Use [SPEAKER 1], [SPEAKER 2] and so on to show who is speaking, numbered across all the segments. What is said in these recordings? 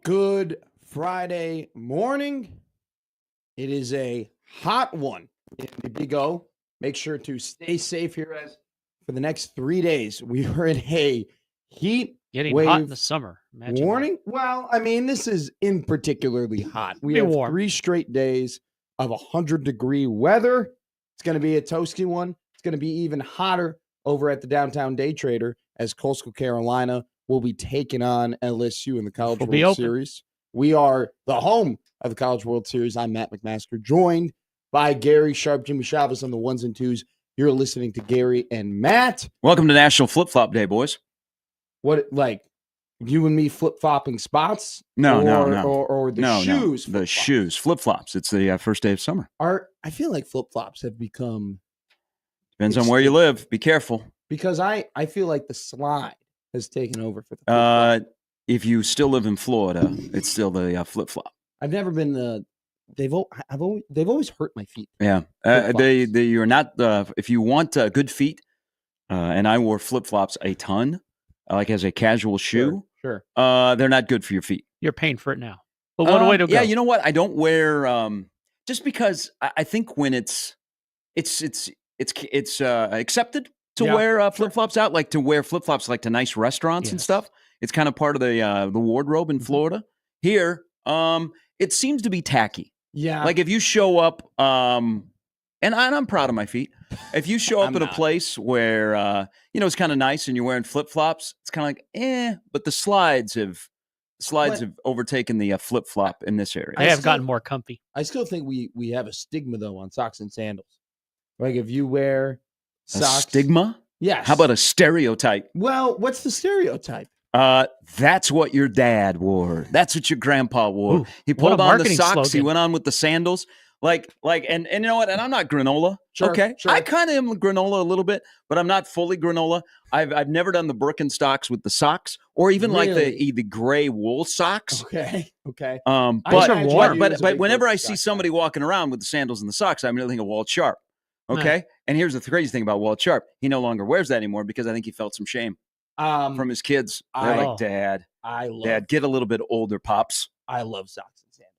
[SPEAKER 1] Good Friday morning. It is a hot one in the Big O. Make sure to stay safe here as for the next 3 days. We are in a heat
[SPEAKER 2] Getting
[SPEAKER 1] wave
[SPEAKER 2] hot in the summer. Imagine
[SPEAKER 1] warning. Well, I mean, this is in particularly hot. We
[SPEAKER 2] Be
[SPEAKER 1] have
[SPEAKER 2] warm.
[SPEAKER 1] 3 straight days of 100-degree weather. It's going to be a toasty one. It's going to be even hotter over at the Downtown Day Trader as Coastal Carolina will be taking on LSU in the College World Series. We are the home of the College World Series. I'm Matt McMaster, joined by Gary Sharp, Jimmy Chavez on the ones and twos. You're listening to Gary and Matt.
[SPEAKER 3] Welcome to National Flip Flop Day, boys.
[SPEAKER 1] What, like you and me flip flopping spots?
[SPEAKER 3] No.
[SPEAKER 1] Or the shoes?
[SPEAKER 3] The shoes, flip flops. It's the first day of summer.
[SPEAKER 1] I feel like flip flops have become.
[SPEAKER 3] Depends on where you live. Be careful.
[SPEAKER 1] Because I feel like the slide has taken over for the flip flop.
[SPEAKER 3] If you still live in Florida, it's still the flip flop.
[SPEAKER 1] I've never been they've always hurt my feet.
[SPEAKER 3] Yeah, you're not. If you want good feet, and I wore flip flops a ton, like as a casual shoe.
[SPEAKER 1] Sure.
[SPEAKER 3] They're not good for your feet.
[SPEAKER 2] You're paying for it now. But what a way to go.
[SPEAKER 3] Yeah, you know what? I don't wear just because I think when it's accepted to wear flip flops out, like to wear flip flops like to nice restaurants and stuff. It's kind of part of the wardrobe in Florida. Here, it seems to be tacky.
[SPEAKER 1] Yeah.
[SPEAKER 3] Like if you show up, and I'm proud of my feet. If you show up at a place where it's kind of nice and you're wearing flip flops, it's kind of like but the slides have overtaken the flip flop in this area.
[SPEAKER 2] They have gotten more comfy.
[SPEAKER 1] I still think we have a stigma though on socks and sandals. Like if you wear socks,
[SPEAKER 3] a stigma?
[SPEAKER 1] Yes.
[SPEAKER 3] How about a stereotype?
[SPEAKER 1] Well, what's the stereotype?
[SPEAKER 3] That's what your dad wore. That's what your grandpa wore.
[SPEAKER 2] Ooh,
[SPEAKER 3] he pulled on the socks.
[SPEAKER 2] Slogan.
[SPEAKER 3] He went on with the sandals. And you know what? And I'm not granola.
[SPEAKER 1] Sure,
[SPEAKER 3] okay.
[SPEAKER 1] Sure.
[SPEAKER 3] I kind of am granola a little bit, but I'm not fully granola. I've never done the Birkenstocks with the socks or even like the gray wool socks.
[SPEAKER 1] Okay.
[SPEAKER 3] But whenever I see somebody walking around with the sandals and the socks, I immediately think of Walt Sharp. Okay. Huh. And here's the crazy thing about Walt Sharp. He no longer wears that anymore because I think he felt some shame from his kids. They're like, Dad, get a little bit older, Pops.
[SPEAKER 1] I love socks and sandals.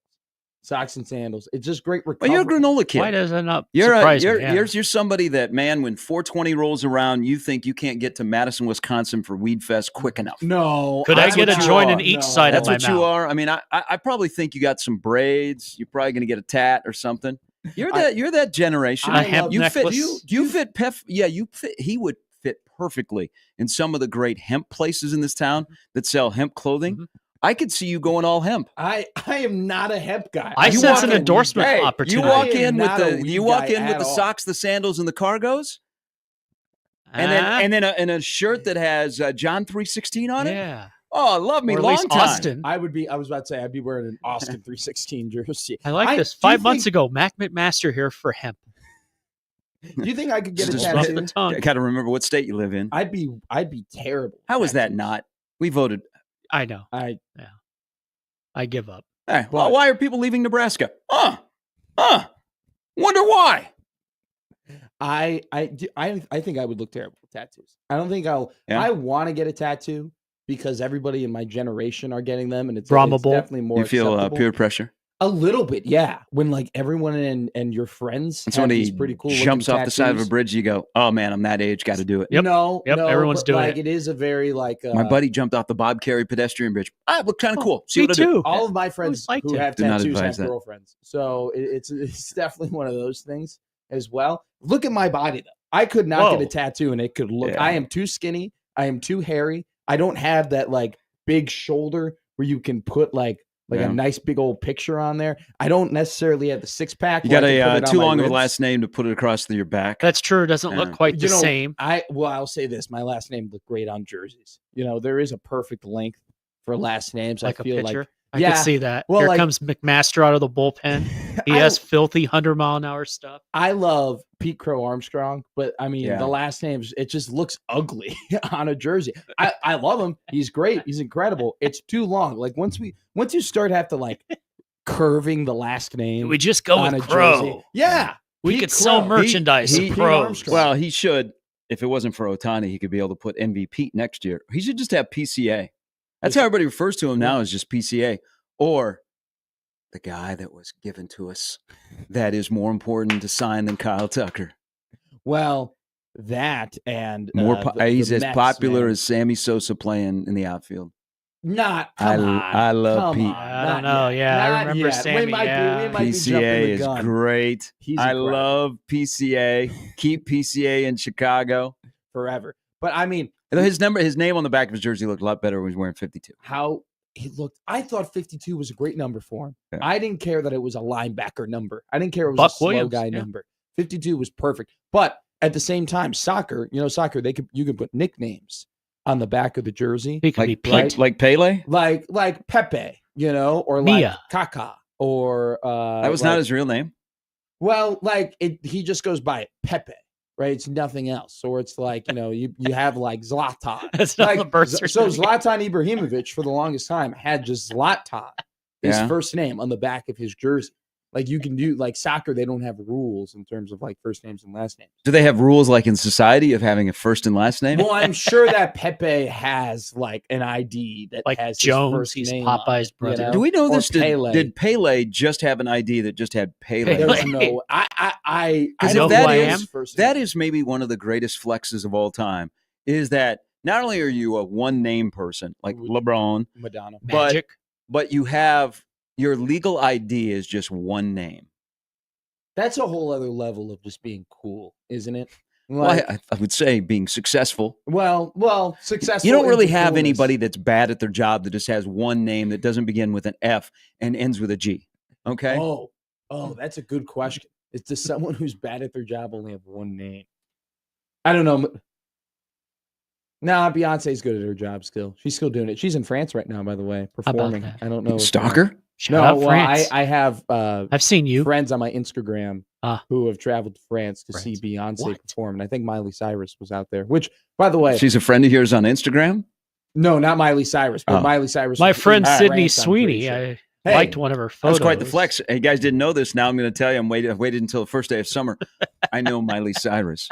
[SPEAKER 1] Socks and sandals. It's just great recovery.
[SPEAKER 3] Well, you're a granola kid.
[SPEAKER 2] Why does that not surprise me?
[SPEAKER 3] You're somebody that, man, when 420 rolls around, you think you can't get to Madison, Wisconsin for Weed Fest quick enough.
[SPEAKER 1] No.
[SPEAKER 2] Could I get a joint in each side of my mouth?
[SPEAKER 3] That's what you are. I mean, I probably think you got some braids. You're probably going to get a tat or something. You're that generation. You fit Pef. Yeah, you fit. He would fit perfectly in some of the great hemp places in this town that sell hemp clothing. Mm-hmm. I could see you going all hemp.
[SPEAKER 1] I am not a hemp guy.
[SPEAKER 2] I sense an endorsement opportunity.
[SPEAKER 3] You walk in with the socks, the sandals, and the cargos, and then a shirt that has John 3:16 on it.
[SPEAKER 2] Yeah.
[SPEAKER 3] Oh, love me, long time.
[SPEAKER 2] Austin.
[SPEAKER 1] I was about to say I'd be wearing an Austin 3:16 jersey.
[SPEAKER 2] I like this. 5 months ago, Mac McMaster here for hemp.
[SPEAKER 1] Do you think I could get a tattoo?
[SPEAKER 3] Got to remember what state you live in.
[SPEAKER 1] I'd be terrible.
[SPEAKER 3] How is that not? We voted.
[SPEAKER 2] I know. I give up.
[SPEAKER 3] Hey, why are people leaving Nebraska? Wonder why.
[SPEAKER 1] I think I would look terrible with tattoos. I don't think I want to get a tattoo because everybody in my generation are getting them, and it's definitely more.
[SPEAKER 3] You feel
[SPEAKER 1] acceptable.
[SPEAKER 3] Peer pressure.
[SPEAKER 1] A little bit, yeah. When like everyone and your friends,
[SPEAKER 3] and somebody
[SPEAKER 1] pretty cool
[SPEAKER 3] jumps off
[SPEAKER 1] tattoos.
[SPEAKER 3] the side of a bridge, you go, "Oh man, I'm that age, got to do it."
[SPEAKER 2] Yep.
[SPEAKER 1] No,
[SPEAKER 2] everyone's doing
[SPEAKER 1] it. It is a very like.
[SPEAKER 3] My buddy jumped off the Bob Carey pedestrian bridge. I look kind of cool. See
[SPEAKER 2] me
[SPEAKER 3] what
[SPEAKER 2] too.
[SPEAKER 3] I do.
[SPEAKER 1] All of my friends who have tattoos have
[SPEAKER 3] that.
[SPEAKER 1] girlfriends, so it's definitely one of those things as well. Look at my body though. I could not get a tattoo, and it could look. Yeah. I am too skinny. I am too hairy. I don't have that like big shoulder where you can put like a nice big old picture on there. I don't necessarily have the six pack.
[SPEAKER 3] You got a too long of a last name to put it across your back.
[SPEAKER 2] That's true. It doesn't look quite the same.
[SPEAKER 1] I'll say this. My last name looked great on jerseys. There is a perfect length for last names.
[SPEAKER 2] Like
[SPEAKER 1] I feel
[SPEAKER 2] a picture.
[SPEAKER 1] like
[SPEAKER 2] I can see that. Well, Here comes McMaster out of the bullpen. He has filthy 100-mile-an-hour stuff.
[SPEAKER 1] I love Pete Crow Armstrong, but I mean the last names, it just looks ugly on a jersey. I love him. He's great. He's incredible. It's too long. Like once you start have to like curving the last name.
[SPEAKER 2] We just go with Crow.
[SPEAKER 1] Jersey. Yeah.
[SPEAKER 2] We could sell merchandise of Crows.
[SPEAKER 3] Well, he should. If it wasn't for Ohtani, he could be able to put MVP next year. He should just have PCA. That's how everybody refers to him now, is just PCA. or the guy that was given to us that is more important to sign than Kyle Tucker.
[SPEAKER 1] Well, that and
[SPEAKER 3] he's as
[SPEAKER 1] Mets,
[SPEAKER 3] popular
[SPEAKER 1] man.
[SPEAKER 3] as Sammy Sosa playing in the outfield.
[SPEAKER 1] I
[SPEAKER 3] love Pete.
[SPEAKER 2] I don't know. Yeah, I remember Sammy.
[SPEAKER 1] We might be
[SPEAKER 3] PCA
[SPEAKER 1] jumping the
[SPEAKER 3] is
[SPEAKER 1] gun.
[SPEAKER 3] great. I love PCA. Keep PCA in Chicago
[SPEAKER 1] forever. But I mean,
[SPEAKER 3] his name on the back of his jersey looked a lot better when he was wearing 52.
[SPEAKER 1] How he looked. I thought 52 was a great number for him.
[SPEAKER 3] Yeah.
[SPEAKER 1] I didn't care that it was a linebacker number. I didn't care it was
[SPEAKER 2] Buck
[SPEAKER 1] a slow
[SPEAKER 2] Williams,
[SPEAKER 1] guy number. 52 was perfect. But at the same time, soccer, you could put nicknames on the back of the jersey.
[SPEAKER 2] He could be Pete.
[SPEAKER 3] Like Pele?
[SPEAKER 1] Like Pepe, or
[SPEAKER 2] Mia.
[SPEAKER 1] like Kaká, or
[SPEAKER 3] that was not his real name.
[SPEAKER 1] Well, he just goes by Pepe, right? It's nothing else. Or it's like, you have like Zlatan.
[SPEAKER 2] That's not the birth
[SPEAKER 1] so Zlatan Ibrahimovic for the longest time had just Zlatan, his first name, on the back of his jersey. Like you can do like soccer, they don't have rules in terms of like first names and last names.
[SPEAKER 3] Do they have rules like in society of having a first and last name?
[SPEAKER 1] Well, I'm sure that Pepe has like an ID that
[SPEAKER 2] like
[SPEAKER 1] has
[SPEAKER 2] Jones,
[SPEAKER 1] his first
[SPEAKER 2] he's
[SPEAKER 1] name
[SPEAKER 2] Popeye's brother.
[SPEAKER 3] Do we know
[SPEAKER 1] or
[SPEAKER 3] this? Did Pele just have an ID that just had Pele?
[SPEAKER 1] There's no. I
[SPEAKER 2] know
[SPEAKER 1] know
[SPEAKER 2] who I am.
[SPEAKER 3] That is maybe one of the greatest flexes of all time. Is that not only are you a one name person like LeBron,
[SPEAKER 1] Madonna,
[SPEAKER 3] but you have. Your legal ID is just one name.
[SPEAKER 1] That's a whole other level of just being cool, isn't it?
[SPEAKER 3] Like, well, I would say being successful.
[SPEAKER 1] Well, successful.
[SPEAKER 3] You don't really have anybody that's bad at their job that just has one name that doesn't begin with an F and ends with a G. Okay.
[SPEAKER 1] Oh, that's a good question. Does someone who's bad at their job only have one name? I don't know. Nah, Beyonce's good at her job still. She's still doing it. She's in France right now, by the way, performing. I don't know.
[SPEAKER 3] Stalker?
[SPEAKER 1] I have
[SPEAKER 2] I've seen you
[SPEAKER 1] friends on my Instagram who have traveled to France to see Beyonce perform, and I think Miley Cyrus was out there. Which, by the way,
[SPEAKER 3] she's a friend of yours on Instagram.
[SPEAKER 1] No, not Miley Cyrus, but Miley Cyrus.
[SPEAKER 2] My friend Sydney Sweeney. I liked one of her photos.
[SPEAKER 3] That's quite the flex. Hey, you guys didn't know this. Now I'm going to tell you. I've waited until the first day of summer. I know Miley Cyrus.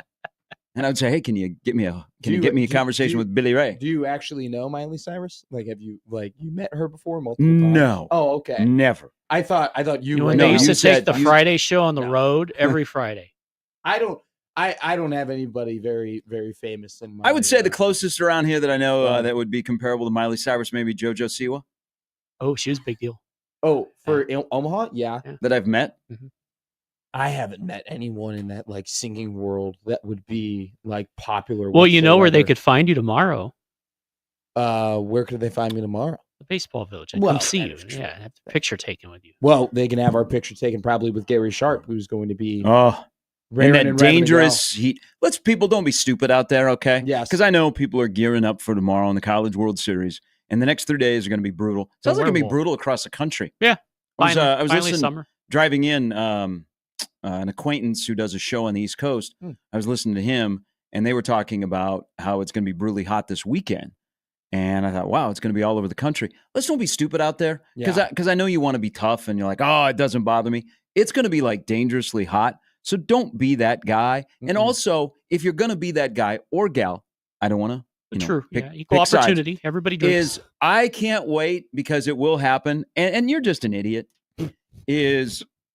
[SPEAKER 3] And I would say, hey, can you get me a conversation with Billy Ray?
[SPEAKER 1] Do you actually know Miley Cyrus? Like, have you you met her before multiple times?
[SPEAKER 3] No.
[SPEAKER 1] Oh, okay.
[SPEAKER 3] Never.
[SPEAKER 1] I thought you.
[SPEAKER 2] When they used to take the Friday show on the road every Friday.
[SPEAKER 1] I don't have anybody very, very famous in mind.
[SPEAKER 3] I would say the closest around here that I know that would be comparable to Miley Cyrus, maybe JoJo Siwa.
[SPEAKER 2] Oh, she was a big deal.
[SPEAKER 1] Oh, for Omaha, yeah.
[SPEAKER 3] That I've met.
[SPEAKER 2] Mm-hmm.
[SPEAKER 1] I haven't met anyone in that like singing world that would be like popular.
[SPEAKER 2] Well, you know where they could find you tomorrow.
[SPEAKER 1] Where could they find me tomorrow?
[SPEAKER 2] The Baseball Village. I'd come see you. Yeah, have a picture taken with you.
[SPEAKER 1] Well, they can have our picture taken probably with Gary Sharp, who's going to be
[SPEAKER 3] in that dangerous heat. People don't be stupid out there, okay?
[SPEAKER 1] Yes.
[SPEAKER 3] Because I know people are gearing up for tomorrow in the College World Series, and the next 3 days are going to be brutal. Sounds like it's going to be brutal across the country.
[SPEAKER 2] Yeah.
[SPEAKER 3] I was
[SPEAKER 2] finally summer.
[SPEAKER 3] Driving in. An acquaintance who does a show on the East Coast. I was listening to him, and they were talking about how it's going to be brutally hot this weekend. And I thought, wow, it's going to be all over the country. Let's don't be stupid out there, because I know you want to be tough, and you're like, oh, it doesn't bother me. It's going to be like dangerously hot, so don't be that guy. Mm-hmm. And also, if you're going to be that guy or gal, I don't want to.
[SPEAKER 2] True. Equal opportunity. Everybody drinks.
[SPEAKER 3] I can't wait because it will happen. And you're just an idiot.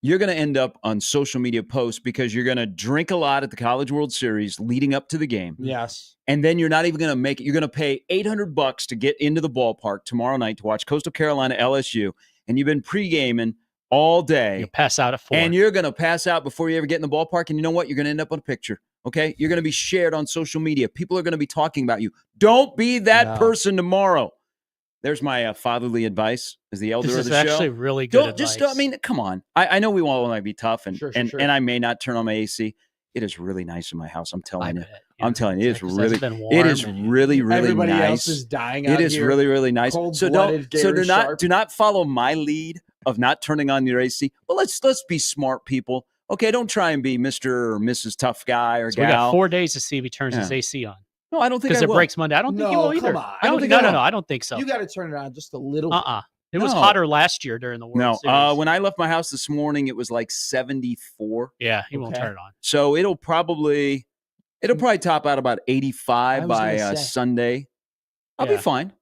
[SPEAKER 3] You're going to end up on social media posts because you're going to drink a lot at the College World Series leading up to the game.
[SPEAKER 1] Yes.
[SPEAKER 3] And then you're not even going to make it. You're going to pay $800 to get into the ballpark tomorrow night to watch Coastal Carolina LSU. And you've been pre-gaming all day.
[SPEAKER 2] You'll pass out at 4.
[SPEAKER 3] And you're going to pass out before you ever get in the ballpark. And you know what? You're going to end up on a picture. Okay? You're going to be shared on social media. People are going to be talking about you. Don't be that person tomorrow. There's my fatherly advice as the elder of the show.
[SPEAKER 2] This is actually really good advice.
[SPEAKER 3] Come on. I know we all want to be tough, and
[SPEAKER 1] sure.
[SPEAKER 3] And I may not turn on my AC. It is really nice in my house. I'm telling you. I'm telling you, it is really
[SPEAKER 1] everybody
[SPEAKER 3] nice.
[SPEAKER 1] Else is dying out
[SPEAKER 3] It is
[SPEAKER 1] here.
[SPEAKER 3] really, really nice. Do not follow my lead of not turning on your AC. Well, let's be smart people. Okay, don't try and be Mr. or Mrs. Tough Guy or gal.
[SPEAKER 2] We got 4 days to see if he turns his AC on.
[SPEAKER 3] No, I don't think
[SPEAKER 2] because it breaks Monday. I don't think he will either.
[SPEAKER 1] Come on.
[SPEAKER 2] I don't think so.
[SPEAKER 1] You got to turn it on just a little.
[SPEAKER 2] It was hotter last year during the World Series.
[SPEAKER 3] When I left my house this morning, it was like 74.
[SPEAKER 2] Yeah, he won't turn it on.
[SPEAKER 3] So it'll probably top out about 85 by Sunday. I'll be fine.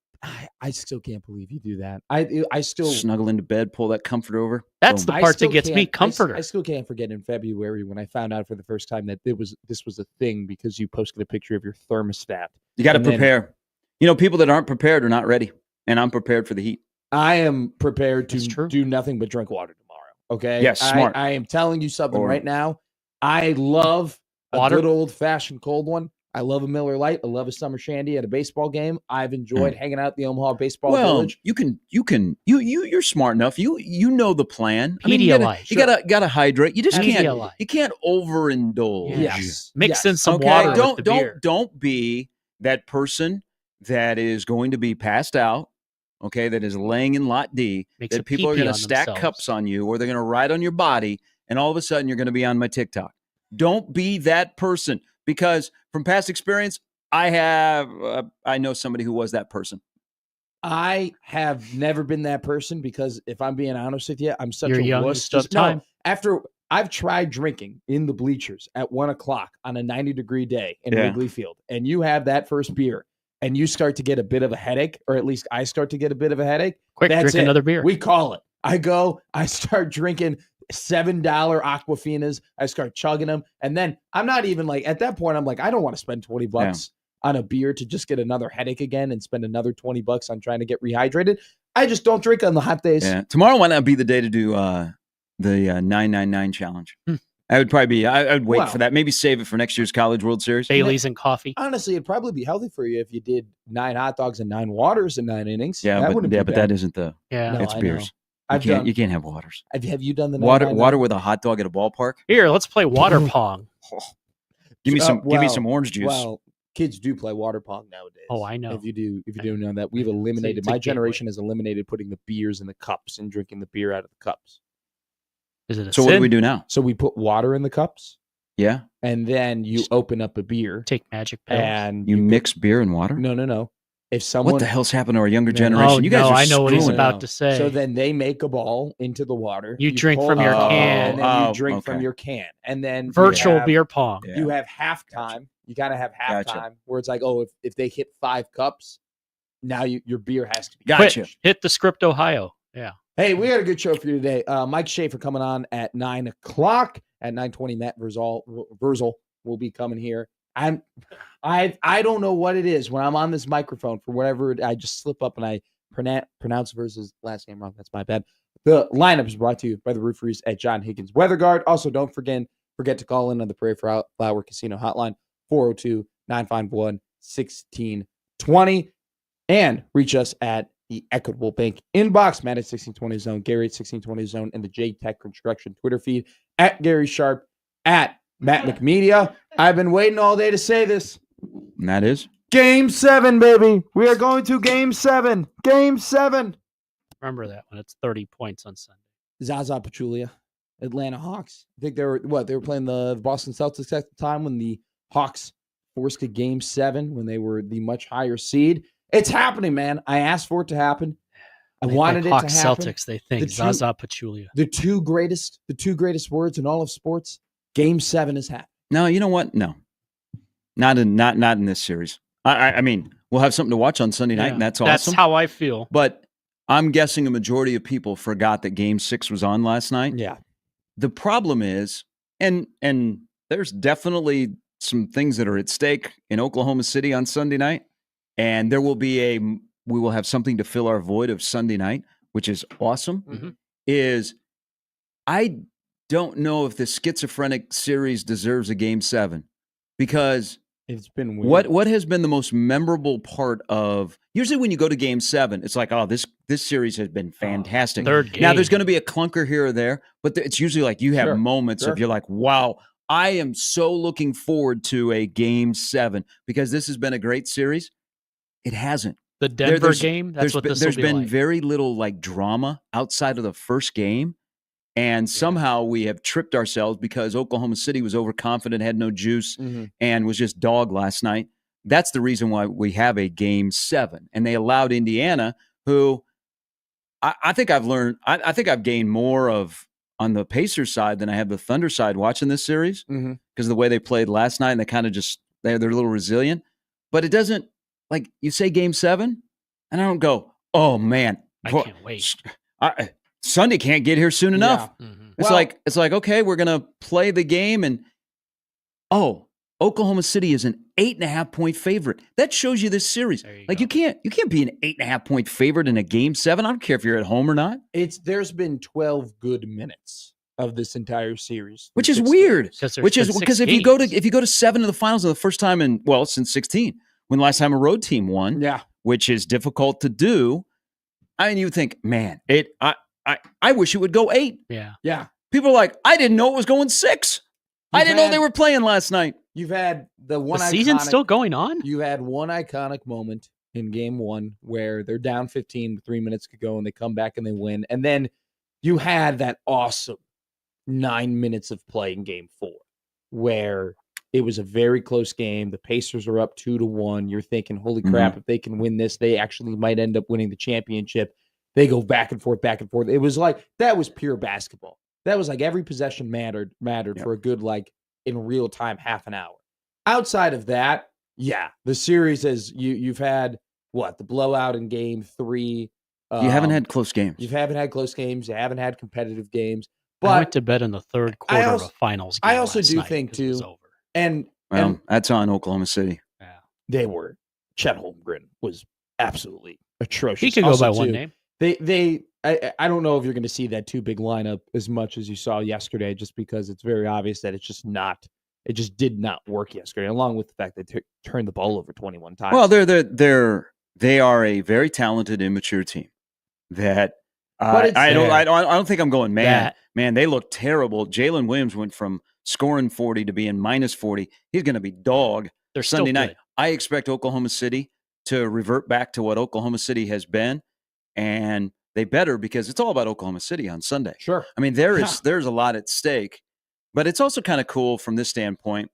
[SPEAKER 1] I still can't believe you do that. I still
[SPEAKER 3] snuggle into bed, pull that comforter over.
[SPEAKER 2] That's the part that gets me, comforter.
[SPEAKER 1] I still can't forget in February when I found out for the first time that this was a thing because you posted a picture of your thermostat.
[SPEAKER 3] You got to prepare. People that aren't prepared are not ready, and I'm prepared for the heat.
[SPEAKER 1] I am prepared to do nothing but drink water tomorrow. Okay.
[SPEAKER 3] Yes, smart.
[SPEAKER 1] I am telling you something right now. I love a good old fashioned cold one. I love a Miller Lite. I love a summer shandy at a baseball game. I've enjoyed hanging out at the Omaha Baseball Village.
[SPEAKER 3] You're smart enough. You know the plan.
[SPEAKER 2] Pedialyte.
[SPEAKER 3] You gotta hydrate. You just can't overindulge.
[SPEAKER 1] Yes.
[SPEAKER 2] Mix in some water with the beer.
[SPEAKER 3] Don't be that person that is going to be passed out. Okay, that is laying in lot D. That people are going to stack cups on you, or they're going to ride on your body, and all of a sudden you're going to be on my TikTok. Don't be that person. Because from past experience, I know somebody who was that person.
[SPEAKER 1] I have never been that person because if I'm being honest with you, I'm such
[SPEAKER 2] You're
[SPEAKER 1] a
[SPEAKER 2] young,
[SPEAKER 1] wuss.
[SPEAKER 2] time.
[SPEAKER 1] After I've tried drinking in the bleachers at 1:00 on a 90-degree day in Wrigley Field, and you have that first beer, and you start to get a bit of a headache, or at least I start to get a bit of a headache.
[SPEAKER 2] Quick, drink another beer.
[SPEAKER 1] We call it. I start drinking $7 Aquafinas. I start chugging them. And then I'm not even at that point, I'm like, I don't want to spend $20 on a beer to just get another headache again and spend another $20 on trying to get rehydrated. I just don't drink on the hot days.
[SPEAKER 3] Yeah. Tomorrow might not be the day to do the 999 challenge. I would probably be, I would wait for that. Maybe save it for next year's College World Series.
[SPEAKER 2] Bailey's and coffee.
[SPEAKER 1] Honestly, it'd probably be healthy for you if you did 9 hot dogs and 9 waters in 9 innings.
[SPEAKER 3] Yeah, but that isn't the, it's beers. You can't have waters.
[SPEAKER 1] Have you done the
[SPEAKER 3] water with a hot dog at a ballpark?
[SPEAKER 2] Here, let's play water pong.
[SPEAKER 3] Give me some orange juice.
[SPEAKER 1] Well, kids do play water pong nowadays.
[SPEAKER 2] Oh, I know.
[SPEAKER 1] If you do know that, we've eliminated. My generation has eliminated putting the beers in the cups and drinking the beer out of the cups.
[SPEAKER 2] Is it a
[SPEAKER 3] so? What do we do now?
[SPEAKER 1] So we put water in the cups.
[SPEAKER 3] Yeah,
[SPEAKER 1] and then you open up a beer.
[SPEAKER 2] Take magic pills.
[SPEAKER 1] And
[SPEAKER 3] you mix beer and water.
[SPEAKER 1] No. If someone,
[SPEAKER 3] what the hell's happened to our younger generation? You guys are
[SPEAKER 2] I know what he's about to say.
[SPEAKER 1] So then they make a ball into the water.
[SPEAKER 2] You drink from your can.
[SPEAKER 1] And then you drink from your can. And then
[SPEAKER 2] virtual beer pong.
[SPEAKER 1] Yeah. You have halftime. You got to have halftime where it's like, if they hit 5 cups, now your beer has to be.
[SPEAKER 3] Gotcha.
[SPEAKER 2] Hit the script, Ohio. Yeah.
[SPEAKER 1] Hey, we got a good show for you today. Mike Schaefer coming on at 9:00 at 9:20. Matt Verzel will be coming here. I don't know what it is when I'm on this microphone for whatever I just slip up and I pronounce Verzel's last name wrong. That's my bad. The lineup is brought to you by the Roofers at John Higgins Weather Guard. Also, don't forget to call in on the Prairie Flower Casino hotline 402-951-1620 and reach us at the Equitable Bank inbox. Matt at 1620 Zone, Gary at 1620 Zone, and the J Tech Construction Twitter feed at Gary Sharp at Matt McMedia. I've been waiting all day to say this.
[SPEAKER 3] And that is
[SPEAKER 1] Game 7, baby. We are going to Game 7. Game 7.
[SPEAKER 2] Remember that when it's 30 points on Sunday.
[SPEAKER 1] Zaza Pachulia, Atlanta Hawks. I think they were playing the Boston Celtics at the time when the Hawks forced to Game 7 when they were the much higher seed. It's happening, man. I asked for it to happen. I wanted it to happen.
[SPEAKER 2] Celtics, they think Zaza Pachulia.
[SPEAKER 1] The two greatest words in all of sports. Game 7 is happening.
[SPEAKER 3] No, you know what? No, not in this series. I mean, we'll have something to watch on Sunday night, and that's awesome.
[SPEAKER 2] That's how I feel.
[SPEAKER 3] But I'm guessing a majority of people forgot that Game 6 was on last night.
[SPEAKER 1] Yeah.
[SPEAKER 3] The problem is, and there's definitely some things that are at stake in Oklahoma City on Sunday night, and we will have something to fill our void of Sunday night, which is awesome.
[SPEAKER 2] Mm-hmm.
[SPEAKER 3] I don't know if the schizophrenic series deserves a Game 7 because
[SPEAKER 1] it's been weird.
[SPEAKER 3] What has been the most memorable part of usually when you go to Game 7, it's like, oh, this series has been fantastic.
[SPEAKER 2] Third game.
[SPEAKER 3] Now there's going to be a clunker here or there, but it's usually like you have moments of you're like, wow, I am so looking forward to a Game 7 because this has been a great series. It hasn't.
[SPEAKER 2] The Denver game, that's what this will be like.
[SPEAKER 3] There's been very little drama outside of the first game. And somehow we have tripped ourselves because Oklahoma City was overconfident, had no juice, and was just dog last night. That's the reason why we have a Game 7. And they allowed Indiana, who I think I've learned, I think I've gained more on the Pacers side than I have the Thunder side watching this series because of the way they played last night and they kind of they're a little resilient. But it doesn't, like you say Game 7, and I don't go, oh man,
[SPEAKER 2] I can't wait.
[SPEAKER 3] Sunday can't get here soon enough.
[SPEAKER 1] Yeah.
[SPEAKER 2] Mm-hmm.
[SPEAKER 3] It's like, okay, we're going to play the game, and Oklahoma City is an 8.5 point favorite. That shows you this series. You can't be an 8.5 point favorite in a game 7. I don't care if you're at home or not.
[SPEAKER 1] There's been 12 good minutes of this entire series,
[SPEAKER 3] which is weird.
[SPEAKER 2] Because
[SPEAKER 3] if you go to 7 of the finals for the first time since 16, when the last time a road team won, which is difficult to do. I mean, you would think, man, I wish it would go 8.
[SPEAKER 1] Yeah.
[SPEAKER 3] People are like, I didn't know it was going 6. I didn't know they were playing last night.
[SPEAKER 1] You've had the
[SPEAKER 2] season's still going on.
[SPEAKER 1] You had one iconic moment in game 1 where they're down 15 with 3 minutes to go and they come back and they win. And then you had that awesome 9 minutes of play in game 4 where it was a very close game. The Pacers are up 2-1. You're thinking, holy crap, if they can win this, they actually might end up winning the championship. They go back and forth, back and forth. It was like, that was pure basketball. That was like every possession mattered for a good, like, in real time, half an hour. Outside of that, the series is you've had the blowout in game 3.
[SPEAKER 3] You haven't had close games.
[SPEAKER 1] You haven't had close games. You haven't had competitive games. But
[SPEAKER 2] I went to bed in the third quarter of a finals game.
[SPEAKER 1] I also do think too, and
[SPEAKER 3] that's on Oklahoma City.
[SPEAKER 1] Yeah, they were. Chet Holmgren was absolutely atrocious.
[SPEAKER 2] He could go by one name.
[SPEAKER 1] I don't know if you're going to see that 2 big lineup as much as you saw yesterday, just because it's very obvious that it just did not work yesterday, along with the fact that they turned the ball over 21 times.
[SPEAKER 3] Well, they are a very talented, immature team that I don't think I'm going, man, they look terrible. Jalen Williams went from scoring 40 to being minus 40. He's going to be dog Sunday night. I expect Oklahoma City to revert back to what Oklahoma City has been, and they better, because it's all about Oklahoma City on Sunday.
[SPEAKER 1] Sure.
[SPEAKER 3] I mean, there's a lot at stake, but it's also kind of cool from this standpoint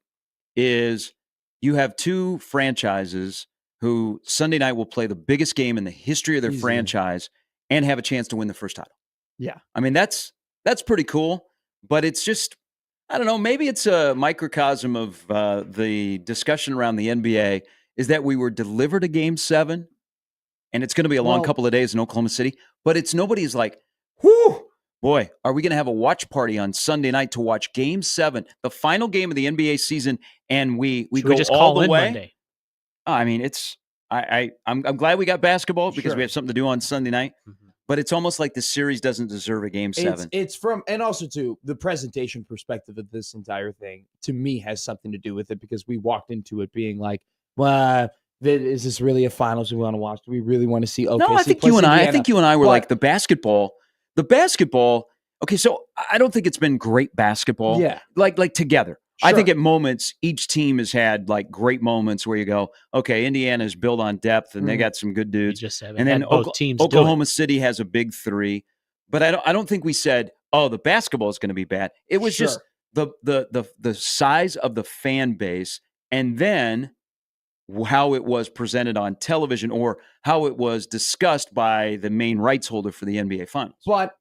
[SPEAKER 3] is you have 2 franchises who Sunday night will play the biggest game in the history of their franchise and have a chance to win the first title.
[SPEAKER 1] Yeah.
[SPEAKER 3] I mean, that's pretty cool, but it's just, I don't know, maybe it's a microcosm of the discussion around the NBA is that we were delivered a game 7, and it's going to be a long couple of days in Oklahoma City, but nobody's like, whoo, boy, are we going to have a watch party on Sunday night to watch game 7, the final game of the NBA season, and we go
[SPEAKER 2] just
[SPEAKER 3] all
[SPEAKER 2] call
[SPEAKER 3] the way?
[SPEAKER 2] Monday?
[SPEAKER 3] I mean, I'm glad we got basketball because we have something to do on Sunday night. Mm-hmm. But it's almost like the series doesn't deserve a game 7.
[SPEAKER 1] It's from, and also too, the presentation perspective of this entire thing to me has something to do with it, because we walked into it being like, well, is this really a finals we want to watch? Do we really want to see OKC?
[SPEAKER 3] No, I think you and I were like the basketball. Okay, so I don't think it's been great basketball.
[SPEAKER 1] Yeah,
[SPEAKER 3] like together.
[SPEAKER 1] Sure.
[SPEAKER 3] I think at moments each team has had like great moments where you go, okay, Indiana's built on depth and they got some good dudes.
[SPEAKER 2] And then both teams
[SPEAKER 3] Oklahoma City has a big 3, but I don't think we said, oh, the basketball is going to be bad. It was just the size of the fan base, and then how it was presented on television or how it was discussed by the main rights holder for the NBA Finals.
[SPEAKER 1] But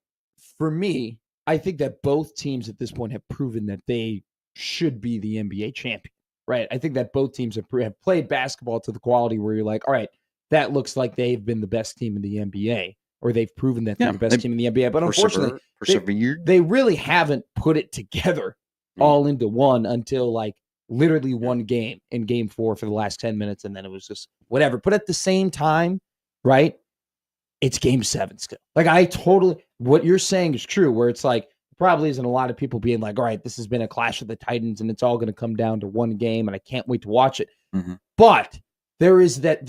[SPEAKER 1] for me, I think that both teams at this point have proven that they should be the NBA champion, right? I think that both teams have played basketball to the quality where you're like, all right, that looks like they've been the best team in the NBA, or they've proven that they're the best team in the NBA. But unfortunately, they really haven't put it together all into one until like literally one game in game 4 for the last 10 minutes. And then it was just whatever. But at the same time, right, it's game 7 still. Like what you're saying is true, where it's like, probably isn't a lot of people being like, all right, this has been a clash of the Titans and it's all going to come down to one game and I can't wait to watch it. Mm-hmm. But there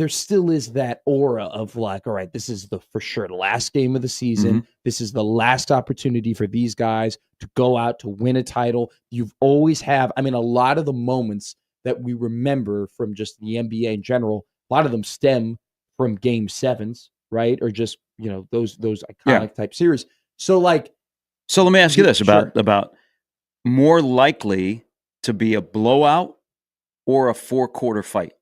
[SPEAKER 1] still is that aura of like, all right, this is for sure the last game of the season. Mm-hmm. This is the last opportunity for these guys to go out to win a title. You've always have, a lot of the moments that we remember from just the NBA in general, a lot of them stem from game 7s, right? Or just, those iconic type series. So
[SPEAKER 3] let me ask you this about more likely to be a blowout or a 4-quarter fight.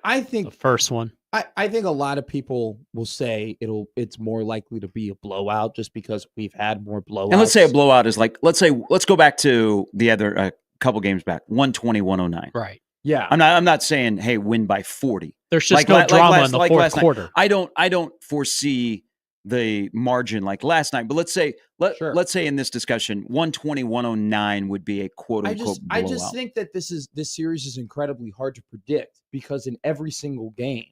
[SPEAKER 1] I think
[SPEAKER 2] the first one.
[SPEAKER 1] I think a lot of people will say it's more likely to be a blowout just because we've had more blowouts.
[SPEAKER 3] And let's say a blowout is like, let's go back to the other couple games back, 120-109.
[SPEAKER 2] Right.
[SPEAKER 1] Yeah.
[SPEAKER 3] I'm not saying, hey, win by 40.
[SPEAKER 2] There's just no drama in the fourth quarter.
[SPEAKER 3] I don't foresee the fourth quarter. I don't foresee the margin like last night. But let's say in this discussion, 120-109 would be a quote unquote blowout.
[SPEAKER 1] I just think that this series is incredibly hard to predict because in every single game,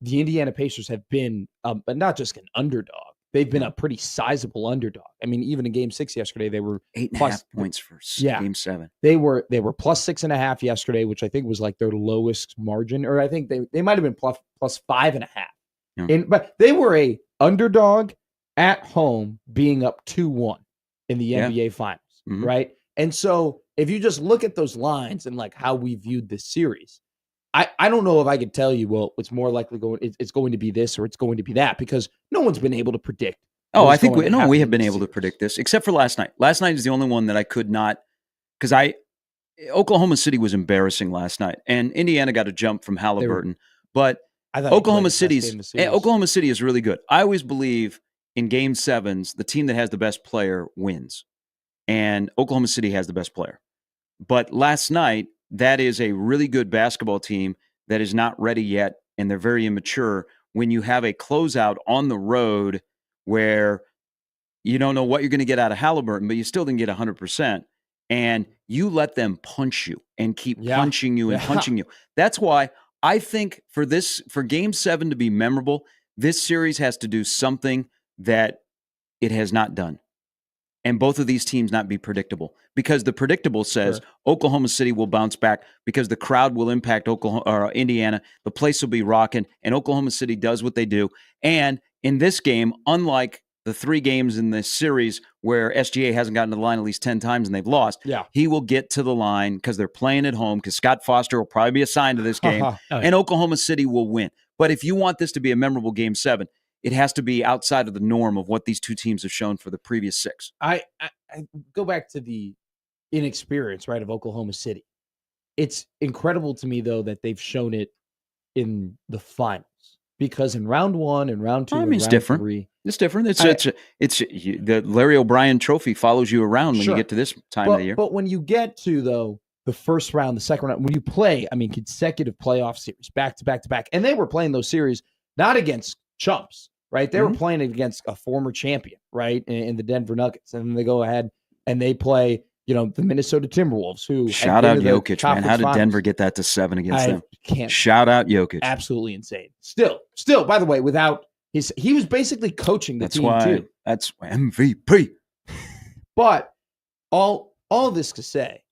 [SPEAKER 1] the Indiana Pacers have been, but not just an underdog. They've been a pretty sizable underdog. I mean, even in Game 6 yesterday, they were
[SPEAKER 3] 8.5 points for Game 7.
[SPEAKER 1] They were plus 6.5 yesterday, which I think was like their lowest margin, or I think they might have been plus 5.5. Yeah. But they were a underdog at home, being up 2-1 in the NBA Finals, right? And so if you just look at those lines and like how we viewed this series, I don't know if I could tell you, well, it's more likely it's going to be this or it's going to be that, because no one's been able to predict.
[SPEAKER 3] I think we have been able to predict this, except for last night. Last night is the only one that I could not, because Oklahoma City was embarrassing last night, and Indiana got a jump from Halliburton, but Oklahoma City is really good. I always believe in Game 7s, the team that has the best player wins, and Oklahoma City has the best player. But last night, that is a really good basketball team that is not ready yet, and they're very immature. When you have a closeout on the road where you don't know what you're going to get out of Halliburton, but you still didn't get 100%, and you let them punch you and keep punching you and punching you. That's why I think for Game 7 to be memorable, this series has to do something that it has not done. And both of these teams not be predictable, because the predictable says Oklahoma City will bounce back because the crowd will impact Indiana. The place will be rocking, and Oklahoma City does what they do. And in this game, unlike the 3 games in this series where SGA hasn't gotten to the line at least 10 times and they've lost, he will get to the line because they're playing at home, because Scott Foster will probably be assigned to this game, and Oklahoma City will win. But if you want this to be a memorable Game 7, it has to be outside of the norm of what these two teams have shown for the previous 6.
[SPEAKER 1] I go back to the inexperience, right, of Oklahoma City. It's incredible to me, though, that they've shown it in the finals, because in round 1 and round 2 and round
[SPEAKER 3] different.
[SPEAKER 1] 3.
[SPEAKER 3] It's different. It's the Larry O'Brien trophy follows you around when you get to this time of the year.
[SPEAKER 1] But when you get to, though, the first round, the second round, when you play, consecutive playoff series, back to back to back, and they were playing those series not against chumps, right? They were playing against a former champion, right, in the Denver Nuggets. And then they go ahead and they play, the Minnesota Timberwolves, who
[SPEAKER 3] shout out Jokic, man. How did Denver get that to 7 against them? Shout out Jokic.
[SPEAKER 1] Absolutely insane. Still, by the way, without he was basically coaching the team too.
[SPEAKER 3] That's MVP.
[SPEAKER 1] But all this to say,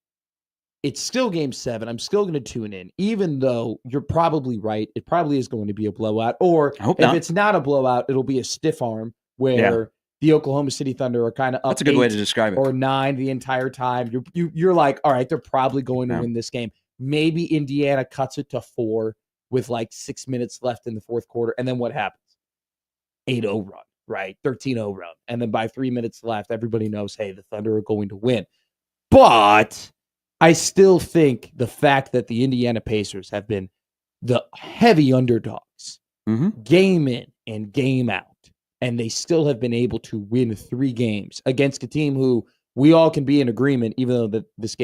[SPEAKER 1] it's still Game 7. I'm still going to tune in, even though you're probably right. It probably is going to be a blowout. Or if it's not a blowout, it'll be a stiff arm where the Oklahoma City Thunder are kind of up.
[SPEAKER 3] That's a good way to describe it.
[SPEAKER 1] Or 9 the entire time. You're like, all right, they're probably going to win this game. Maybe Indiana cuts it to 4 with like 6 minutes left in the fourth quarter. And then what happens? 8-0 run, right? 13-0 run. And then by 3 minutes left, everybody knows, hey, the Thunder are going to win. But I still think the fact that the Indiana Pacers have been the heavy underdogs, game in and game out, and they still have been able to win 3 games against a team who we all can be in agreement, even though this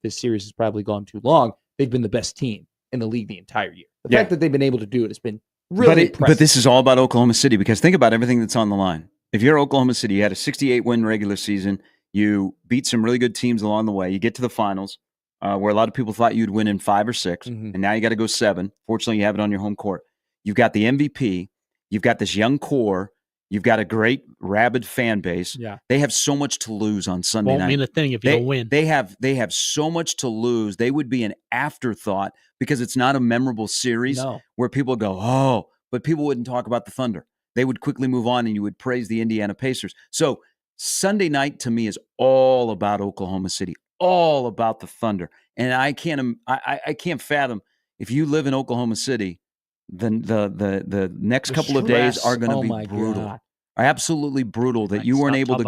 [SPEAKER 1] series has probably gone too long, they've been the best team in the league the entire year. The fact that they've been able to do it has been really impressive.
[SPEAKER 3] But this is all about Oklahoma City, because think about everything that's on the line. If you're Oklahoma City, you had a 68-win regular season, you beat some really good teams along the way, you get to the finals, where a lot of people thought you'd win in 5 or 6, and now you got to go 7. Fortunately, you have it on your home court. You've got the MVP. You've got this young core. You've got a great, rabid fan base.
[SPEAKER 2] Yeah.
[SPEAKER 3] They have so much to lose on Sunday night.
[SPEAKER 2] Won't mean a thing if you don't win.
[SPEAKER 3] They have so much to lose. They would be an afterthought because it's not a memorable series where people go, but people wouldn't talk about the Thunder. They would quickly move on, and you would praise the Indiana Pacers. So Sunday night to me is all about Oklahoma City, all about the Thunder. And I can't fathom, if you live in Oklahoma City, then the next couple of days are going to be brutal.
[SPEAKER 1] God.
[SPEAKER 3] Are absolutely brutal that you weren't able to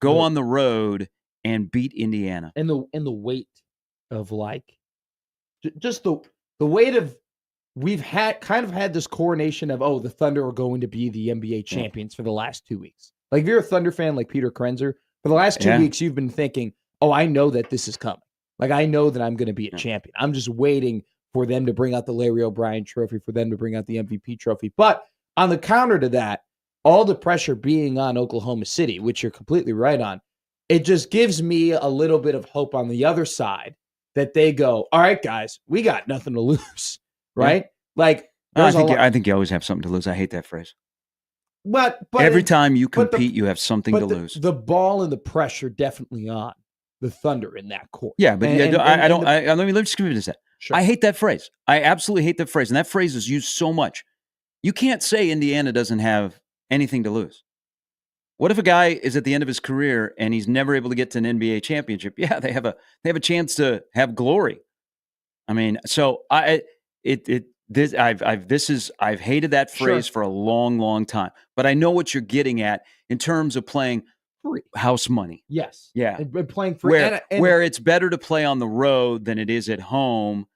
[SPEAKER 3] go on the road and beat Indiana.
[SPEAKER 1] And the weight of just the weight of, we've had this coronation of, the Thunder are going to be the NBA champions for the last 2 weeks. Like, if you're a Thunder fan like Peter Krenzer, for the last 2 weeks, you've been thinking, I know that this is coming. Like, I know that I'm going to be a champion. I'm just waiting for them to bring out the Larry O'Brien trophy, for them to bring out the MVP trophy. But on the counter to that, all the pressure being on Oklahoma City, which you're completely right on, it just gives me a little bit of hope on the other side that they go, all right, guys, we got nothing to lose, right? Yeah. Like,
[SPEAKER 3] I think you always have something to lose. I hate that phrase.
[SPEAKER 1] But
[SPEAKER 3] every time you compete, you have something to lose.
[SPEAKER 1] The ball and the pressure definitely on the Thunder in that court.
[SPEAKER 3] Yeah, but let me just give you this. Sure. I hate that phrase. I absolutely hate that phrase. And that phrase is used so much. You can't say Indiana doesn't have anything to lose. What if a guy is at the end of his career and he's never able to get to an NBA championship? Yeah, they have a chance to have glory. I mean, so I've hated that phrase for a long, long time. But I know what you're getting at in terms of playing free house money.
[SPEAKER 1] Yes.
[SPEAKER 3] Yeah.
[SPEAKER 1] And playing free.
[SPEAKER 3] Where it's better to play on the road than it is at home,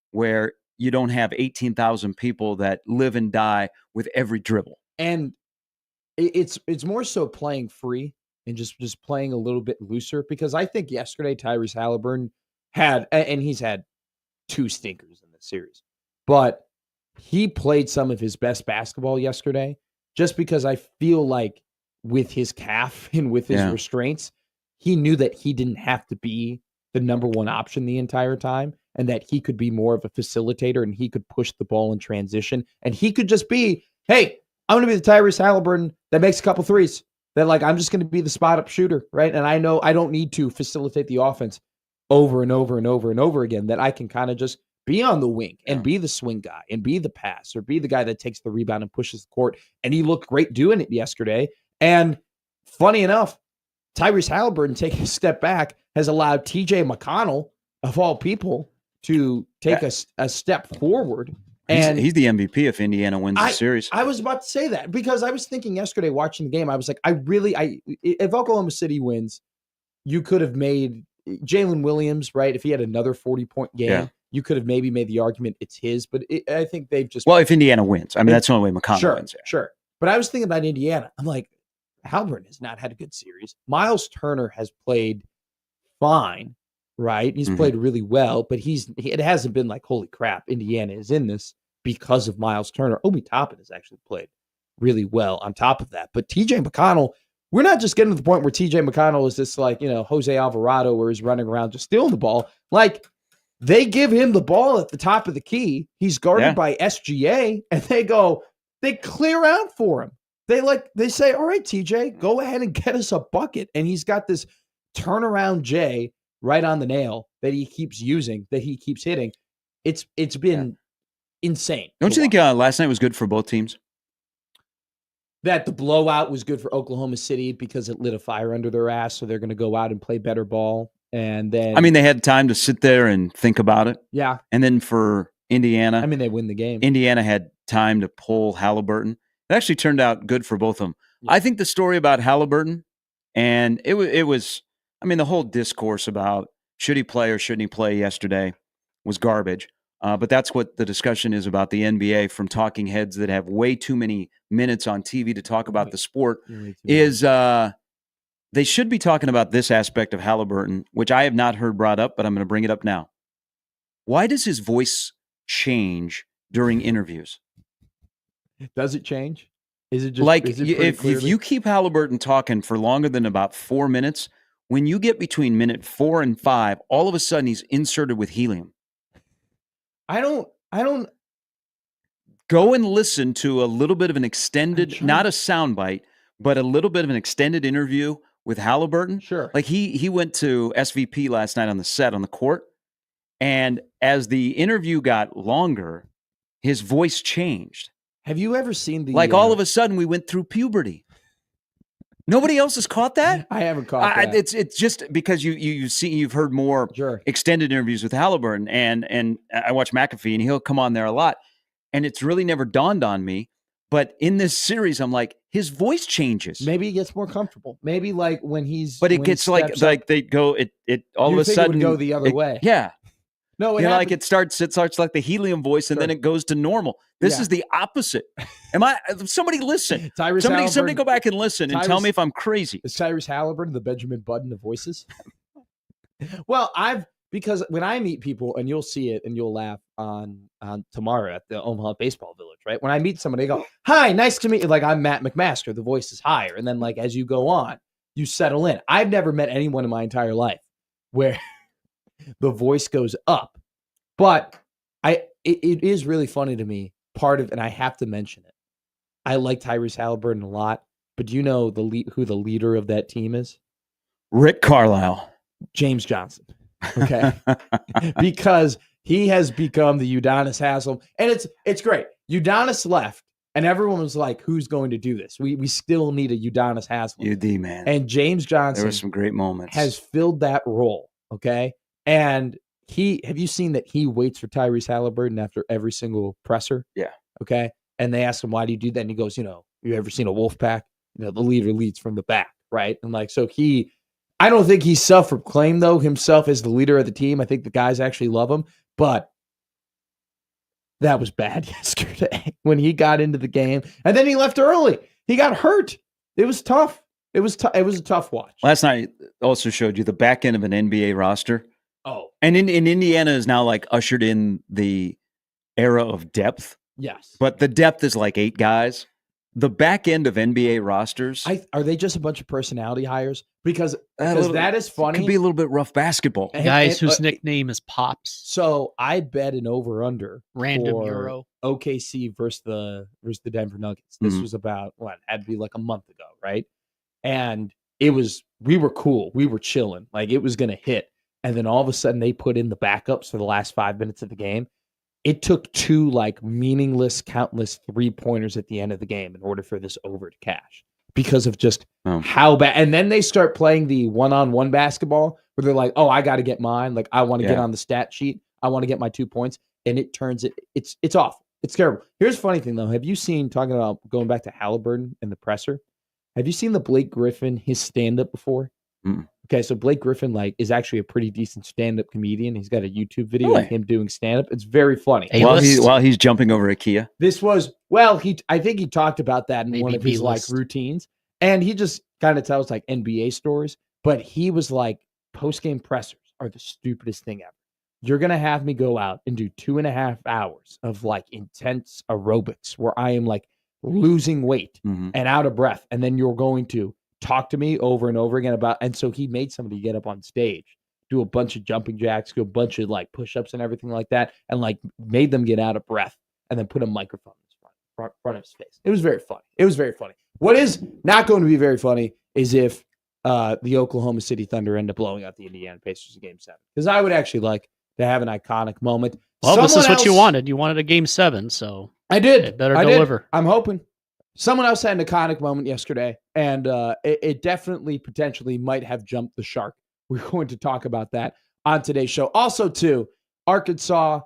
[SPEAKER 3] where you don't have 18,000 people that live and die with every dribble.
[SPEAKER 1] And it's more so playing free and just playing a little bit looser, because I think yesterday Tyrese Halliburton he's had 2 stinkers in this series, but he played some of his best basketball yesterday, just because I feel like with his calf and with his restraints, he knew that he didn't have to be the number one option the entire time, and that he could be more of a facilitator, and he could push the ball in transition, and he could just be, hey, I'm going to be the Tyrese Halliburton that makes a couple threes. That, like, I'm just going to be the spot up shooter, right? And I know I don't need to facilitate the offense over and over and over and over again, that I can kind of just be on the wing and be the swing guy and be the pass, or be the guy that takes the rebound and pushes the court. And he looked great doing it yesterday. And funny enough, Tyrese Halliburton taking a step back has allowed TJ McConnell, of all people, to take a step forward. And
[SPEAKER 3] he's the MVP if Indiana wins the series.
[SPEAKER 1] I was about to say that, because I was thinking yesterday watching the game, I was like, if Oklahoma City wins, you could have made Jalen Williams, right? If he had another 40-point game, you could have maybe made the argument it's his. But I think they've just...
[SPEAKER 3] Well, if Indiana wins. I mean, that's the only way McConnell wins.
[SPEAKER 1] Sure. But I was thinking about Indiana. I'm like, Halliburton has not had a good series. Miles Turner has played fine, right? He's played really well, but it hasn't been like, holy crap, Indiana is in this because of Miles Turner. Obi Toppin has actually played really well on top of that. But TJ McConnell, we're not just getting to the point where TJ McConnell is this, like, Jose Alvarado, where he's running around just stealing the ball. Like, they give him the ball at the top of the key. He's guarded by SGA, and they clear out for him. They say, all right, TJ, go ahead and get us a bucket. And he's got this turnaround J right on the nail that he keeps using, that he keeps hitting. It's been insane.
[SPEAKER 3] Don't you think last night was good for both teams?
[SPEAKER 1] That the blowout was good for Oklahoma City because it lit a fire under their ass, so they're going to go out and play better ball. And then,
[SPEAKER 3] I mean, they had time to sit there and think about it.
[SPEAKER 1] Yeah.
[SPEAKER 3] And then for Indiana,
[SPEAKER 1] I mean, they win the game.
[SPEAKER 3] Indiana had time to pull Halliburton. It actually turned out good for both of them. Yeah. I think the story about Halliburton, and it was, I mean, the whole discourse about should he play or shouldn't he play yesterday was garbage. But that's what the discussion is about the NBA from talking heads that have way too many minutes on TV to talk about the sport, is they should be talking about this aspect of Halliburton, which I have not heard brought up, but I'm going to bring it up now. Why does his voice change during interviews?
[SPEAKER 1] Does it change? Is it just
[SPEAKER 3] like if you keep Halliburton talking for longer than about 4 minutes, when you get between minute 4 and 5, all of a sudden he's inserted with helium. I don't go and listen to a little bit of an extended, not a soundbite, but a little bit of an extended interview with Halliburton.
[SPEAKER 1] Sure.
[SPEAKER 3] Like he went to SVP last night on the set on the court, and as the interview got longer, his voice changed.
[SPEAKER 1] Have you ever seen the
[SPEAKER 3] all of a sudden we went through puberty? Nobody else has caught that?
[SPEAKER 1] I haven't caught that.
[SPEAKER 3] It's just because you've heard more extended interviews with Halliburton, and I watch McAfee, and he'll come on there a lot, and it's really never dawned on me. But in this series, I'm like, his voice changes.
[SPEAKER 1] Maybe he gets more comfortable. Maybe like when he's,
[SPEAKER 3] but it gets like they go it all of a sudden
[SPEAKER 1] it would go the other way.
[SPEAKER 3] Yeah.
[SPEAKER 1] No,
[SPEAKER 3] like it starts like the helium voice, and then it goes to normal. This is the opposite. Somebody listen. Somebody go back and listen and tell me if I'm crazy.
[SPEAKER 1] Is Tyrese Halliburton the Benjamin Button of voices? Well, because when I meet people, and you'll see it and you'll laugh on tomorrow at the Omaha Baseball Village, right? When I meet somebody, they go, "Hi, nice to meet you." Like, I'm Matt McMaster. The voice is higher, and then like as you go on, you settle in. I've never met anyone in my entire life where the voice goes up, but it is really funny to me. Part of, and I have to mention it. I like Tyrese Halliburton a lot, but do you know who the leader of that team is?
[SPEAKER 3] Rick Carlisle.
[SPEAKER 1] James Johnson. Okay. Because he has become the Udonis Haslem. And it's great. Udonis left, and everyone was like, who's going to do this? We still need a Udonis Haslem.
[SPEAKER 3] UD, man.
[SPEAKER 1] And James Johnson,
[SPEAKER 3] there were some great moments,
[SPEAKER 1] has filled that role. Okay. And have you seen that he waits for Tyrese Halliburton after every single presser?
[SPEAKER 3] Yeah.
[SPEAKER 1] Okay. And they ask him, why do you do that? And he goes, you ever seen a wolf pack? The leader leads from the back. Right. And like, so I don't think he's self-proclaimed, though, himself as the leader of the team. I think the guys actually love him. But that was bad yesterday when he got into the game. And then he left early. He got hurt. It was tough. It was a tough watch.
[SPEAKER 3] Last night also showed you the back end of an NBA roster.
[SPEAKER 1] Oh.
[SPEAKER 3] And in Indiana is now like ushered in the era of depth.
[SPEAKER 1] Yes.
[SPEAKER 3] But the depth is like 8 guys. The back end of NBA rosters.
[SPEAKER 1] Are they just a bunch of personality hires? Because that is funny.
[SPEAKER 3] It could be a little bit rough basketball.
[SPEAKER 2] Guys whose nickname is Pops.
[SPEAKER 1] So I bet an over-under
[SPEAKER 2] random
[SPEAKER 1] for
[SPEAKER 2] Euro
[SPEAKER 1] OKC versus the Denver Nuggets. This was about had to be like a month ago, right? And we were cool. We were chilling. Like it was gonna hit. And then all of a sudden they put in the backups for the last 5 minutes of the game. It took 2 like meaningless, countless 3-pointers at the end of the game in order for this over to cash because of just how bad. And then they start playing the one-on-one basketball where they're like, oh, I got to get mine. Like I want to get on the stat sheet. I want to get my 2 points. And it turns it's awful. It's terrible. Here's the funny thing though. Have you seen, talking about going back to Halliburton and the presser, have you seen the Blake Griffin, his stand-up before?
[SPEAKER 3] Mm.
[SPEAKER 1] Okay, so Blake Griffin is actually a pretty decent stand-up comedian. He's got a YouTube video of him doing stand-up. It's very funny.
[SPEAKER 3] While he's jumping over IKEA.
[SPEAKER 1] This was I think he talked about that in one of his routines, and he just kind of tells like NBA stories. But he was like, post-game pressers are the stupidest thing ever. You're gonna have me go out and do 2.5 hours of like intense aerobics where I am like losing weight and out of breath, and then you're going to talk to me over and over again about. And so he made somebody get up on stage, do a bunch of jumping jacks, do a bunch of like push-ups and everything like that, and like made them get out of breath, and then put a microphone in his front of his face. It was very funny. What is not going to be very funny is if the Oklahoma City Thunder end up blowing out the Indiana Pacers in Game 7, because I would actually like to have an iconic moment.
[SPEAKER 2] Well, this is what you wanted. You wanted a Game 7, so
[SPEAKER 1] I did.
[SPEAKER 2] It better deliver.
[SPEAKER 1] I'm hoping. Someone else had an iconic moment yesterday, and it definitely potentially might have jumped the shark. We're going to talk about that on today's show. Also, too, Arkansas.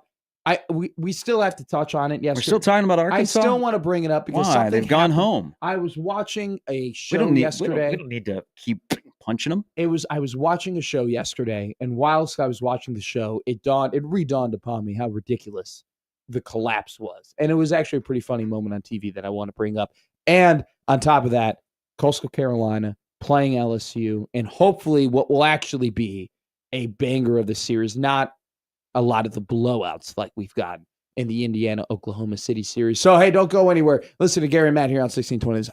[SPEAKER 1] We still have to touch on it. Yes,
[SPEAKER 3] we're still talking about Arkansas.
[SPEAKER 1] I still want to bring it up because
[SPEAKER 3] why? They've gone home.
[SPEAKER 1] I was watching a show yesterday.
[SPEAKER 3] We don't need to keep punching them.
[SPEAKER 1] I was watching a show yesterday, and whilst I was watching the show, it redawned upon me how ridiculous the collapse was. And it was actually a pretty funny moment on TV that I want to bring up. And on top of that, Coastal Carolina playing LSU, and hopefully what will actually be a banger of the series, not a lot of the blowouts like we've got in the Indiana-Oklahoma City series. So, hey, don't go anywhere. Listen to Gary and Matt here on 1620.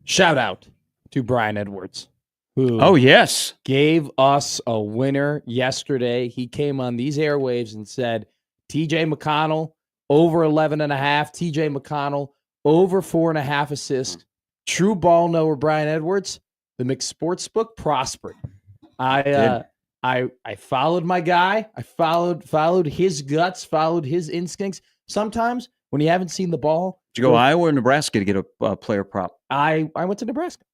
[SPEAKER 1] Shout out to Brian Edwards, who gave us a winner yesterday. He came on these airwaves and said, TJ McConnell over 11.5. TJ McConnell over 4.5 assists. True ball knower Brian Edwards. The McSportsbook prospered. I followed my guy. I followed his guts, followed his instincts. Sometimes when you haven't seen the ball.
[SPEAKER 3] Did you go Iowa or Nebraska to get a player prop?
[SPEAKER 1] I went to Nebraska.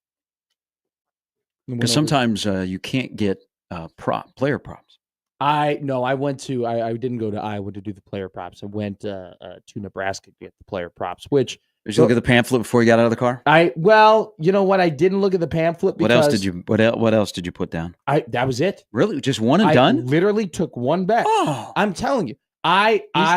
[SPEAKER 3] Because sometimes you can't get player props.
[SPEAKER 1] I didn't go to Iowa to do the player props. I went to Nebraska to get the player props, which
[SPEAKER 3] Did you look at the pamphlet before you got out of the car?
[SPEAKER 1] You know what? I didn't look at the pamphlet because
[SPEAKER 3] what else did you put down?
[SPEAKER 1] That was it.
[SPEAKER 3] Really? Just one and done?
[SPEAKER 1] I literally took one bet.
[SPEAKER 3] Oh.
[SPEAKER 1] I'm telling you.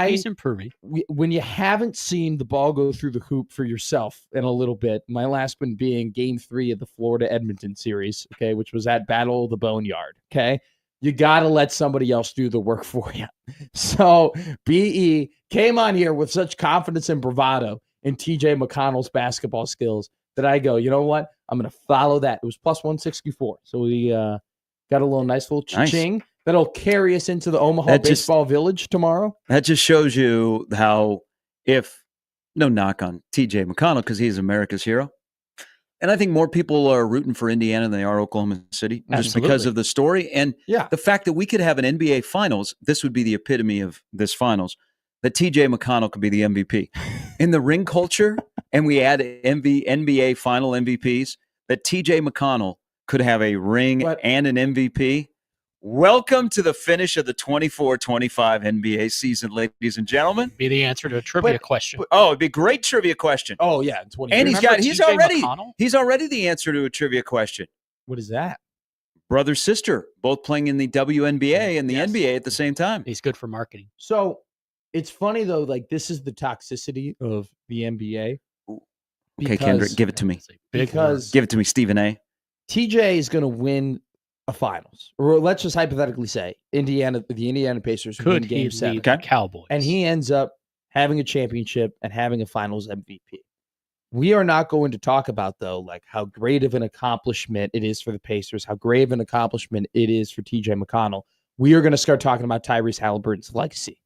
[SPEAKER 2] He's improving.
[SPEAKER 1] When you haven't seen the ball go through the hoop for yourself in a little bit, my last one being Game 3 of the Florida Edmonton series, okay, which was at Battle of the Boneyard, okay? You got to let somebody else do the work for you. So BE came on here with such confidence and bravado in TJ McConnell's basketball skills that I go, you know what? I'm going to follow that. It was plus 164. So we got a nice little cha-ching. Nice. That'll carry us into the Omaha Baseball Village tomorrow.
[SPEAKER 3] That just shows you how, no knock on TJ McConnell because he's America's hero. And I think more people are rooting for Indiana than they are Oklahoma City just because of the story. And the fact that we could have an NBA Finals, this would be the epitome of this Finals, that TJ McConnell could be the MVP. In the ring culture, and we add NBA Final MVPs, that TJ McConnell could have a ring and an MVP. Welcome to the finish of the 24-25 NBA season, ladies and gentlemen.
[SPEAKER 2] Be the answer to a trivia question.
[SPEAKER 3] It'd be a great trivia question.
[SPEAKER 1] Oh yeah,
[SPEAKER 3] and he's already the answer to a trivia question.
[SPEAKER 1] What is that?
[SPEAKER 3] Brother sister, both playing in the WNBA and the NBA at the same time.
[SPEAKER 2] He's good for marketing.
[SPEAKER 1] So it's funny though, like this is the toxicity of the NBA.
[SPEAKER 3] Okay, Kendrick, give it to me. Give it to me, Stephen A.
[SPEAKER 1] TJ is going to win a finals, or let's just hypothetically say the Indiana Pacers
[SPEAKER 2] could
[SPEAKER 1] win Game 7,
[SPEAKER 2] Cowboys,
[SPEAKER 1] and he ends up having a championship and having a Finals MVP. We are not going to talk about though, like how great of an accomplishment it is for the Pacers, how great of an accomplishment it is for TJ McConnell. We are going to start talking about Tyrese Halliburton's legacy.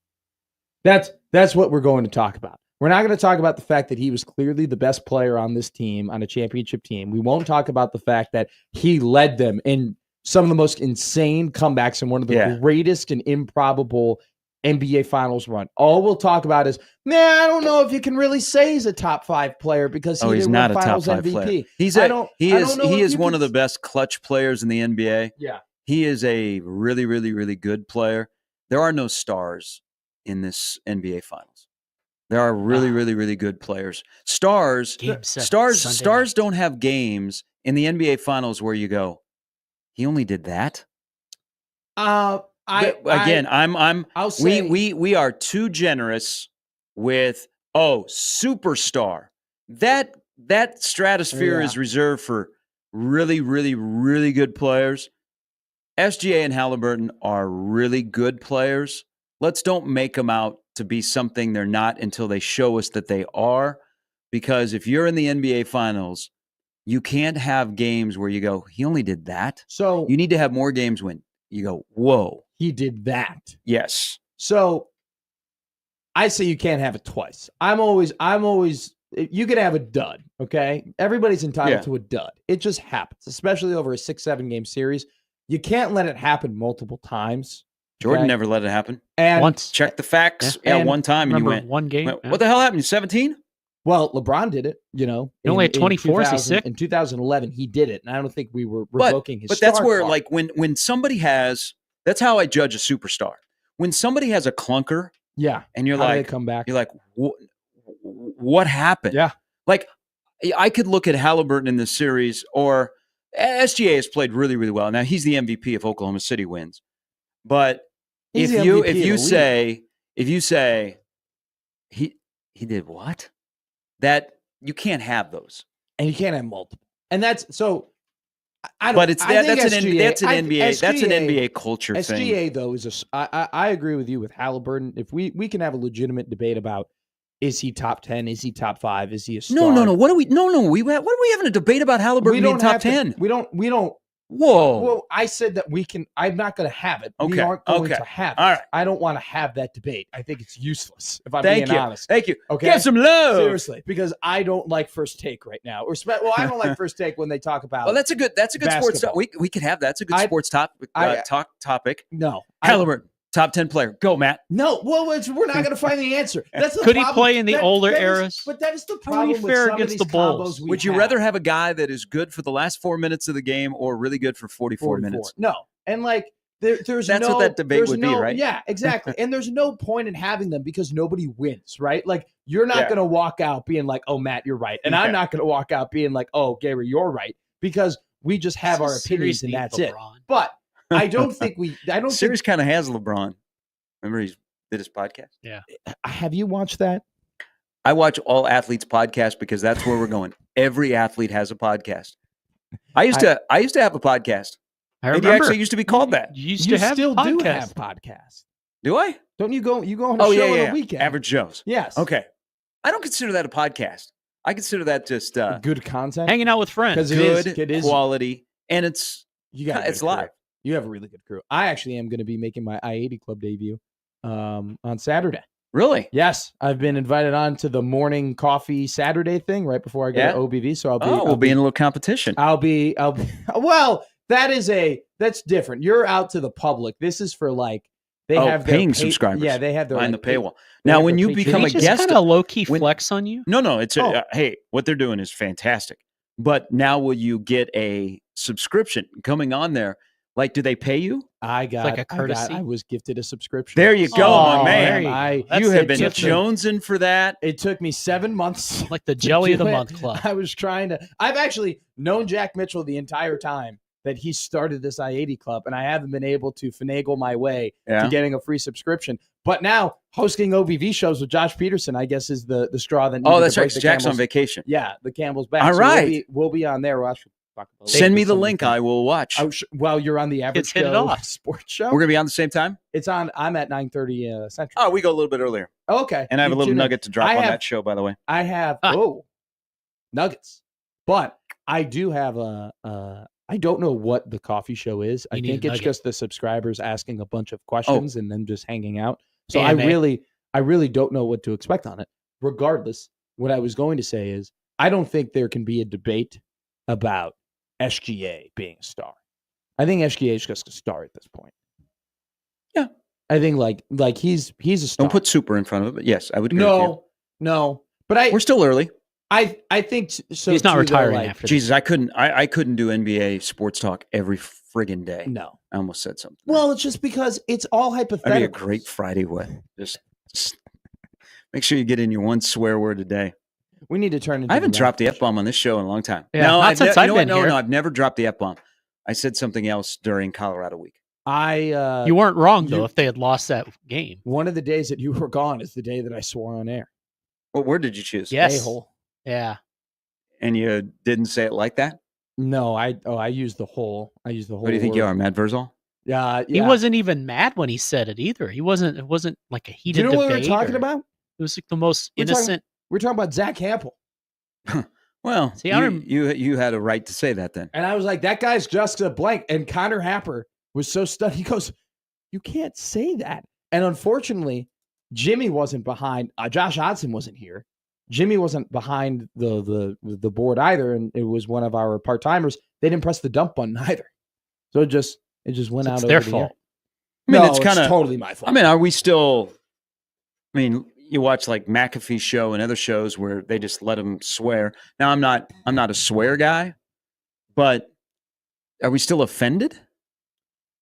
[SPEAKER 1] That's what we're going to talk about. We're not going to talk about the fact that he was clearly the best player on this team, on a championship team. We won't talk about the fact that he led them in some of the most insane comebacks and one of the greatest and improbable NBA Finals run. All we'll talk about is, I don't know if you can really say he's a top 5 player because
[SPEAKER 3] he's not a
[SPEAKER 1] Finals
[SPEAKER 3] top 5
[SPEAKER 1] MVP.
[SPEAKER 3] Player. He is one of the best clutch players in the NBA.
[SPEAKER 1] Yeah.
[SPEAKER 3] He is a really, really, really good player. There are no stars in this NBA Finals. There are really, really, really good players. Stars don't have games in the NBA Finals where you go, he only did that. We are too generous with superstar. That stratosphere is reserved for really, really, really good players. SGA and Halliburton are really good players. Let's don't make them out to be something they're not until they show us that they are. Because if you're in the NBA Finals, you can't have games where you go, he only did that.
[SPEAKER 1] So
[SPEAKER 3] you need to have more games when you go, whoa.
[SPEAKER 1] He did that.
[SPEAKER 3] Yes.
[SPEAKER 1] So I say you can't have it twice. I'm always, you can have a dud, okay? Everybody's entitled to a dud. It just happens, especially over a 6-7 game series. You can't let it happen multiple times.
[SPEAKER 3] Jordan never let it happen.
[SPEAKER 1] And
[SPEAKER 2] once.
[SPEAKER 3] Check the facts. One time and you went.
[SPEAKER 2] One game.
[SPEAKER 3] What the hell happened? 17?
[SPEAKER 1] Well, LeBron did it,
[SPEAKER 2] He only had 24. Is he sick?
[SPEAKER 1] In 2011, he did it. And I don't think we were revoking his
[SPEAKER 3] But that's where, like, when somebody has, that's how I judge a superstar. When somebody has a clunker.
[SPEAKER 1] Yeah.
[SPEAKER 3] And you're
[SPEAKER 1] how
[SPEAKER 3] like,
[SPEAKER 1] do they come back?
[SPEAKER 3] You're like, what happened?
[SPEAKER 1] Yeah.
[SPEAKER 3] Like, I could look at Halliburton in this series, or SGA has played really, really well. Now, he's the MVP if Oklahoma City wins. But if you say he did what? That you can't have those,
[SPEAKER 1] and you can't have multiple, and that's so. I don't.
[SPEAKER 3] But it's that's an NBA culture
[SPEAKER 1] thing.
[SPEAKER 3] SGA
[SPEAKER 1] though is I agree with you with Halliburton. If we can have a legitimate debate about Is he top 10? Is he top 5? Is he a star?
[SPEAKER 3] No. What are we having a debate about Halliburton being top 10?
[SPEAKER 1] We don't.
[SPEAKER 3] Whoa.
[SPEAKER 1] Well, I said that we can. I'm not going to have it.
[SPEAKER 3] Okay.
[SPEAKER 1] We aren't going to have it.
[SPEAKER 3] All right.
[SPEAKER 1] I don't want to have that debate. I think it's useless. If I'm
[SPEAKER 3] Thank
[SPEAKER 1] being
[SPEAKER 3] you.
[SPEAKER 1] honest.
[SPEAKER 3] Thank you.
[SPEAKER 1] Okay.
[SPEAKER 3] Get some love.
[SPEAKER 1] Seriously, because I don't like First Take right now. I don't like First Take when they talk about.
[SPEAKER 3] Well, that's a good sports talk. We could have that's a good sports topic.
[SPEAKER 1] No,
[SPEAKER 3] Halliburton, top 10 player. Go, Matt.
[SPEAKER 1] No, well, we're not going to find the answer. That's the
[SPEAKER 2] Could
[SPEAKER 1] problem.
[SPEAKER 2] he play in the older eras?
[SPEAKER 1] But that is the
[SPEAKER 2] How do we
[SPEAKER 1] problem with
[SPEAKER 2] fare
[SPEAKER 1] some
[SPEAKER 2] against
[SPEAKER 1] of
[SPEAKER 2] the
[SPEAKER 1] these
[SPEAKER 2] Bulls?
[SPEAKER 1] combos.
[SPEAKER 3] Would you rather have a guy that is good for the last 4 minutes of the game or really good for 44 minutes?
[SPEAKER 1] No, and like there's
[SPEAKER 3] that's
[SPEAKER 1] no,
[SPEAKER 3] what that debate would be, right?
[SPEAKER 1] Yeah, exactly. And there's no point in having them because nobody wins, right? Like you're not going to walk out being like, "Oh, Matt, you're right," and I'm not going to walk out being like, "Oh, Gary, you're right," because we just have our opinions and that's it. But I don't think
[SPEAKER 3] Sirius kind of has LeBron. Remember he did his podcast?
[SPEAKER 2] Yeah.
[SPEAKER 1] Have you watched that?
[SPEAKER 3] I watch all athletes' podcasts because that's where we're going. Every athlete has a podcast. I used to have a podcast.
[SPEAKER 2] I remember.
[SPEAKER 3] It actually used to be called that.
[SPEAKER 2] You still do have
[SPEAKER 1] podcasts.
[SPEAKER 3] Do I?
[SPEAKER 1] Don't you go on a show on the weekend?
[SPEAKER 3] Average Joe's.
[SPEAKER 1] Yes.
[SPEAKER 3] Okay. I don't consider that a podcast. I consider that just
[SPEAKER 1] good content.
[SPEAKER 2] Hanging out with friends.
[SPEAKER 3] Good
[SPEAKER 1] it is
[SPEAKER 3] quality. And it's live.
[SPEAKER 1] You have a really good crew. I actually am going to be making my I-80 Club debut on Saturday.
[SPEAKER 3] Really?
[SPEAKER 1] Yes. I've been invited on to the morning coffee Saturday thing right before I go to OBV. So
[SPEAKER 3] we'll be in a little competition.
[SPEAKER 1] Well, that's different. You're out to the public. This is for like, they have
[SPEAKER 3] paying subscribers.
[SPEAKER 1] Yeah, they have their
[SPEAKER 3] behind the paywall. Now, when you become a guest,
[SPEAKER 2] kind of low key flex on you.
[SPEAKER 3] No, it's hey, what they're doing is fantastic. But now, will you get a subscription coming on there? Like, do they pay you?
[SPEAKER 1] I was gifted a subscription.
[SPEAKER 3] There you go, my man. You have been jonesing for that.
[SPEAKER 1] It took me 7 months.
[SPEAKER 2] Like the Jelly of the Month Club.
[SPEAKER 1] I've actually known Jack Mitchell the entire time that he started this I-80 Club, and I haven't been able to finagle my way to getting a free subscription. But now hosting OBV shows with Josh Peterson, I guess, is the straw that.
[SPEAKER 3] Oh, that's right. Jack's on vacation.
[SPEAKER 1] Yeah, the Campbell's back.
[SPEAKER 3] All right,
[SPEAKER 1] we'll be on there.
[SPEAKER 3] Send me the link. I will watch.
[SPEAKER 1] Well, you're on the Average Joe Sports Show.
[SPEAKER 3] We're gonna be on the same time.
[SPEAKER 1] It's on. I'm at 9:30 Central.
[SPEAKER 3] Oh, we go a little bit earlier.
[SPEAKER 1] Okay,
[SPEAKER 3] and I have a little nugget to drop on that show. By the way,
[SPEAKER 1] I have nuggets, but I do have I don't know what the coffee show is. I think it's just the subscribers asking a bunch of questions and then just hanging out. So I really don't know what to expect on it. Regardless, what I was going to say is I don't think there can be a debate about SGA being a star. I think SGA is just a star at this point.
[SPEAKER 3] Yeah.
[SPEAKER 1] I think like he's a star.
[SPEAKER 3] Don't put super in front of it, but yes, I would agree with you.
[SPEAKER 1] No. But
[SPEAKER 3] we're still early.
[SPEAKER 1] I think so.
[SPEAKER 2] He's not retiring after
[SPEAKER 3] Jesus, this. I couldn't do NBA sports talk every friggin' day.
[SPEAKER 1] No.
[SPEAKER 3] I almost said something.
[SPEAKER 1] Well, it's just because it's all hypothetical.
[SPEAKER 3] That'd be a great Friday one. Just make sure you get in your one swear word a day.
[SPEAKER 1] We need to turn into
[SPEAKER 3] I haven't dropped the F-bomb on this show in a long time.
[SPEAKER 2] Yeah, not since I've been here.
[SPEAKER 3] No, I've never dropped the F-bomb. I said something else during Colorado week.
[SPEAKER 1] You
[SPEAKER 2] weren't wrong, though, if they had lost that game.
[SPEAKER 1] One of the days that you were gone is the day that I swore on air.
[SPEAKER 3] What word did you choose?
[SPEAKER 2] Yes.
[SPEAKER 1] A-hole.
[SPEAKER 2] Yeah.
[SPEAKER 3] And you didn't say it like that?
[SPEAKER 1] No, I used the whole. I used the whole.
[SPEAKER 3] What do you think you are, Matt Verzal?
[SPEAKER 1] Yeah.
[SPEAKER 2] He wasn't even mad when he said it either. It wasn't like a heated debate.
[SPEAKER 1] Do you know what we were talking about?
[SPEAKER 2] It was like the most innocent.
[SPEAKER 1] We're talking about Zach Hampel.
[SPEAKER 3] Well, see, you had a right to say that then.
[SPEAKER 1] And I was like, that guy's just a blank. And Connor Happer was so stunned. He goes, you can't say that. And unfortunately, Jimmy wasn't behind. Josh Hodson wasn't here. Jimmy wasn't behind the board either, and it was one of our part-timers. They didn't press the dump button either. So it just went out.
[SPEAKER 2] It's their fault.
[SPEAKER 3] I mean,
[SPEAKER 1] no,
[SPEAKER 3] it's kind of
[SPEAKER 1] totally my fault.
[SPEAKER 3] I mean, are we still? I mean, you watch like McAfee's show and other shows where they just let them swear. Now, I'm not a swear guy, but are we still offended?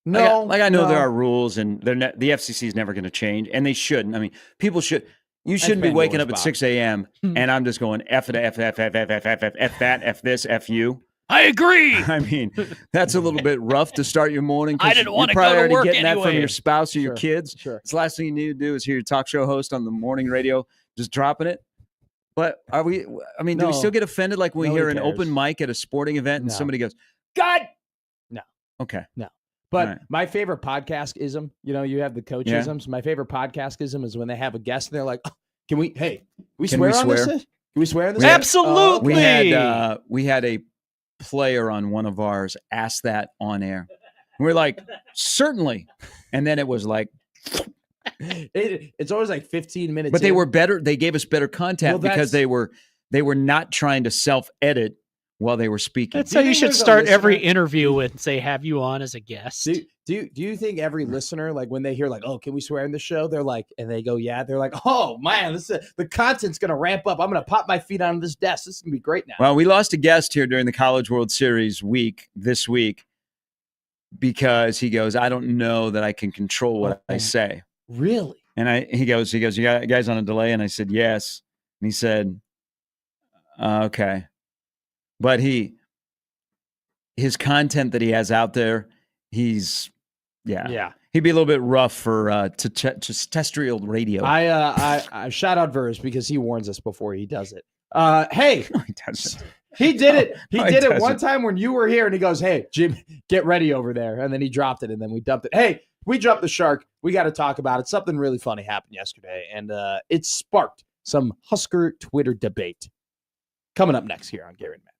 [SPEAKER 1] No,
[SPEAKER 3] I know there are rules, and the FCC is never going to change, and they shouldn't. I mean, people should. You shouldn't be waking up at 6 a.m. and I'm just going F that, F this, F you.
[SPEAKER 2] I agree.
[SPEAKER 3] I mean, that's a little bit rough to start your morning.
[SPEAKER 2] I didn't want to
[SPEAKER 3] go to work
[SPEAKER 2] anyway.
[SPEAKER 3] You're probably already getting that from your spouse or your kids.
[SPEAKER 1] Sure.
[SPEAKER 3] It's the last thing you need to do is hear your talk show host on the morning radio just dropping it. But are we? I mean, do we still get offended like when we hear an open mic at a sporting event and somebody goes, "God"?
[SPEAKER 1] No.
[SPEAKER 3] Okay.
[SPEAKER 1] No. But my favorite podcast-ism, you have the coach-isms. My favorite podcast-ism is when they have a guest and they're like, oh, Can we? Hey, we swear on this? Can we swear on this?
[SPEAKER 2] Absolutely.
[SPEAKER 3] We had a player on one of ours ask that on air. And we're like, certainly. And then it was like,
[SPEAKER 1] it's always like 15 minutes.
[SPEAKER 3] But they were better. They gave us better content because they were not trying to self-edit while they were speaking.
[SPEAKER 2] That's how you should start every interview with and say, have you on as a guest.
[SPEAKER 1] Do you think every listener, like when they hear like, oh, can we swear in the show? They're like, and they go, yeah. They're like, oh man, the content's going to ramp up. I'm going to pop my feet on this desk. This is going to be great now.
[SPEAKER 3] Well, we lost a guest here during the College World Series this week because he goes, I don't know that I can control what I say.
[SPEAKER 1] Really?
[SPEAKER 3] And he goes, you guys on a delay? And I said, yes. And he said, okay. But his content that he has out there, he'd be a little bit rough for just terrestrial radio.
[SPEAKER 1] I shout out Vers because he warns us before he does it. Hey,
[SPEAKER 3] no, he doesn't.
[SPEAKER 1] He did it. He did it one time when you were here, and he goes, "Hey, Jim, get ready over there." And then he dropped it, and then we dumped it. Hey, we jumped the shark. We got to talk about it. Something really funny happened yesterday, and it sparked some Husker Twitter debate. Coming up next here on Gary and Matt.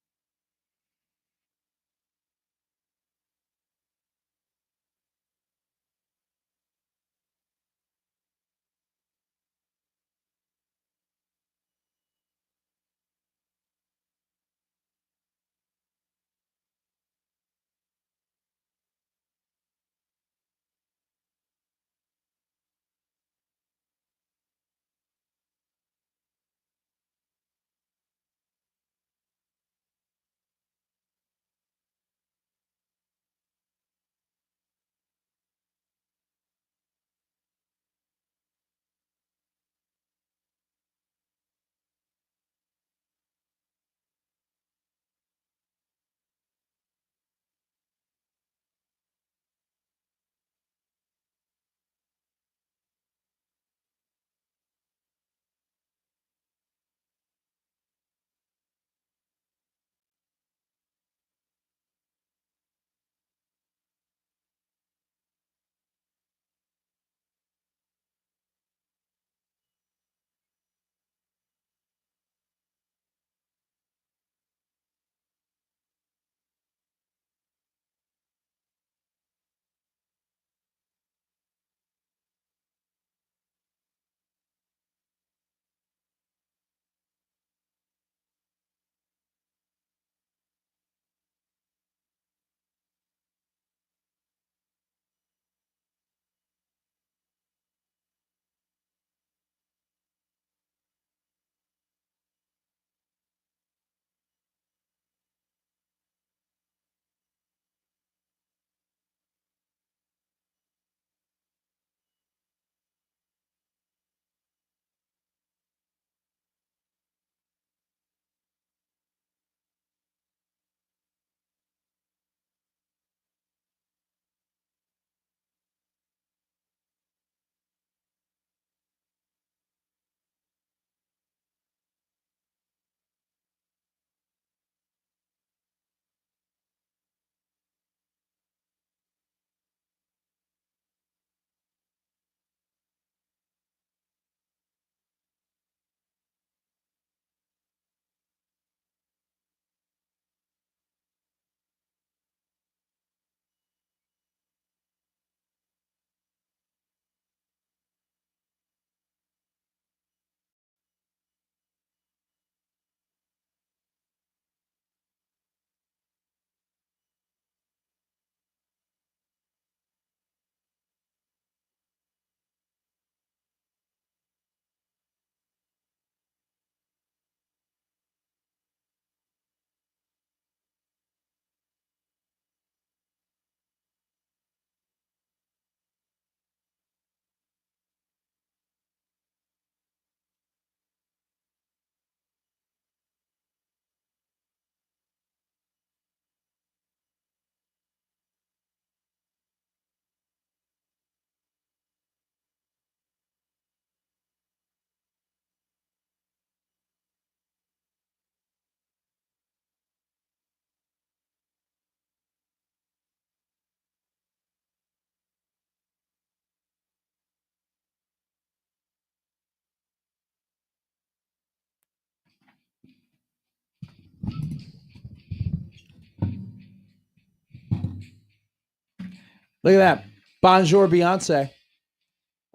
[SPEAKER 1] Look at that. Bonjour Beyonce.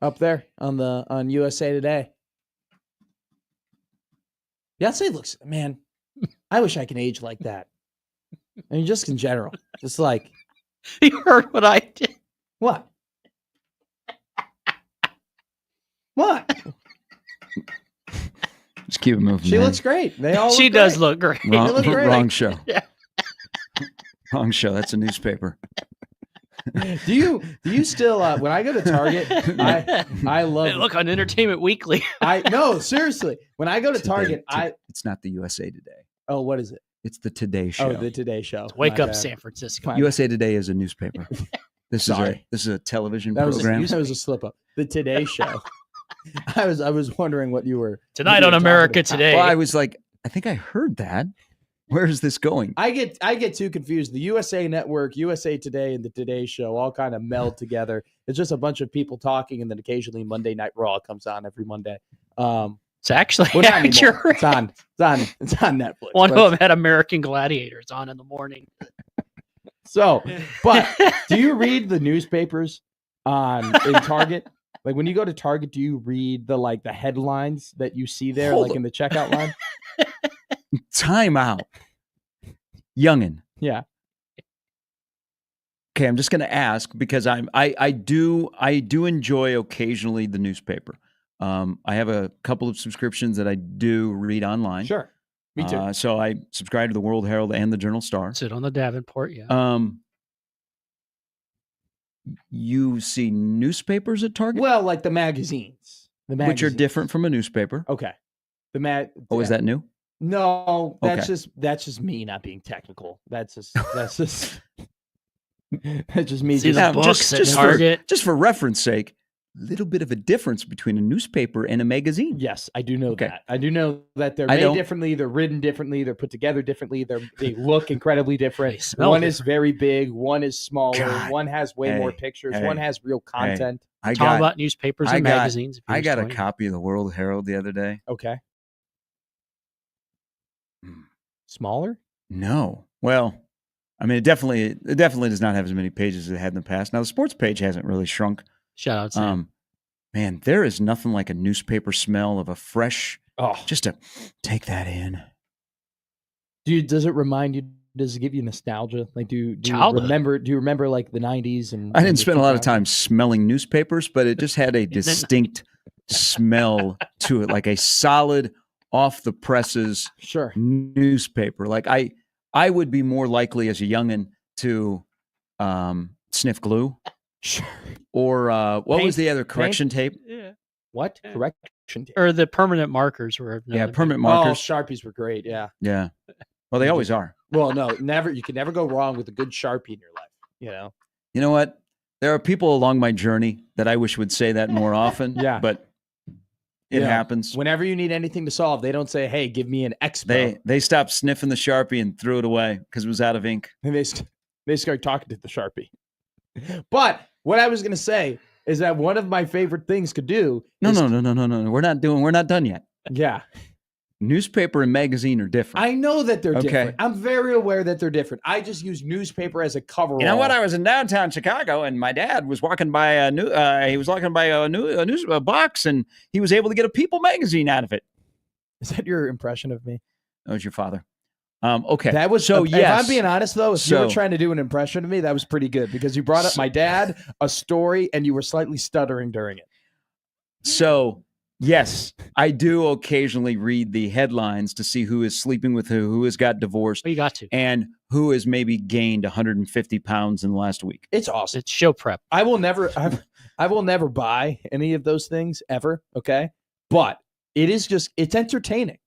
[SPEAKER 1] Up there on USA Today. Beyonce looks, man, I wish I could age like that. I mean, just in general. Just like.
[SPEAKER 2] You heard what I did.
[SPEAKER 1] What? What?
[SPEAKER 3] Just keep it moving.
[SPEAKER 1] She looks great. They all.
[SPEAKER 2] She does look great.
[SPEAKER 3] Wrong show. Yeah. Wrong show. That's a newspaper.
[SPEAKER 1] Do you still when I go to Target, I love
[SPEAKER 2] hey, look on Entertainment Weekly.
[SPEAKER 1] No, seriously. When I go to Target,
[SPEAKER 3] it's not the USA Today.
[SPEAKER 1] Oh, what is it?
[SPEAKER 3] It's the Today Show.
[SPEAKER 1] Oh, the Today Show.
[SPEAKER 2] Wake up, San Francisco.
[SPEAKER 3] USA Today is a newspaper. This is a television program.
[SPEAKER 1] That was a slip up. The Today Show. I was wondering what you were
[SPEAKER 2] tonight on America Today.
[SPEAKER 3] Well, I was like, I think I heard that. Where is this going?
[SPEAKER 1] I get too confused. The USA Network, USA Today, and the Today Show all kind of meld together. It's just a bunch of people talking, and then occasionally Monday Night Raw comes on every Monday.
[SPEAKER 2] It's actually
[SPEAKER 1] accurate. It's on Netflix.
[SPEAKER 2] One of them had American Gladiators on in the morning.
[SPEAKER 1] So, but do you read the newspapers in Target? Like when you go to Target, do you read the headlines that you see there, in the checkout line?
[SPEAKER 3] Time out. Youngin.
[SPEAKER 1] Yeah.
[SPEAKER 3] Okay, I'm just going to ask because I do enjoy occasionally the newspaper. I have a couple of subscriptions that I do read online.
[SPEAKER 1] Sure. Me too.
[SPEAKER 3] So I subscribe to the World Herald and the Journal Star.
[SPEAKER 2] Sit on the Davenport, yeah.
[SPEAKER 3] You see newspapers at Target?
[SPEAKER 1] Well, like the magazines.
[SPEAKER 3] Which are different from a newspaper.
[SPEAKER 1] Okay.
[SPEAKER 3] Is that new?
[SPEAKER 1] No, that's just me not being technical. That's just me.
[SPEAKER 2] See the books at Target.
[SPEAKER 3] Just for reference sake, a little bit of a difference between a newspaper and a magazine.
[SPEAKER 1] Yes, I do know that. I do know that they're made differently, they're written differently, they're put together differently, they look incredibly different. One is very big, one is smaller, one has way more pictures, one has real content.
[SPEAKER 2] Talk about newspapers and magazines.
[SPEAKER 3] I got a copy of the World Herald the other day.
[SPEAKER 1] Okay. Smaller?
[SPEAKER 3] No. Well, I mean, it definitely does not have as many pages as it had in the past. Now, the sports page hasn't really shrunk.
[SPEAKER 2] Shout out, Sam.
[SPEAKER 3] Man, there is nothing like a newspaper smell of a fresh. Just to take that in.
[SPEAKER 1] Does it remind you? Does it give you nostalgia? Like, do you remember? Do you remember like the '90s? And
[SPEAKER 3] I didn't spend a lot of time smelling newspapers, but it just had a distinct smell to it, like a solid, off the presses newspaper. Like I would be more likely as a youngin to sniff glue.
[SPEAKER 1] Sure.
[SPEAKER 3] Or what was the other correction tape?
[SPEAKER 2] Yeah.
[SPEAKER 1] What? Correction tape?
[SPEAKER 2] Or the permanent markers were
[SPEAKER 3] permanent markers.
[SPEAKER 1] Sharpies were great. Yeah.
[SPEAKER 3] Yeah. Well, they always are.
[SPEAKER 1] Well, no, never. You can never go wrong with a good Sharpie in your life.
[SPEAKER 3] You know what? There are people along my journey that I wish would say that more often.
[SPEAKER 1] Yeah.
[SPEAKER 3] But it happens.
[SPEAKER 1] Whenever you need anything to solve, they don't say, "Hey, give me an Expo."
[SPEAKER 3] They stopped sniffing the Sharpie and threw it away because it was out of ink.
[SPEAKER 1] And they started talking to the Sharpie. But what I was going to say is that one of my favorite things to do.
[SPEAKER 3] No. We're not done yet.
[SPEAKER 1] Yeah.
[SPEAKER 3] Newspaper and magazine are different.
[SPEAKER 1] I know that they're different. I'm very aware that they're different. I just use newspaper as a coverall.
[SPEAKER 3] You know what? I was in downtown Chicago, and my dad was walking by a news box, and he was able to get a People magazine out of it.
[SPEAKER 1] Is that your impression of me?
[SPEAKER 3] That was your father. Okay.
[SPEAKER 1] That was
[SPEAKER 3] so.
[SPEAKER 1] If I'm being honest, though, if you were trying to do an impression of me, that was pretty good because you brought up my dad, a story, and you were slightly stuttering during it.
[SPEAKER 3] So. Yes, I do occasionally read the headlines to see who is sleeping with who has got divorced.
[SPEAKER 2] Oh, you got to.
[SPEAKER 3] And who has maybe gained 150 pounds in the last week.
[SPEAKER 1] It's awesome.
[SPEAKER 2] It's show prep.
[SPEAKER 1] I will never buy any of those things ever, okay? But it's entertaining.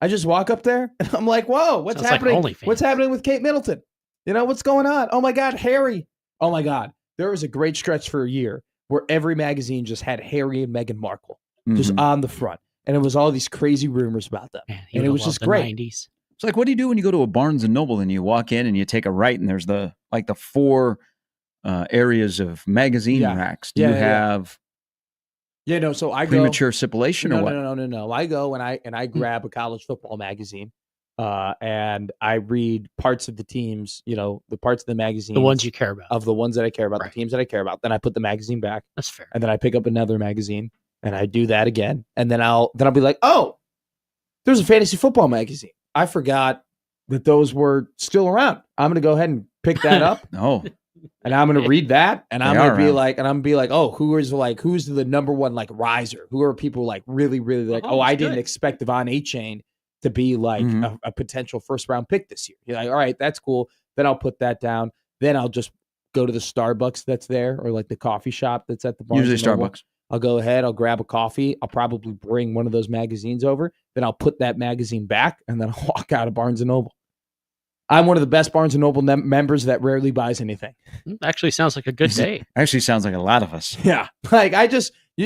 [SPEAKER 1] I just walk up there and I'm like, whoa, what's happening? What's happening with Kate Middleton? What's going on? Oh my God, Harry. Oh my God. There was a great stretch for a year where every magazine just had Harry and Meghan Markle. Just on the front. And it was all these crazy rumors about them. Man, and it was just great.
[SPEAKER 2] 90s.
[SPEAKER 3] It's like, what do you do when you go to a Barnes & Noble and you walk in and you take a right and there's the four areas of magazine racks? Do you have
[SPEAKER 1] so I
[SPEAKER 3] premature stipulation or what?
[SPEAKER 1] No. I go and I grab a college football magazine. and I read parts of the teams, the parts of the magazine,
[SPEAKER 2] the ones you care about,
[SPEAKER 1] of the ones that I care about, the teams that I care about. Then I put the magazine back.
[SPEAKER 2] That's fair.
[SPEAKER 1] And then I pick up another magazine, and I do that again. And then I'll be like, oh, there's a fantasy football magazine. I forgot that those were still around. I'm gonna go ahead and pick that up.
[SPEAKER 3] No.
[SPEAKER 1] And I'm gonna read that, and I'm gonna be like, oh, who's the number one like riser? Who are people like really, really like? Oh, I didn't expect Devon Achane to be like a potential first round pick this year. You're like, all right, that's cool. Then I'll put that down. Then I'll just go to the Starbucks that's there, or like the coffee shop that's at the bar.
[SPEAKER 3] Usually Starbucks.
[SPEAKER 1] I'll go ahead. I'll grab a coffee. I'll probably bring one of those magazines over. Then I'll put that magazine back, and then I'll walk out of Barnes & Noble. I'm one of the best Barnes & Noble members that rarely buys anything.
[SPEAKER 2] Actually sounds like a good day.
[SPEAKER 3] Actually sounds like a lot of us.
[SPEAKER 1] Yeah. Like you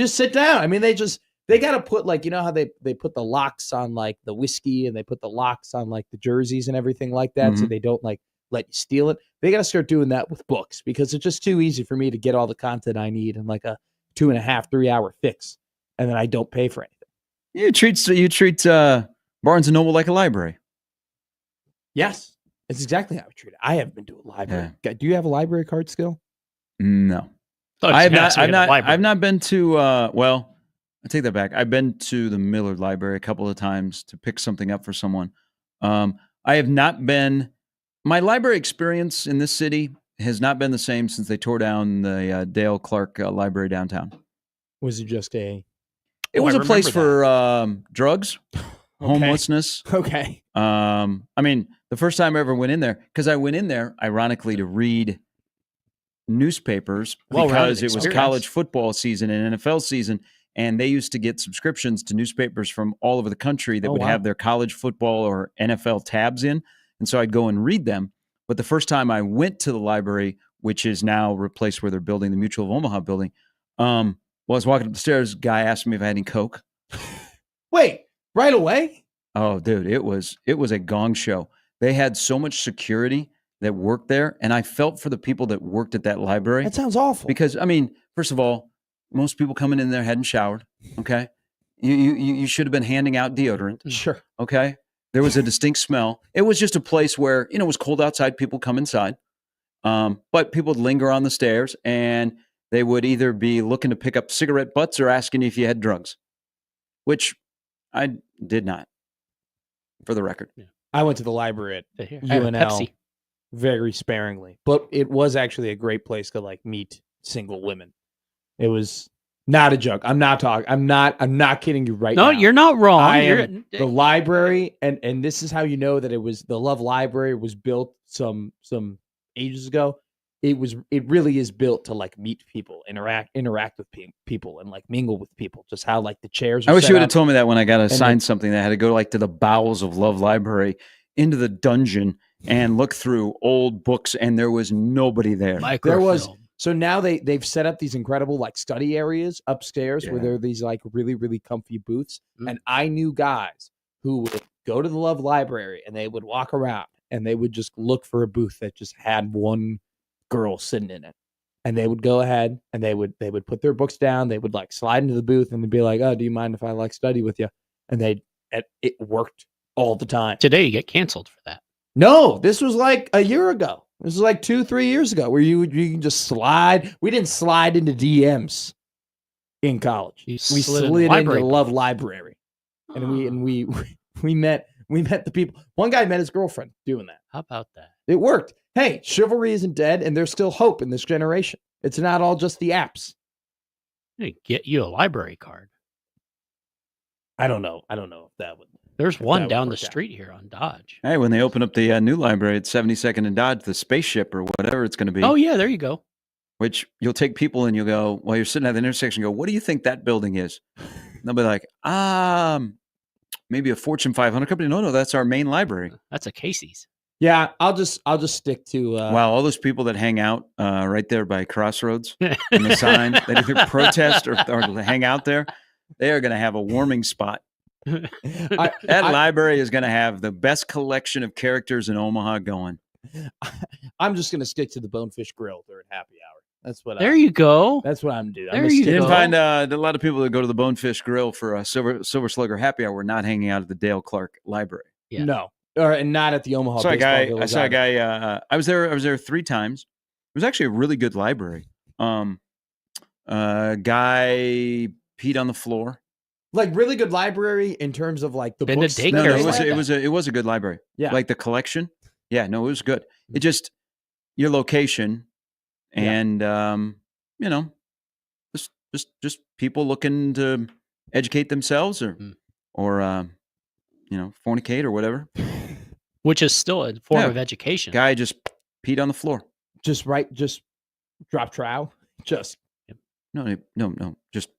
[SPEAKER 1] just sit down. I mean, they got to put like, how they put the locks on like the whiskey, and they put the locks on like the jerseys and everything like that. So they don't like let you steal it. They got to start doing that with books, because it's just too easy for me to get all the content I need in like a 2.5-3 hour fix. And then I don't pay for anything.
[SPEAKER 3] You treat Barnes & Noble like a library.
[SPEAKER 1] Yes. It's exactly how I treat it. I haven't been to a library. Yeah. Do you have a library card still?
[SPEAKER 3] No. I've not been to, well, I take that back. I've been to the Millard Library a couple of times to pick something up for someone. I have not been, my library experience in this city has not been the same since they tore down the Dale Clark Library downtown.
[SPEAKER 1] Was it just
[SPEAKER 3] It was a place for drugs, homelessness.
[SPEAKER 1] Okay.
[SPEAKER 3] I mean, the first time I ever went in there, because I went in there, ironically, to read newspapers because it was college football season and NFL season, and they used to get subscriptions to newspapers from all over the country that would have their college football or NFL tabs in, and so I'd go and read them. But the first time I went to the library, which is now replaced where they're building the Mutual of Omaha building, I was walking up the stairs, guy asked me if I had any Coke.
[SPEAKER 1] Wait, right away?
[SPEAKER 3] Oh, dude, it was a gong show. They had so much security that worked there, and I felt for the people that worked at that library.
[SPEAKER 1] That sounds awful.
[SPEAKER 3] Because, I mean, first of all, most people coming in there hadn't showered, okay? You should have been handing out deodorant.
[SPEAKER 1] Sure.
[SPEAKER 3] Okay? There was a distinct smell. It was just a place where, it was cold outside, people come inside, but people would linger on the stairs, and they would either be looking to pick up cigarette butts or asking if you had drugs, which I did not, for the record. Yeah.
[SPEAKER 1] I went to the library at UNL very sparingly, but it was actually a great place to like meet single women. It was not a joke. I'm not kidding you right now.
[SPEAKER 2] No, you're not wrong.
[SPEAKER 1] The library, and this is how you know that it was the Love Library was built some ages ago. It really is built to like meet people, interact with people, and like mingle with people. Just how like the chairs.
[SPEAKER 3] I wish you would have told me that when I got assigned something that I had to go like to the bowels of Love Library, into the dungeon, and look through old books, and there was nobody there.
[SPEAKER 1] There was. So now they've set up these incredible like study areas upstairs where there are these like really, really comfy booths. And I knew guys who would go to the Love Library and they would walk around and they would just look for a booth that just had one girl sitting in it. And they would go ahead and they would put their books down. They would like slide into the booth and they'd be like, "Oh, do you mind if I like study with you?" And it worked all the time.
[SPEAKER 2] Today you get canceled for that.
[SPEAKER 1] No, this was like a year ago. This was like 2-3 years ago, where you can just slide. We didn't slide into DMs in college. We slid into the Love Library, and we met the people. One guy met his girlfriend doing that.
[SPEAKER 2] How about that?
[SPEAKER 1] It worked. Hey, chivalry isn't dead, and there's still hope in this generation. It's not all just the apps.
[SPEAKER 2] Get you a library card.
[SPEAKER 1] I don't know if that would.
[SPEAKER 2] There's one down the street here on Dodge.
[SPEAKER 3] Hey, when they open up the new library at 72nd and Dodge, the spaceship or whatever it's going to be.
[SPEAKER 2] Oh, yeah, there you go.
[SPEAKER 3] Which you'll take people and you'll go, while you're sitting at the intersection, go, "What do you think that building is?" And they'll be like, maybe a Fortune 500 company. No, that's our main library.
[SPEAKER 2] That's a Casey's.
[SPEAKER 1] Yeah, I'll just stick to.
[SPEAKER 3] Wow, all those people that hang out right there by Crossroads and the sign that either protest or hang out there, they are going to have a warming spot. That library is going to have the best collection of characters in Omaha going.
[SPEAKER 1] I'm just going to stick to the Bonefish Grill during happy hour. That's what.
[SPEAKER 2] You go.
[SPEAKER 1] That's what I'm doing.
[SPEAKER 3] You didn't find a lot of people that go to the Bonefish Grill for a Silver Slugger happy hour not hanging out at the Dale Clark Library.
[SPEAKER 1] Yeah. No, and not at the Omaha.
[SPEAKER 3] I saw a guy. I was there 3 times. It was actually a really good library. Guy peed on the floor.
[SPEAKER 1] Like really good library in terms of like the books.
[SPEAKER 3] No, it was a good library. Yeah, like the collection. Yeah, no, it was good. It just your location, and you know, just people looking to educate themselves or you know, fornicate or whatever.
[SPEAKER 2] Which is still a form of education.
[SPEAKER 3] Guy just peed on the floor.
[SPEAKER 1] Just drop trow. Just
[SPEAKER 3] no. Just.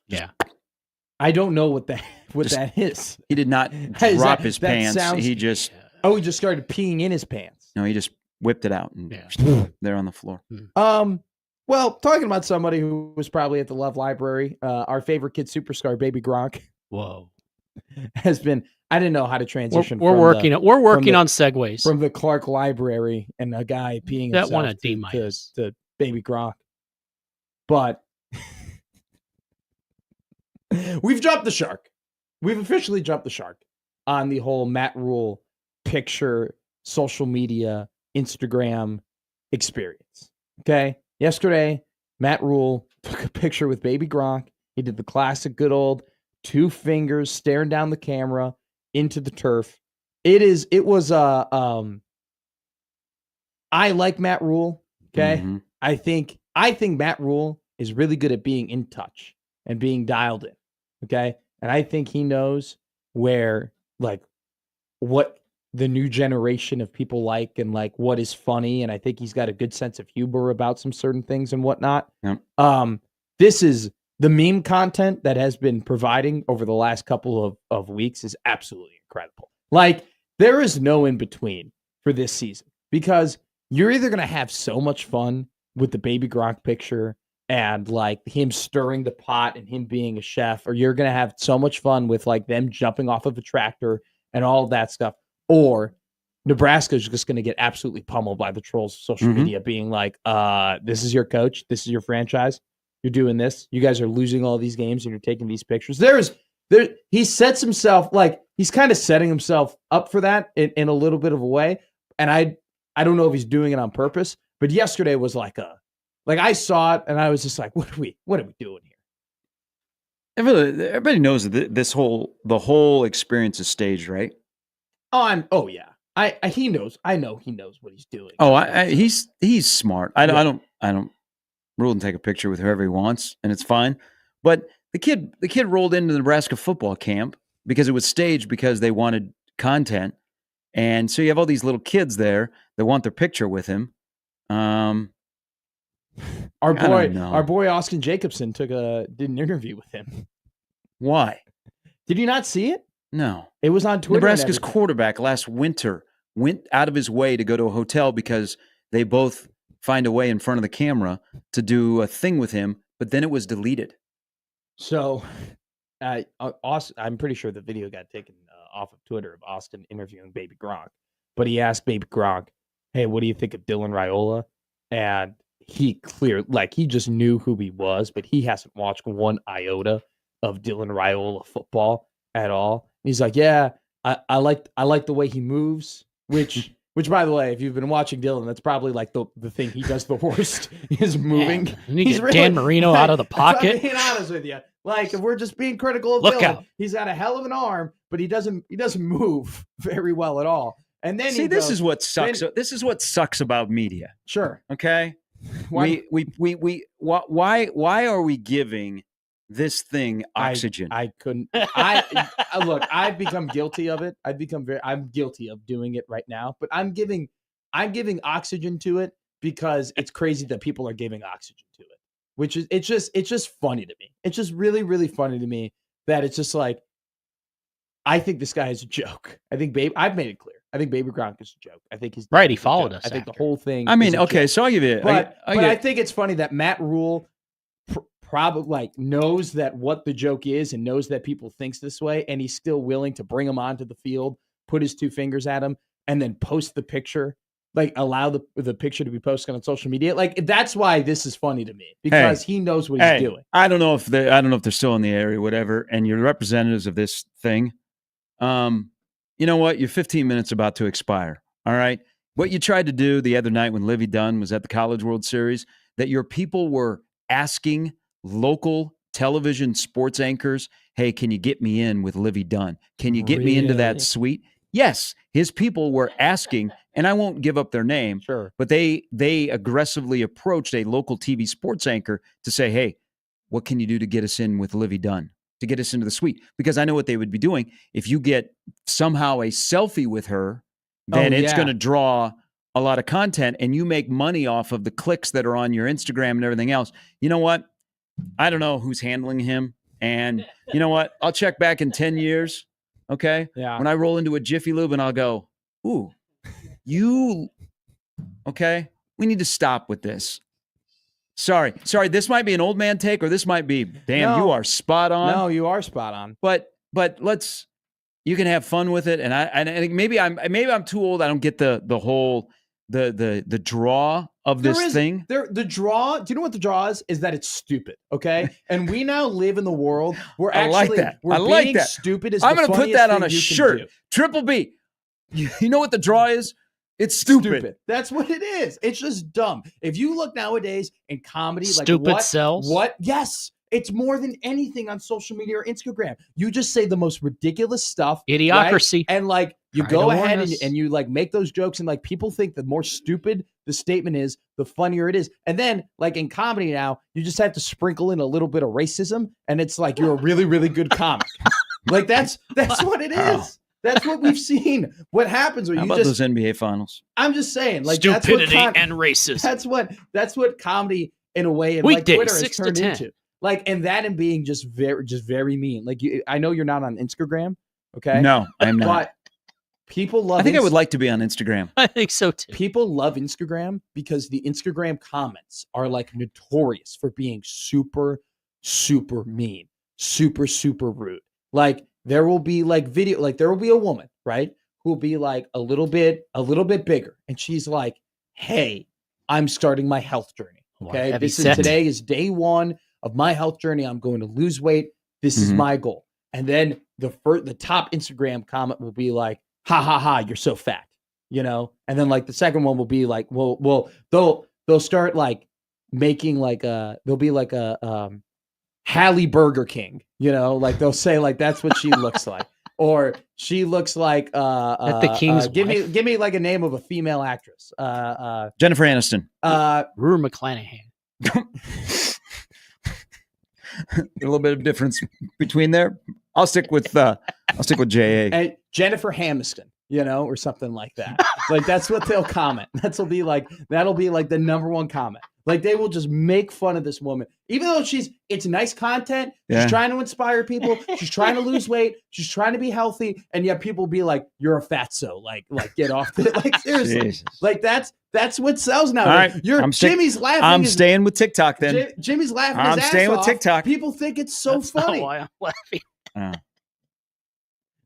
[SPEAKER 2] Yeah.
[SPEAKER 1] I don't know what that is.
[SPEAKER 3] He did not drop his pants. He just
[SPEAKER 1] he just started peeing in his pants.
[SPEAKER 3] No, he just whipped it out and there on the floor.
[SPEAKER 1] Well, talking about somebody who was probably at the Love Library, our favorite kid superstar, Baby Gronk.
[SPEAKER 2] Whoa.
[SPEAKER 1] Has been. I didn't know how to transition.
[SPEAKER 2] We're working on segues
[SPEAKER 1] from the Clark Library and a guy peeing
[SPEAKER 2] that one a
[SPEAKER 1] D- to Baby Gronk, but we've jumped the shark. We've officially jumped the shark on the whole Matt Rule picture, social media, Instagram experience. Okay, yesterday Matt Rule took a picture with Baby Gronk. He did the classic, good old 2 fingers staring down the camera into the turf. It was I like Matt Rule, okay? Mm-hmm. I think Matt Rule is really good at being in touch and being dialed in, okay? And I think he knows where like what the new generation of people like and like what is funny, and I think he's got a good sense of humor about some certain things and whatnot. Yep. This is the meme content that has been providing over the last couple of weeks is absolutely incredible. Like, there is no in between for this season because you're either going to have so much fun with the Baby Gronk picture and like him stirring the pot and him being a chef, or you're going to have so much fun with like them jumping off of a tractor and all of that stuff, or Nebraska is just going to get absolutely pummeled by the trolls of social media being like, this is your coach, this is your franchise. You're doing this. You guys are losing all these games and you're taking these pictures. He sets himself, like, he's kind of setting himself up for that in a little bit of a way. And I don't know if he's doing it on purpose, but yesterday was like I saw it and I was just like, what are we doing here?
[SPEAKER 3] Everybody knows that the whole experience is staged, right?
[SPEAKER 1] Oh yeah. He knows. I know he knows what he's doing.
[SPEAKER 3] He's smart. I don't Rule and take a picture with whoever he wants, and it's fine. But the kid rolled into the Nebraska football camp because it was staged because they wanted content, and so you have all these little kids there that want their picture with him.
[SPEAKER 1] Our boy Austin Jacobson did an interview with him.
[SPEAKER 3] Why?
[SPEAKER 1] Did you not see it?
[SPEAKER 3] No,
[SPEAKER 1] it was on Twitter.
[SPEAKER 3] Nebraska's quarterback last winter went out of his way to go to a hotel because they both find a way in front of the camera to do a thing with him, but then it was deleted.
[SPEAKER 1] So, Austin, I'm pretty sure the video got taken off of Twitter of Austin interviewing Baby Gronk, but he asked Baby Gronk, "Hey, what do you think of Dylan Raiola?" And he just knew who he was, but he hasn't watched one iota of Dylan Raiola football at all. And he's like, "Yeah, I like the way he moves," which. Which, by the way, if you've been watching Dylan, that's probably like the thing he does the worst is moving.
[SPEAKER 2] He's really, Dan Marino out of the pocket.
[SPEAKER 1] I'm being honest with you, like if we're just being critical of Dylan, he's got a hell of an arm, but he doesn't move very well at all. And then
[SPEAKER 3] this is what sucks. This is what sucks about media.
[SPEAKER 1] Sure.
[SPEAKER 3] Okay. Why are we giving this thing oxygen?
[SPEAKER 1] I couldn't. Look, I've become guilty of it. I'm guilty of doing it right now, but I'm giving oxygen to it because it's crazy that people are giving oxygen to it, which is, it's just funny to me. It's just really, really funny to me that it's just like, I think this guy is a joke. I've made it clear. I think Baby Gronk is a joke. I think he's
[SPEAKER 2] right. He followed us.
[SPEAKER 1] I think the whole thing.
[SPEAKER 3] I mean, okay, so I'll give you it.
[SPEAKER 1] But I think it's funny that Matt Rule probably like knows that what the joke is and knows that people thinks this way, and he's still willing to bring him onto the field, put his 2 fingers at him, and then post the picture, like allow the picture to be posted on social media. Like that's why this is funny to me because he knows what he's doing.
[SPEAKER 3] I don't know if they're still in the area or whatever, and you're representatives of this thing. you know what? Your 15 minutes about to expire. All right. What you tried to do the other night when Livy Dunn was at the College World Series, that your people were asking local television sports anchors, hey, can you get me in with Livy Dunn? Can you get me into that suite? Yes, his people were asking, and I won't give up their name,
[SPEAKER 1] Sure.
[SPEAKER 3] but they aggressively approached a local TV sports anchor to say, hey, what can you do to get us in with Livy Dunn, to get us into the suite? Because I know what they would be doing. If you get somehow a selfie with her, then it's going to draw a lot of content, and you make money off of the clicks that are on your Instagram and everything else. You know what? I don't know who's handling him. And you know what? I'll check back in 10 years. Okay.
[SPEAKER 1] Yeah.
[SPEAKER 3] When I roll into a Jiffy Lube and I'll go, ooh, okay. We need to stop with this. Sorry. This might be an old man take, or this might be, damn, you are spot on.
[SPEAKER 1] No, you are spot on.
[SPEAKER 3] But you can have fun with it. And I maybe I'm too old. I don't get the whole, the draw of this thing.
[SPEAKER 1] The draw, do you know what the draw is? Is that it's stupid, okay? And we now live in the world where actually being stupid is
[SPEAKER 3] I'm going
[SPEAKER 1] to
[SPEAKER 3] put that on a shirt. Triple B. You know what the draw is? It's stupid.
[SPEAKER 1] That's what it is. It's just dumb. If you look nowadays in comedy,
[SPEAKER 2] stupid sells.
[SPEAKER 1] What? Yes. It's more than anything on social media or Instagram. You just say the most ridiculous stuff.
[SPEAKER 2] Idiocracy.
[SPEAKER 1] Right? And you go ahead and you make those jokes, and people think the more stupid the statement is, the funnier it is. And then in comedy now, you just have to sprinkle in a little bit of racism, and it's you're a really, really good comic. That's what it is. That's what we've seen. What happens when
[SPEAKER 3] How about those NBA finals?
[SPEAKER 1] I'm just saying,
[SPEAKER 2] stupidity and racism.
[SPEAKER 1] That's what comedy in a way and Twitter has turned into. And being just very mean. I know you're not on Instagram, okay?
[SPEAKER 3] No, I'm not.
[SPEAKER 1] But people love.
[SPEAKER 3] I think I would like to be on Instagram.
[SPEAKER 2] I think so too.
[SPEAKER 1] People love Instagram because the Instagram comments are notorious for being super, super mean, super, super rude. There will be video, there will be a woman, right, who will be a little bit bigger, and she's like, "Hey, I'm starting my health journey. Okay, today is day 1 of my health journey. I'm going to lose weight. This is my goal." And then the top Instagram comment will be like, "Ha ha ha, you're so fat," And then the second one will be they'll start making they'll be a Hallie Burger King, they'll say that's what she looks like, or she looks like
[SPEAKER 2] at the King's
[SPEAKER 1] give me a name of a female actress.
[SPEAKER 3] Jennifer Aniston.
[SPEAKER 2] Rue McClanahan.
[SPEAKER 3] A little bit of difference between there. I'll stick with J.A.
[SPEAKER 1] And Jennifer Aniston, or something like that. That's what they'll comment. That'll be the number one comment. They will just make fun of this woman, even though it's nice content. She's trying to inspire people. She's trying to lose weight. She's trying to be healthy. And yet people be like, "You're a fatso." Get off it. Seriously. Jesus. That's what sells now.
[SPEAKER 3] Right.
[SPEAKER 1] Jimmy's laughing.
[SPEAKER 3] I'm staying with TikTok then.
[SPEAKER 1] Jimmy's laughing.
[SPEAKER 3] I'm
[SPEAKER 1] his
[SPEAKER 3] staying
[SPEAKER 1] ass
[SPEAKER 3] with
[SPEAKER 1] off.
[SPEAKER 3] TikTok.
[SPEAKER 1] People think it's so funny.
[SPEAKER 2] Not why I'm laughing.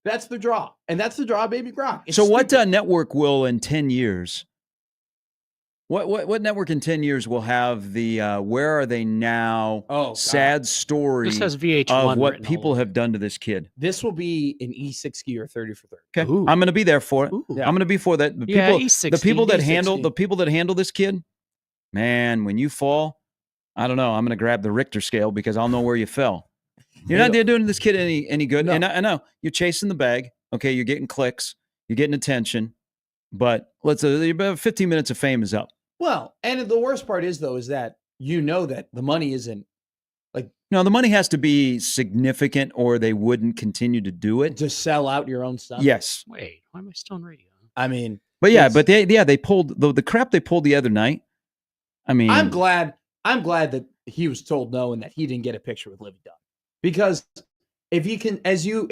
[SPEAKER 1] That's the draw. And that's the draw, baby Gronk.
[SPEAKER 3] So what network will in 10 years? What network in 10 years will have the Where Are They Now sad story
[SPEAKER 2] this has VH1
[SPEAKER 3] of what people have done to this kid?
[SPEAKER 1] This will be an E60 or 30 for 30.
[SPEAKER 3] Okay. Ooh. I'm going to be there for it.
[SPEAKER 1] Yeah.
[SPEAKER 3] I'm going to be for that. The people that handle this kid, man, when you fall, I don't know. I'm going to grab the Richter scale because I'll know where you fell. You're not doing this kid any good. No. And I know you're chasing the bag. Okay. You're getting clicks. You're getting attention. But about 15 minutes of fame is up.
[SPEAKER 1] Well, and the worst part is, though, is that that the money isn't
[SPEAKER 3] no, the money has to be significant or they wouldn't continue to do it.
[SPEAKER 1] To sell out your own stuff?
[SPEAKER 3] Yes.
[SPEAKER 2] Wait, why am I still on radio?
[SPEAKER 1] I mean.
[SPEAKER 3] But they pulled the crap they pulled the other night. I mean.
[SPEAKER 1] I'm glad that he was told no and that he didn't get a picture with Livy Dunn. Because if he can, as you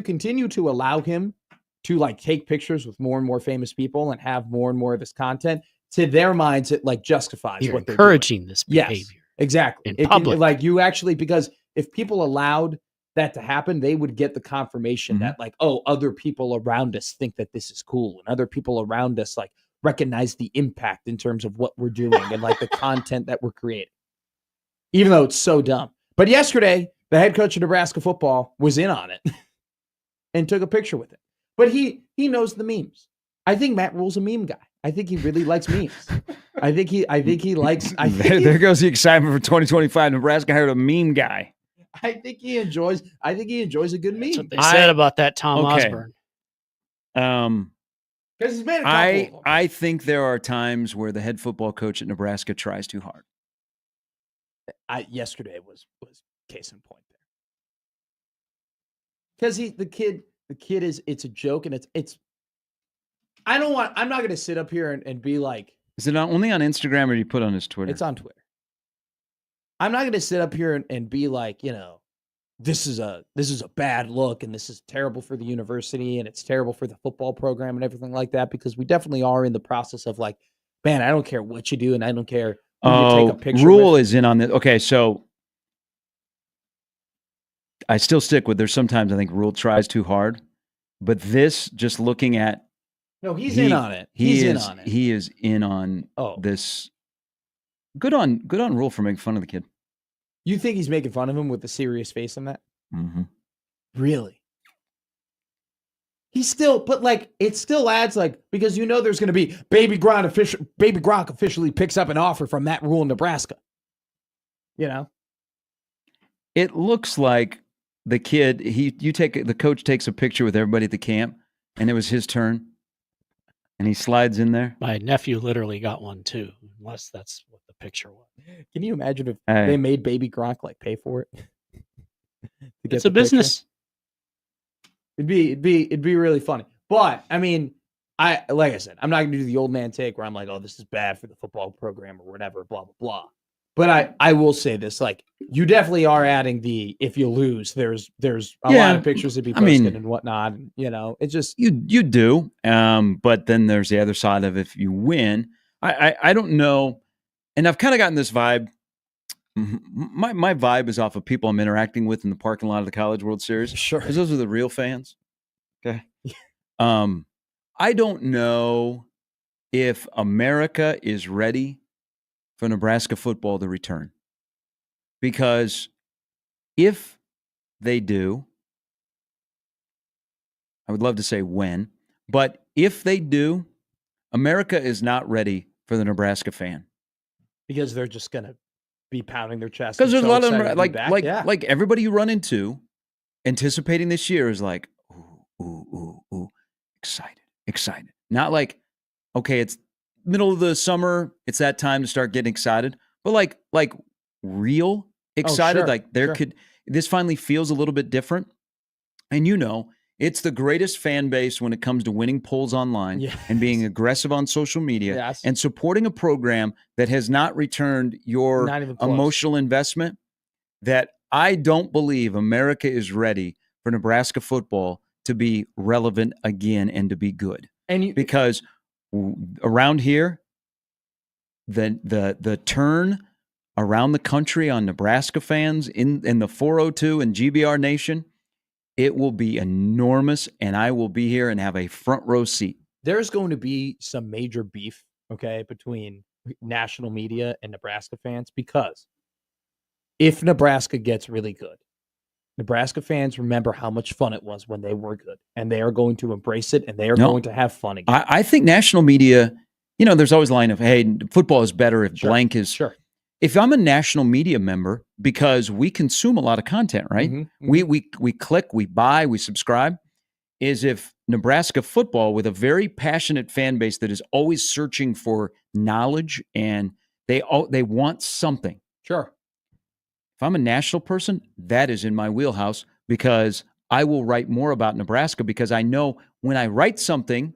[SPEAKER 1] continue to allow him to take pictures with more and more famous people and have more and more of his content, to their minds, it justifies
[SPEAKER 2] You're
[SPEAKER 1] what they're
[SPEAKER 2] encouraging
[SPEAKER 1] doing.
[SPEAKER 2] This behavior.
[SPEAKER 1] Yes, exactly.
[SPEAKER 2] In public.
[SPEAKER 1] Because if people allowed that to happen, they would get the confirmation that other people around us think that this is cool, and other people around us recognize the impact in terms of what we're doing and the content that we're creating. Even though it's so dumb. But yesterday, the head coach of Nebraska football was in on it. and took a picture with it. But he knows the memes. I think Matt Rhule's a meme guy. I think he really likes memes. I think he likes.
[SPEAKER 3] There goes the excitement for 2025. Nebraska hired a meme guy.
[SPEAKER 1] I think he enjoys a good meme.
[SPEAKER 2] That's what they said about that Tom Osborne.
[SPEAKER 1] Because he's made a couple of them.
[SPEAKER 3] I think there are times where the head football coach at Nebraska tries too hard.
[SPEAKER 1] Yesterday was case in point there. Because the kid is, it's a joke, and it's. I'm not going to sit up here and be like.
[SPEAKER 3] Is it only on Instagram, or do you put on his Twitter?
[SPEAKER 1] It's on Twitter. I'm not going to sit up here and be like, this is a bad look, and this is terrible for the university, and it's terrible for the football program and everything like that, because we definitely are in the process of like, man, I don't care what you do, and I don't care who you take a picture
[SPEAKER 3] Rhule
[SPEAKER 1] with.
[SPEAKER 3] is in on this. Okay, so I still stick with, there's sometimes I think Rhule tries too hard, but this, just looking at.
[SPEAKER 1] No, he's in on it.
[SPEAKER 3] He is in on this. Good on Rhule for making fun of the kid.
[SPEAKER 1] You think he's making fun of him with a serious face on that?
[SPEAKER 3] Mm-hmm.
[SPEAKER 1] Really? He's still, but like, it still adds like, because there's going to be Baby Gronk officially picks up an offer from Matt Rhule in Nebraska.
[SPEAKER 3] It looks like the kid, the coach takes a picture with everybody at the camp, and it was his turn. And he slides in there.
[SPEAKER 2] My nephew literally got one too, unless that's what the picture was.
[SPEAKER 1] Can you imagine if they made Baby Gronk like pay for it?
[SPEAKER 2] It's a business.
[SPEAKER 1] It'd be really funny. But I mean, like I said, I'm not going to do the old man take where I'm like, oh, this is bad for the football program or whatever, blah blah blah. But I will say this, like, you definitely are adding the, if you lose, there's a lot of pictures to be posted and whatnot. And, it's just
[SPEAKER 3] you do. But then there's the other side of, if you win, I don't know. And I've kind of gotten this vibe. My vibe is off of people I'm interacting with in the parking lot of the College World Series.
[SPEAKER 1] Sure.
[SPEAKER 3] Because those are the real fans. Okay. I don't know if America is ready for Nebraska football to return. Because if they do, I would love to say when, but if they do, America is not ready for the Nebraska fan.
[SPEAKER 1] Because they're just going to be pounding their chest.
[SPEAKER 3] Because there's a lot of them, like everybody you run into anticipating this year is like, ooh, excited. Not like, okay, it's middle of the summer, it's that time to start getting excited, but like real excited. This finally feels a little bit different. And it's the greatest fan base when it comes to winning polls online and being aggressive on social media and supporting a program that has not returned your emotional investment. That I don't believe America is ready for Nebraska football to be relevant again and to be good. Because around here, the turn around the country on Nebraska fans in the 402 and GBR Nation, it will be enormous, and I will be here and have a front row seat.
[SPEAKER 1] There's going to be some major beef, between national media and Nebraska fans, because if Nebraska gets really good, Nebraska fans remember how much fun it was when they were good, and they are going to embrace it, and they are going to have fun again.
[SPEAKER 3] I think national media, there's always a line of, hey, football is better if blank is.
[SPEAKER 1] Sure.
[SPEAKER 3] If I'm a national media member, because we consume a lot of content, right?
[SPEAKER 1] Mm-hmm.
[SPEAKER 3] We click, we buy, we subscribe, is if Nebraska football, with a very passionate fan base that is always searching for knowledge, and they want something.
[SPEAKER 1] Sure.
[SPEAKER 3] If I'm a national person, that is in my wheelhouse, because I will write more about Nebraska, because I know when I write something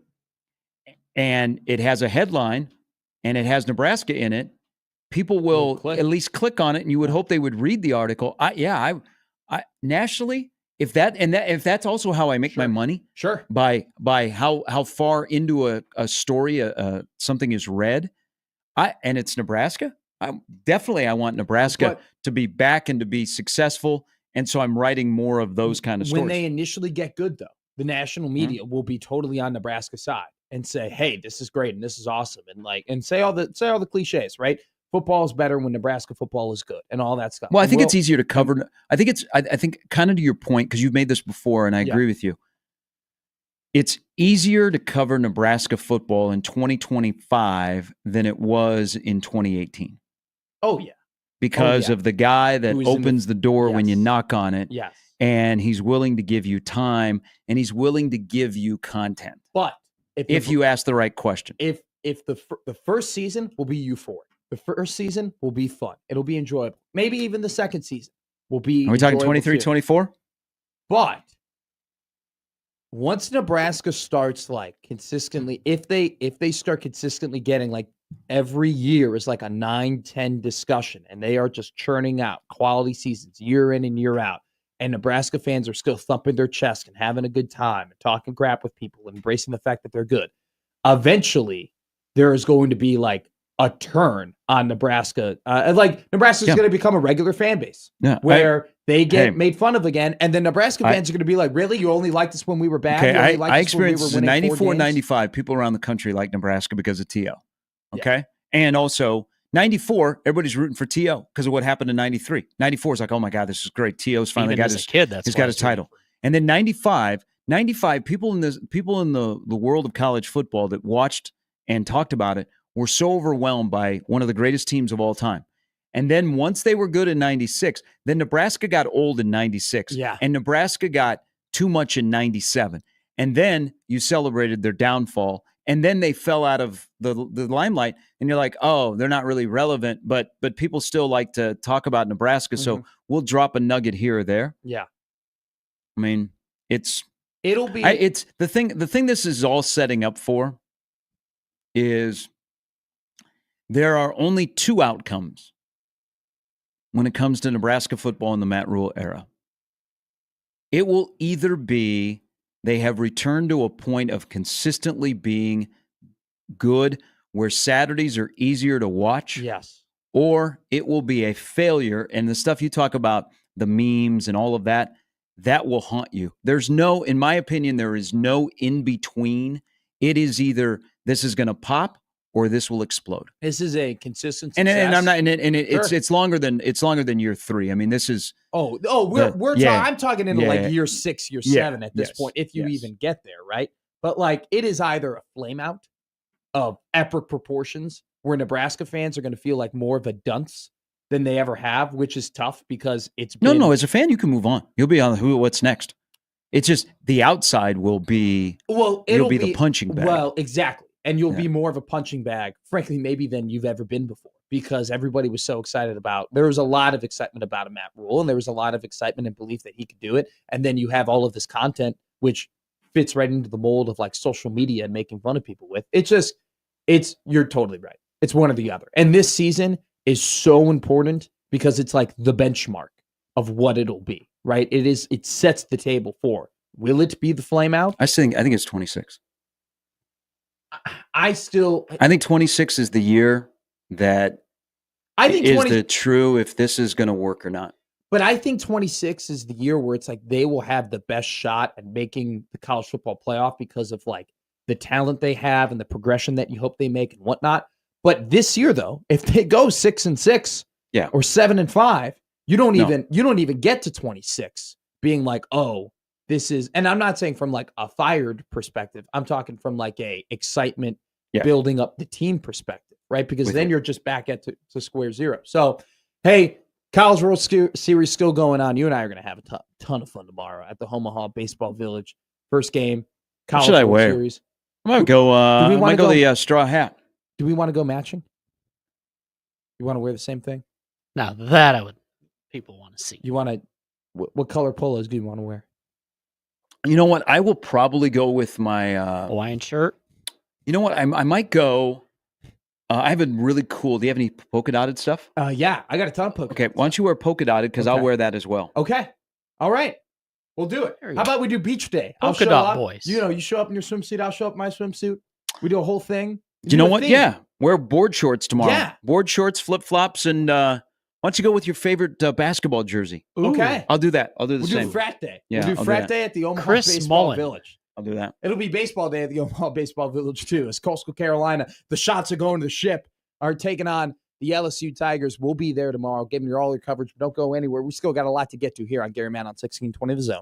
[SPEAKER 3] and it has a headline and it has Nebraska in it, people will at least click on it, and you would hope they would read the article. I nationally, if that's also how I make my money,
[SPEAKER 1] sure,
[SPEAKER 3] by how far into a story something is read, and it's Nebraska. I want Nebraska to be back and to be successful, and so I'm writing more of those kind of stories.
[SPEAKER 1] When they initially get good, though, the national media will be totally on Nebraska's side and say, "Hey, this is great and this is awesome," and say all the cliches, right? Football is better when Nebraska football is good, and all that stuff.
[SPEAKER 3] Well, I think it's easier to cover. I think kind of to your point, because you've made this before, and I agree with you. It's easier to cover Nebraska football in 2025 than it was in 2018.
[SPEAKER 1] Oh, yeah.
[SPEAKER 3] Because of the guy that opens the door when you knock on it.
[SPEAKER 1] Yes.
[SPEAKER 3] And he's willing to give you time, and he's willing to give you content.
[SPEAKER 1] But
[SPEAKER 3] if you ask the right question.
[SPEAKER 1] If the first season will be euphoric. The first season will be fun. It'll be enjoyable. Maybe even the second season will be
[SPEAKER 3] Are we talking 23, 24?
[SPEAKER 1] But once Nebraska starts like consistently, if they start consistently getting like every year is like a 9-10 discussion, and they are just churning out quality seasons year in and year out, and Nebraska fans are still thumping their chest and having a good time and talking crap with people and embracing the fact that they're good, eventually there is going to be like a turn on Nebraska. Like Nebraska's going to become a regular fan base where they get made fun of again. And then Nebraska fans are going to be like, really? You only liked us when we were bad?
[SPEAKER 3] Okay, I experienced in 94, 95, people around the country like Nebraska because of T.O. Okay. Yeah. And also 94, everybody's rooting for T.O. because of what happened in 93. 94 is like, oh my God, this is great. T.O.'s finally got his kid. He's got his title. And then 95, people in the world of college football that watched and talked about it were so overwhelmed by one of the greatest teams of all time. And then once they were good in 96, then Nebraska got old in 96.
[SPEAKER 1] Yeah.
[SPEAKER 3] And Nebraska got too much in 97. And then you celebrated their downfall. And then they fell out of the limelight. And you're like, oh, they're not really relevant. But people still like to talk about Nebraska. Mm-hmm. So we'll drop a nugget here or there.
[SPEAKER 1] Yeah.
[SPEAKER 3] I mean, it's the thing this is all setting up for is there are only two outcomes when it comes to Nebraska football in the Matt Rhule era. It will either be they have returned to a point of consistently being good where Saturdays are easier to watch.
[SPEAKER 1] Yes.
[SPEAKER 3] Or it will be a failure. And the stuff you talk about, the memes and all of that, that will haunt you. In my opinion, there is no in between. It is either this is going to pop or this will explode.
[SPEAKER 1] This is a consistent
[SPEAKER 3] success. And I'm not, it's longer than year 3. I mean, this is.
[SPEAKER 1] I'm talking into like year 6, year 7 at this point, if you even get there, right? But like, it is either a flame out of epic proportions where Nebraska fans are going to feel like more of a dunce than they ever have, which is tough because it's been...
[SPEAKER 3] No, as a fan, you can move on. You'll be on what's next. It's just the outside will be. Well, it'll be the punching bag.
[SPEAKER 1] Well, exactly. And you'll be more of a punching bag, frankly, maybe than you've ever been before, because everybody was so excited there was a lot of excitement about a Matt Rhule, and there was a lot of excitement and belief that he could do it. And then you have all of this content, which fits right into the mold of like social media and making fun of people with. You're totally right. It's one or the other. And this season is so important because it's like the benchmark of what it'll be, right? It sets the table for, will it be the flame out?
[SPEAKER 3] I think it's 26.
[SPEAKER 1] I
[SPEAKER 3] think 26 is the year that is the true if this is going to work or not.
[SPEAKER 1] But I think 26 is the year where it's like they will have the best shot at making the college football playoff because of like the talent they have and the progression that you hope they make and whatnot. But this year, though, if they go 6-6, or 7-5, you don't even get to 26 being like, oh. This is, and I'm not saying from like a fired perspective. I'm talking from like a excitement building up the team perspective, right? Because then you're just back to square zero. So, hey, College World Series still going on. You and I are going to have a ton of fun tomorrow at the Omaha Baseball Village. First game,
[SPEAKER 3] College World Series. I'm going to go. I'm going to go the straw hat.
[SPEAKER 1] Do we want to go matching? You want to wear the same thing?
[SPEAKER 2] No, that people want to see.
[SPEAKER 1] You want to, what color polos do you want to wear?
[SPEAKER 3] You know what? I will probably go with my
[SPEAKER 2] Hawaiian shirt.
[SPEAKER 3] You know what? I might go. I have a really cool. Do you have any polka dotted stuff?
[SPEAKER 1] Yeah, I got a ton of polka.
[SPEAKER 3] Okay, why don't you wear polka dotted? Because I'll wear that as well.
[SPEAKER 1] Okay, all right, we'll do it. How about we do beach day?
[SPEAKER 2] Polka dot boys.
[SPEAKER 1] You show up in your swimsuit. I'll show up in my swimsuit. We do a whole thing.
[SPEAKER 3] You know what? Yeah, wear board shorts tomorrow. Yeah, board shorts, flip flops, and. Why don't you go with your favorite basketball jersey?
[SPEAKER 1] Ooh. Okay.
[SPEAKER 3] I'll do that. I'll do the same.
[SPEAKER 1] We'll do frat day.
[SPEAKER 3] Yeah,
[SPEAKER 1] we'll do frat day at the Omaha Baseball Village.
[SPEAKER 3] I'll do that.
[SPEAKER 1] It'll be baseball day at the Omaha Baseball Village, too. As Coastal Carolina, the shots are going to the ship, are taking on the LSU Tigers. We'll be there tomorrow, giving you all your coverage. But don't go anywhere. We still got a lot to get to here on Gary Mann on 1620 The Zone.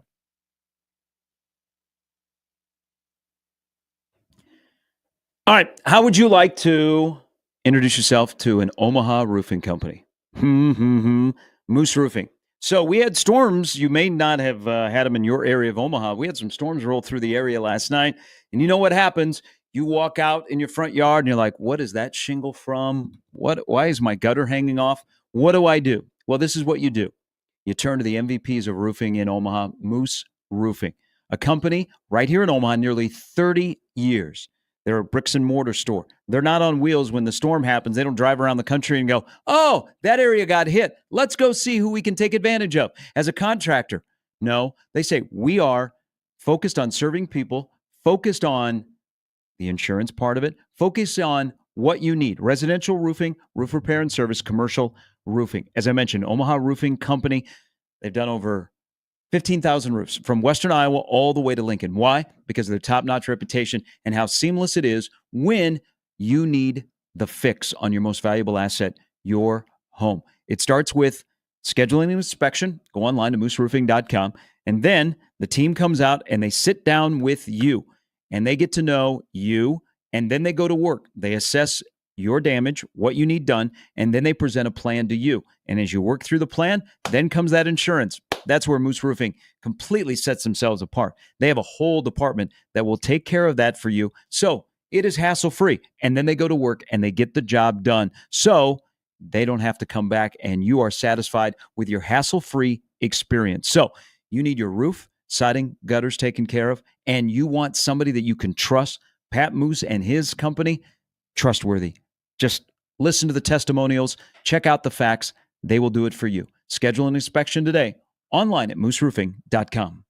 [SPEAKER 3] All right. How would you like to introduce yourself to an Omaha roofing company? Moose Roofing. So we had storms. You may not have had them in your area of Omaha. We had some storms roll through the area last night. And you know what happens? You walk out in your front yard and you're like, what is that shingle from? Why is my gutter hanging off? What do I do? Well, this is what you do. You turn to the MVPs of roofing in Omaha, Moose Roofing, a company right here in Omaha, nearly 30 years. They're a bricks and mortar store. They're not on wheels when the storm happens. They don't drive around the country and go, oh, that area got hit. Let's go see who we can take advantage of as a contractor. No, they say we are focused on serving people, focused on the insurance part of it, focused on what you need. Residential roofing, roof repair and service, commercial roofing. As I mentioned, Omaha Roofing Company, they've done over 15,000 roofs from Western Iowa all the way to Lincoln. Why? Because of their top-notch reputation and how seamless it is when you need the fix on your most valuable asset, your home. It starts with scheduling an inspection. Go online to mooseroofing.com. And then the team comes out and they sit down with you and they get to know you. And then they go to work. They assess your damage, what you need done, and then they present a plan to you. And as you work through the plan, then comes that insurance. That's where Moose Roofing completely sets themselves apart. They have a whole department that will take care of that for you. So it is hassle-free. And then they go to work and they get the job done. So they don't have to come back and you are satisfied with your hassle-free experience. So you need your roof, siding, gutters taken care of, and you want somebody that you can trust. Pat Moose and his company, trustworthy. Just listen to the testimonials, check out the facts. They will do it for you. Schedule an inspection today online at mooseroofing.com.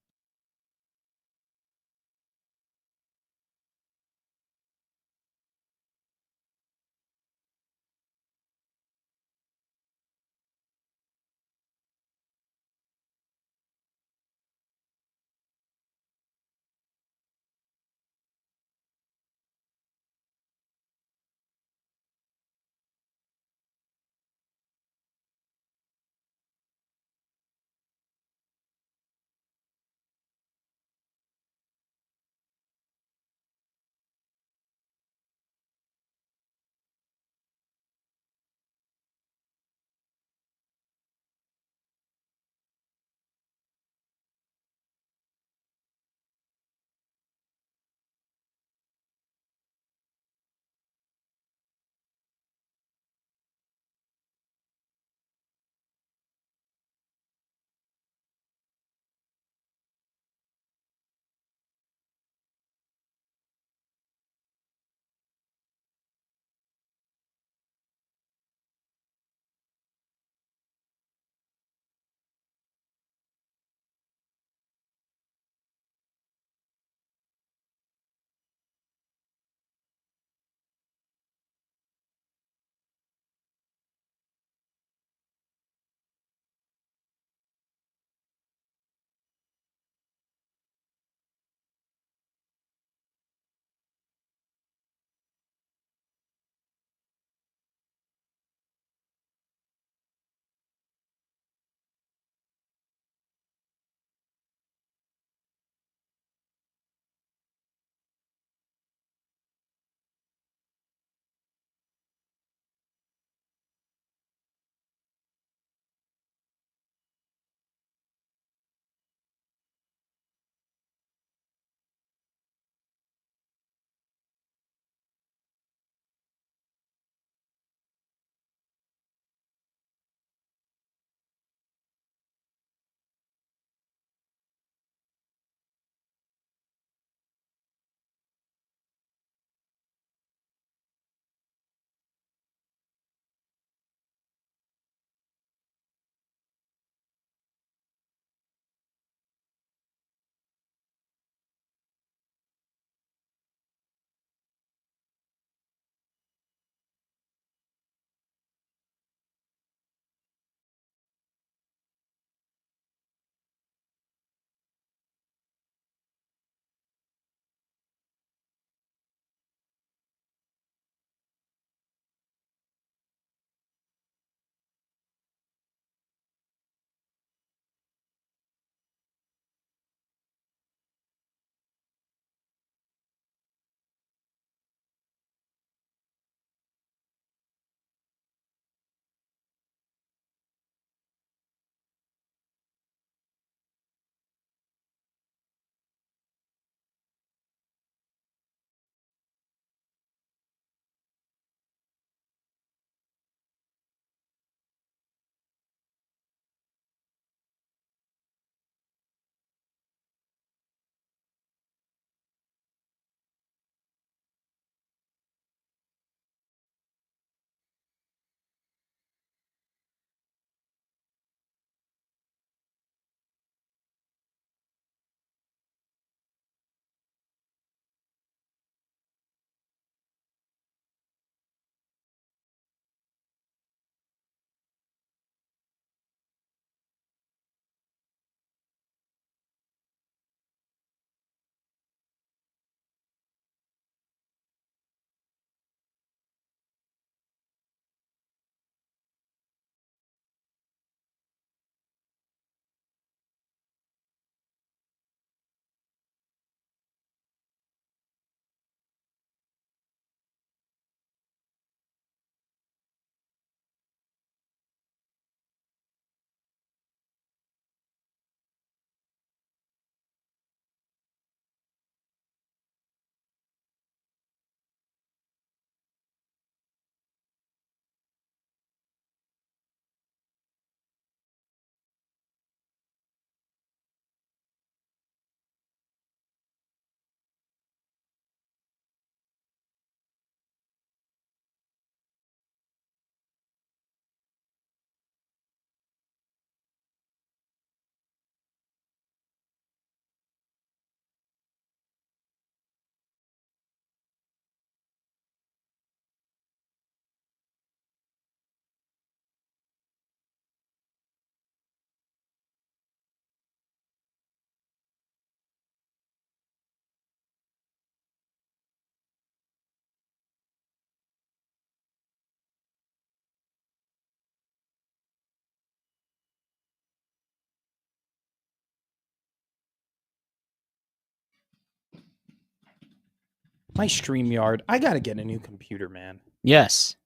[SPEAKER 1] My StreamYard. I got to get a new computer, man.
[SPEAKER 2] Yes.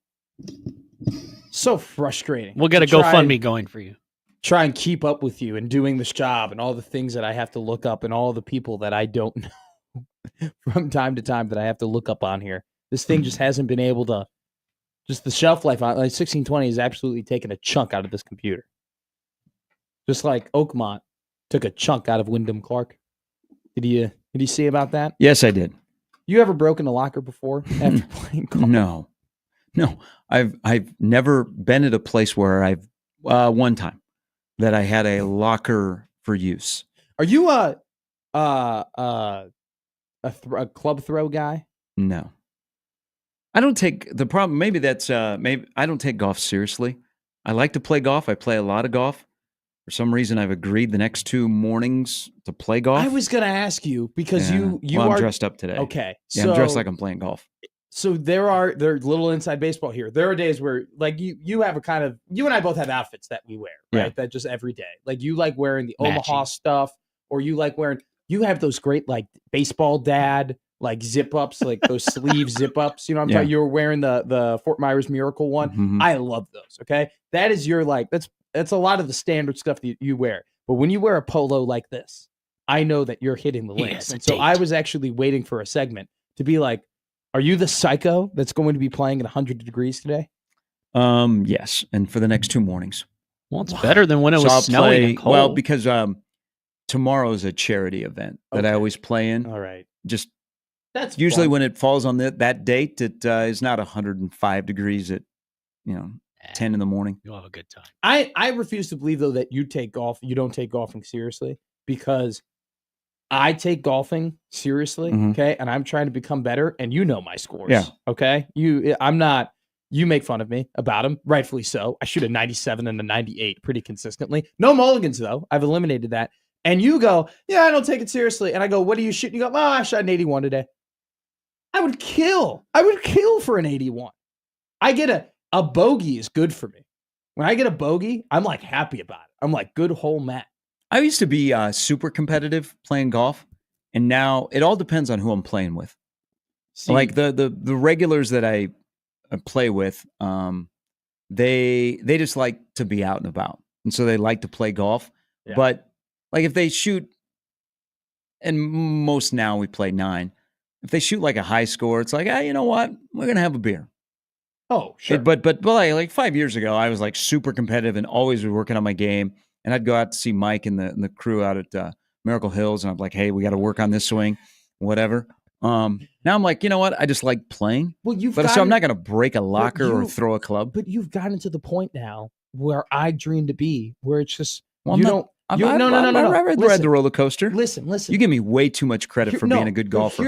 [SPEAKER 1] So frustrating.
[SPEAKER 2] We'll get a GoFundMe going for you.
[SPEAKER 1] Try and keep up with you and doing this job and all the things that I have to look up and all the people that I don't know from time to time that I have to look up on here. This thing just hasn't been able to, just the shelf life on like 1620 is absolutely taking a chunk out of this computer. Just like Oakmont took a chunk out of Wyndham Clark. Did you see about that?
[SPEAKER 3] Yes, I did.
[SPEAKER 1] You ever broken a locker before after playing golf?
[SPEAKER 3] No. I've never been at a place where I've one time that I had a locker for use.
[SPEAKER 1] Are you a club throw guy?
[SPEAKER 3] No. I don't take the problem. Maybe that's maybe I don't take golf seriously. I like to play golf. I play a lot of golf. For some reason, I've agreed the next 2 mornings to play golf.
[SPEAKER 1] I was going to ask you because you
[SPEAKER 3] I'm
[SPEAKER 1] are
[SPEAKER 3] dressed up today.
[SPEAKER 1] Okay,
[SPEAKER 3] yeah, I'm dressed like I'm playing golf.
[SPEAKER 1] So there's little inside baseball here. There are days where like you have a kind of, you and I both have outfits that we wear, right?
[SPEAKER 3] Yeah.
[SPEAKER 1] That just every day. Like you like wearing the Omaha stuff, or you like wearing, you have those great like baseball dad like zip ups, like those sleeve zip ups. You know what I'm talking? You were wearing the Fort Myers Miracle one.
[SPEAKER 3] Mm-hmm.
[SPEAKER 1] I love those. Okay, that is your like that's a lot of the standard stuff that you wear. But when you wear a polo like this, I know that you're hitting the links. And so I was actually waiting for a segment to be like, are you the psycho that's going to be playing at 100 degrees today?
[SPEAKER 3] Yes, and for the next 2 mornings.
[SPEAKER 2] Well, it's better than when it was snowing and cold.
[SPEAKER 3] Well, because tomorrow is a charity event that I always play in.
[SPEAKER 1] All right.
[SPEAKER 3] Just
[SPEAKER 1] that's
[SPEAKER 3] usually
[SPEAKER 1] fun.
[SPEAKER 3] when it falls on that date, it is not 105 degrees at 10 in the morning.
[SPEAKER 2] You'll have a good time.
[SPEAKER 1] I refuse to believe though that you don't take golfing seriously, because I take golfing seriously, okay? And I'm trying to become better, and you know my scores, okay? You make fun of me about them, rightfully so. I shoot a 97 and a 98 pretty consistently. No mulligans, though. I've eliminated that. And you go, yeah, I don't take it seriously. And I go, what are you shooting? You go, I shot an 81 today. I would kill for an 81. I get a bogey is good for me. When I get a bogey, I'm like happy about it. I'm like, good hole Matt.
[SPEAKER 3] I used to be super competitive playing golf, and now it all depends on who I'm playing with. Like the regulars that I play with, they just like to be out and about, and so they like to play golf. Yeah. But like if they shoot, and most now we play 9. If they shoot like a high score, it's like, you know what, we're gonna have a beer.
[SPEAKER 1] Oh, sure.
[SPEAKER 3] But like 5 years ago, I was like super competitive and always was working on my game. And I'd go out to see Mike and the crew out at Miracle Hills, and I'm like, hey, we got to work on this swing, whatever. Now I'm like, you know what? I just like playing. Well, so I'm not going to break a locker or throw a club.
[SPEAKER 1] But you've gotten to the point now where I dream to be, where it's just
[SPEAKER 3] no. I read the roller coaster.
[SPEAKER 1] Listen.
[SPEAKER 3] You give me way too much credit for being a good golfer.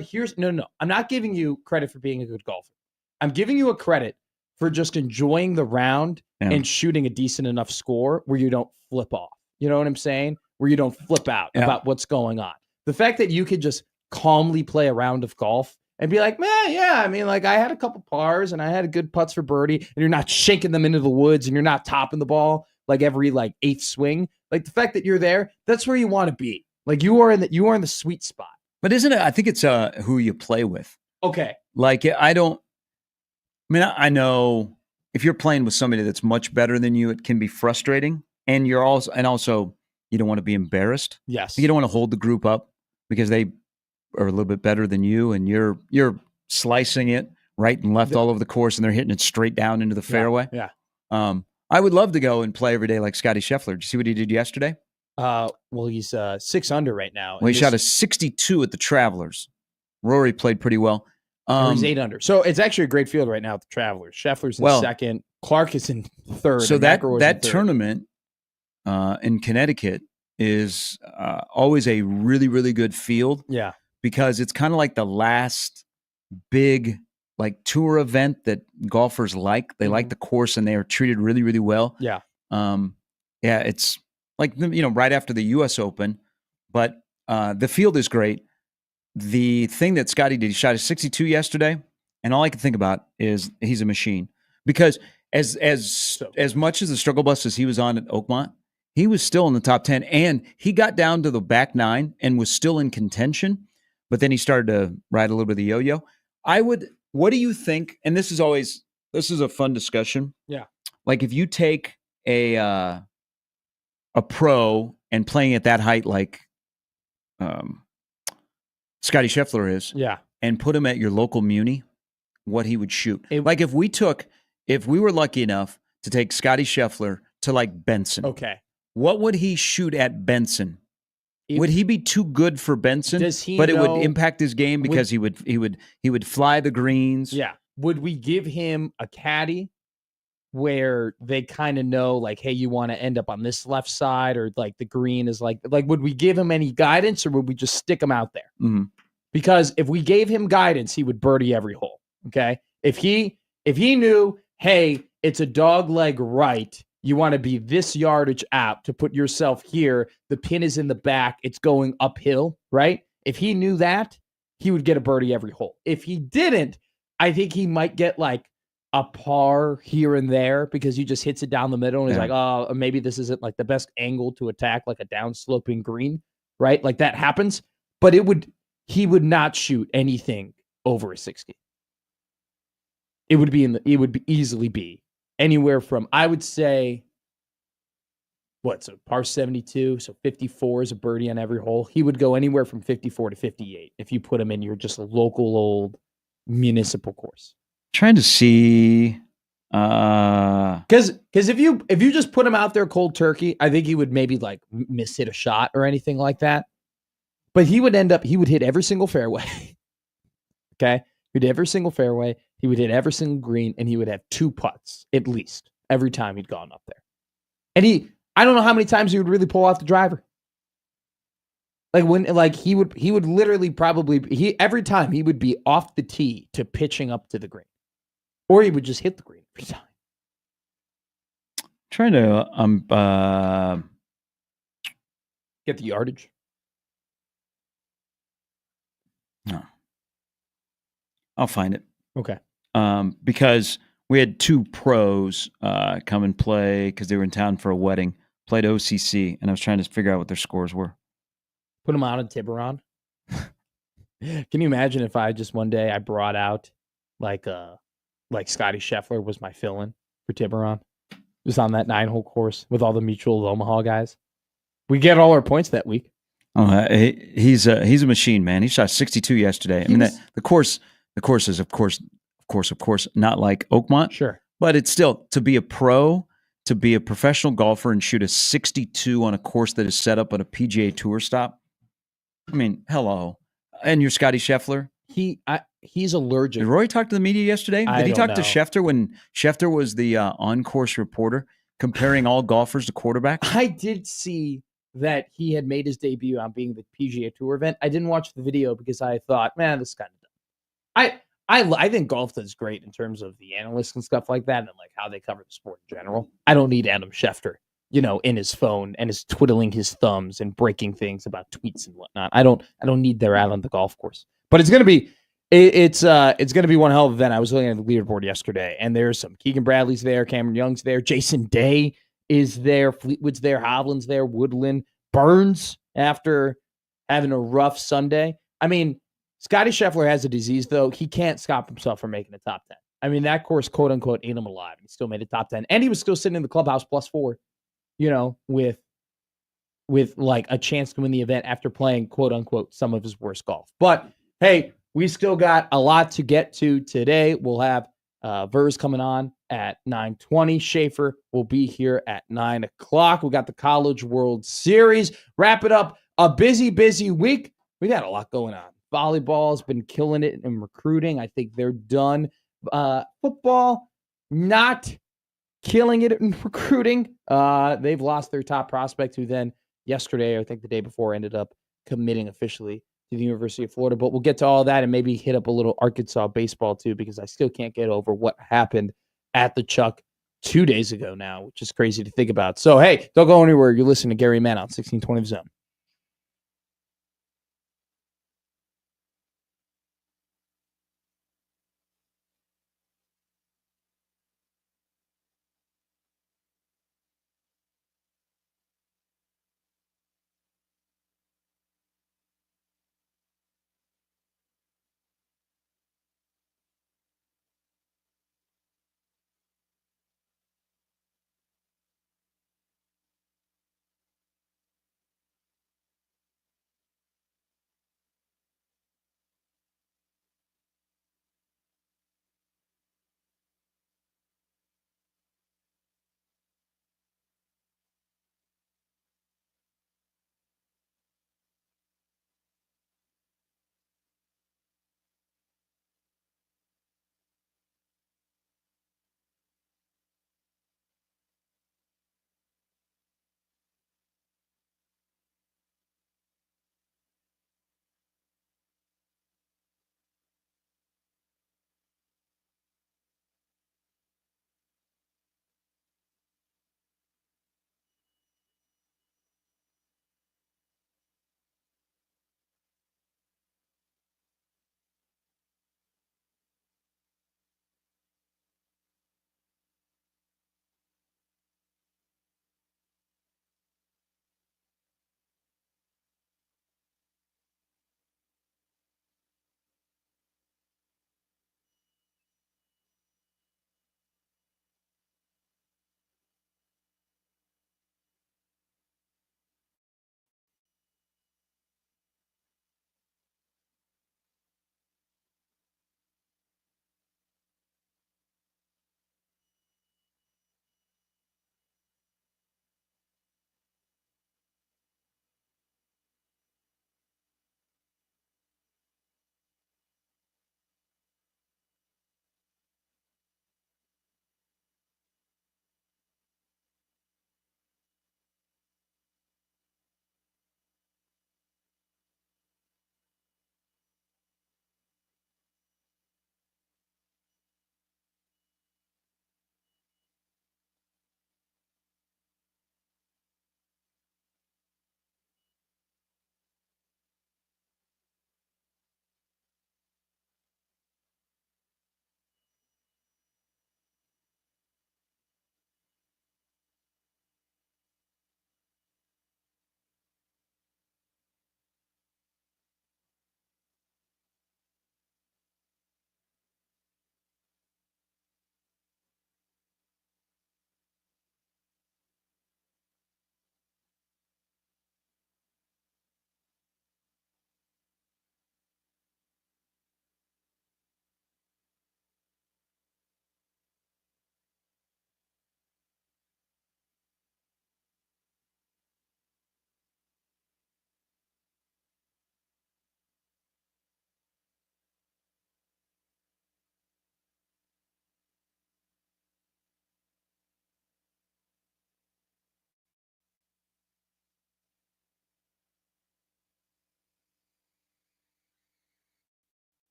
[SPEAKER 1] Here's no. I'm not giving you credit for being a good golfer. I'm giving you a credit for just enjoying the round and shooting a decent enough score where you don't flip off. You know what I'm saying? Where you don't flip out about what's going on. The fact that you could just calmly play a round of golf and be like, man, yeah, I mean, like I had a couple pars and I had a good putts for birdie, and you're not shaking them into the woods and you're not topping the ball like every like 8th swing. Like the fact that you're there, that's where you want to be. Like you are in the sweet spot.
[SPEAKER 3] But isn't it? I think it's who you play with.
[SPEAKER 1] Okay.
[SPEAKER 3] Like I I know if you're playing with somebody that's much better than you, it can be frustrating. And you're also you don't want to be embarrassed.
[SPEAKER 1] Yes.
[SPEAKER 3] You don't want to hold the group up because they are a little bit better than you, and you're slicing it right and left all over the course, and they're hitting it straight down into the fairway.
[SPEAKER 1] Yeah.
[SPEAKER 3] I would love to go and play every day like Scotty Scheffler. Did you see what he did yesterday?
[SPEAKER 1] Well, he's 6 under right now.
[SPEAKER 3] Well, he shot a 62 at the Travelers. Rory played pretty well.
[SPEAKER 1] He's 8 under. So it's actually a great field right now at the Travelers. Scheffler's in second. Clark is in third.
[SPEAKER 3] So that tournament in Connecticut is always a really, really good field.
[SPEAKER 1] Yeah.
[SPEAKER 3] Because it's kind of like the last big like tour event that golfers like. They like the course and they are treated really, really well.
[SPEAKER 1] Yeah.
[SPEAKER 3] It's like, right after the US Open, but the field is great. The thing that Scotty did, he shot a 62 yesterday, and all I can think about is he's a machine. Because as much as the struggle bus as he was on at Oakmont, he was still in the top 10, and he got down to the back 9 and was still in contention. but then he started to ride a little bit of the yo-yo. What do you think? And this is a fun discussion.
[SPEAKER 1] Yeah.
[SPEAKER 3] Like if you take a pro and playing at that height, like Scotty Scheffler is,
[SPEAKER 1] yeah,
[SPEAKER 3] and put him at your local Muni, what he would shoot. Like if we were lucky enough to take Scotty Scheffler to like Benson.
[SPEAKER 1] Okay.
[SPEAKER 3] What would he shoot at Benson? Would he be too good for Benson? But it would impact his game because he would fly the greens.
[SPEAKER 1] Yeah. Would we give him a caddy where they kind of know, like, hey, you want to end up on this left side, or like the green is like would we give him any guidance, or would we just stick him out there?
[SPEAKER 3] Mm-hmm.
[SPEAKER 1] Because if we gave him guidance, he would birdie every hole. Okay. If he knew, hey, it's a dog leg right, you want to be this yardage out to put yourself here. The pin is in the back. It's going uphill, right? If he knew that, he would get a birdie every hole. If he didn't, I think he might get like a par here and there because he just hits it down the middle and he's like, oh, maybe this isn't like the best angle to attack like a downsloping green, right? Like that happens. But he would not shoot anything over a 60. It would easily be anywhere from, I would say, so par 72, so 54 is a birdie on every hole. He would go anywhere from 54 to 58 if you put him in your just local old municipal course.
[SPEAKER 3] Trying to see,
[SPEAKER 1] because if you just put him out there cold turkey, I think he would maybe like miss hit a shot or anything like that. But he would hit every single fairway. Okay, he'd hit every single fairway. He would hit every single green, and he would have 2 putts at least every time he'd gone up there. And I don't know how many times he would really pull off the driver. Like he would literally probably every time he would be off the tee to pitching up to the green, or he would just hit the green every time.
[SPEAKER 3] Trying to
[SPEAKER 1] get the yardage.
[SPEAKER 3] No, I'll find it.
[SPEAKER 1] Okay.
[SPEAKER 3] Because we had 2 pros come and play because they were in town for a wedding. Played OCC, and I was trying to figure out what their scores were.
[SPEAKER 1] Put them out in Tiburon. Can you imagine if I just one day I brought out like Scotty Scheffler was my fill-in for Tiburon, just on that 9-hole course with all the Mutual of Omaha guys? We get all our points that week.
[SPEAKER 3] Oh, he's a machine, man. He shot 62 yesterday. The course is of course not like Oakmont,
[SPEAKER 1] sure,
[SPEAKER 3] but it's still, to be a pro, to be a professional golfer and shoot a 62 on a course that is set up on a PGA Tour stop. I mean, hello. And you're Scotty Scheffler.
[SPEAKER 1] He's allergic.
[SPEAKER 3] Did Roy talk to the media yesterday? Did he talk to Schefter when Schefter was the on-course reporter comparing all golfers to quarterbacks?
[SPEAKER 1] I did see that he had made his debut on being the PGA Tour event. I didn't watch the video because I thought, man, this is kind of dumb. I think golf does great in terms of the analysts and stuff like that, and like how they cover the sport in general. I don't need Adam Schefter, in his phone and is twiddling his thumbs and breaking things about tweets and whatnot. I don't need their out on the golf course. But it's gonna be one hell of an event. I was looking at the leaderboard yesterday, and there's some Keegan Bradley's there, Cameron Young's there, Jason Day is there, Fleetwood's there, Hovland's there, Woodland, Burns after having a rough Sunday. I mean, Scotty Scheffler has a disease, though. He can't stop himself from making the top 10. I mean, that course, quote unquote, ate him alive. He still made a top 10. And he was still sitting in the clubhouse +4, with like a chance to win the event after playing, quote unquote, some of his worst golf. But hey, we still got a lot to get to today. We'll have Vers coming on at 9:20. Schaefer will be here at 9 o'clock. We got the College World Series. Wrap it up. A busy week. We got a lot going on. Volleyball's been killing it in recruiting. I think they're done. Football, not killing it in recruiting. They've lost their top prospect, who then yesterday, I think the day before, ended up committing officially to the University of Florida. But we'll get to all that and maybe hit up a little Arkansas baseball too, because I still can't get over what happened at the Chuck 2 days ago now, which is crazy to think about. So, hey, don't go anywhere. You're listening to Gary Mann on 1620 Zone.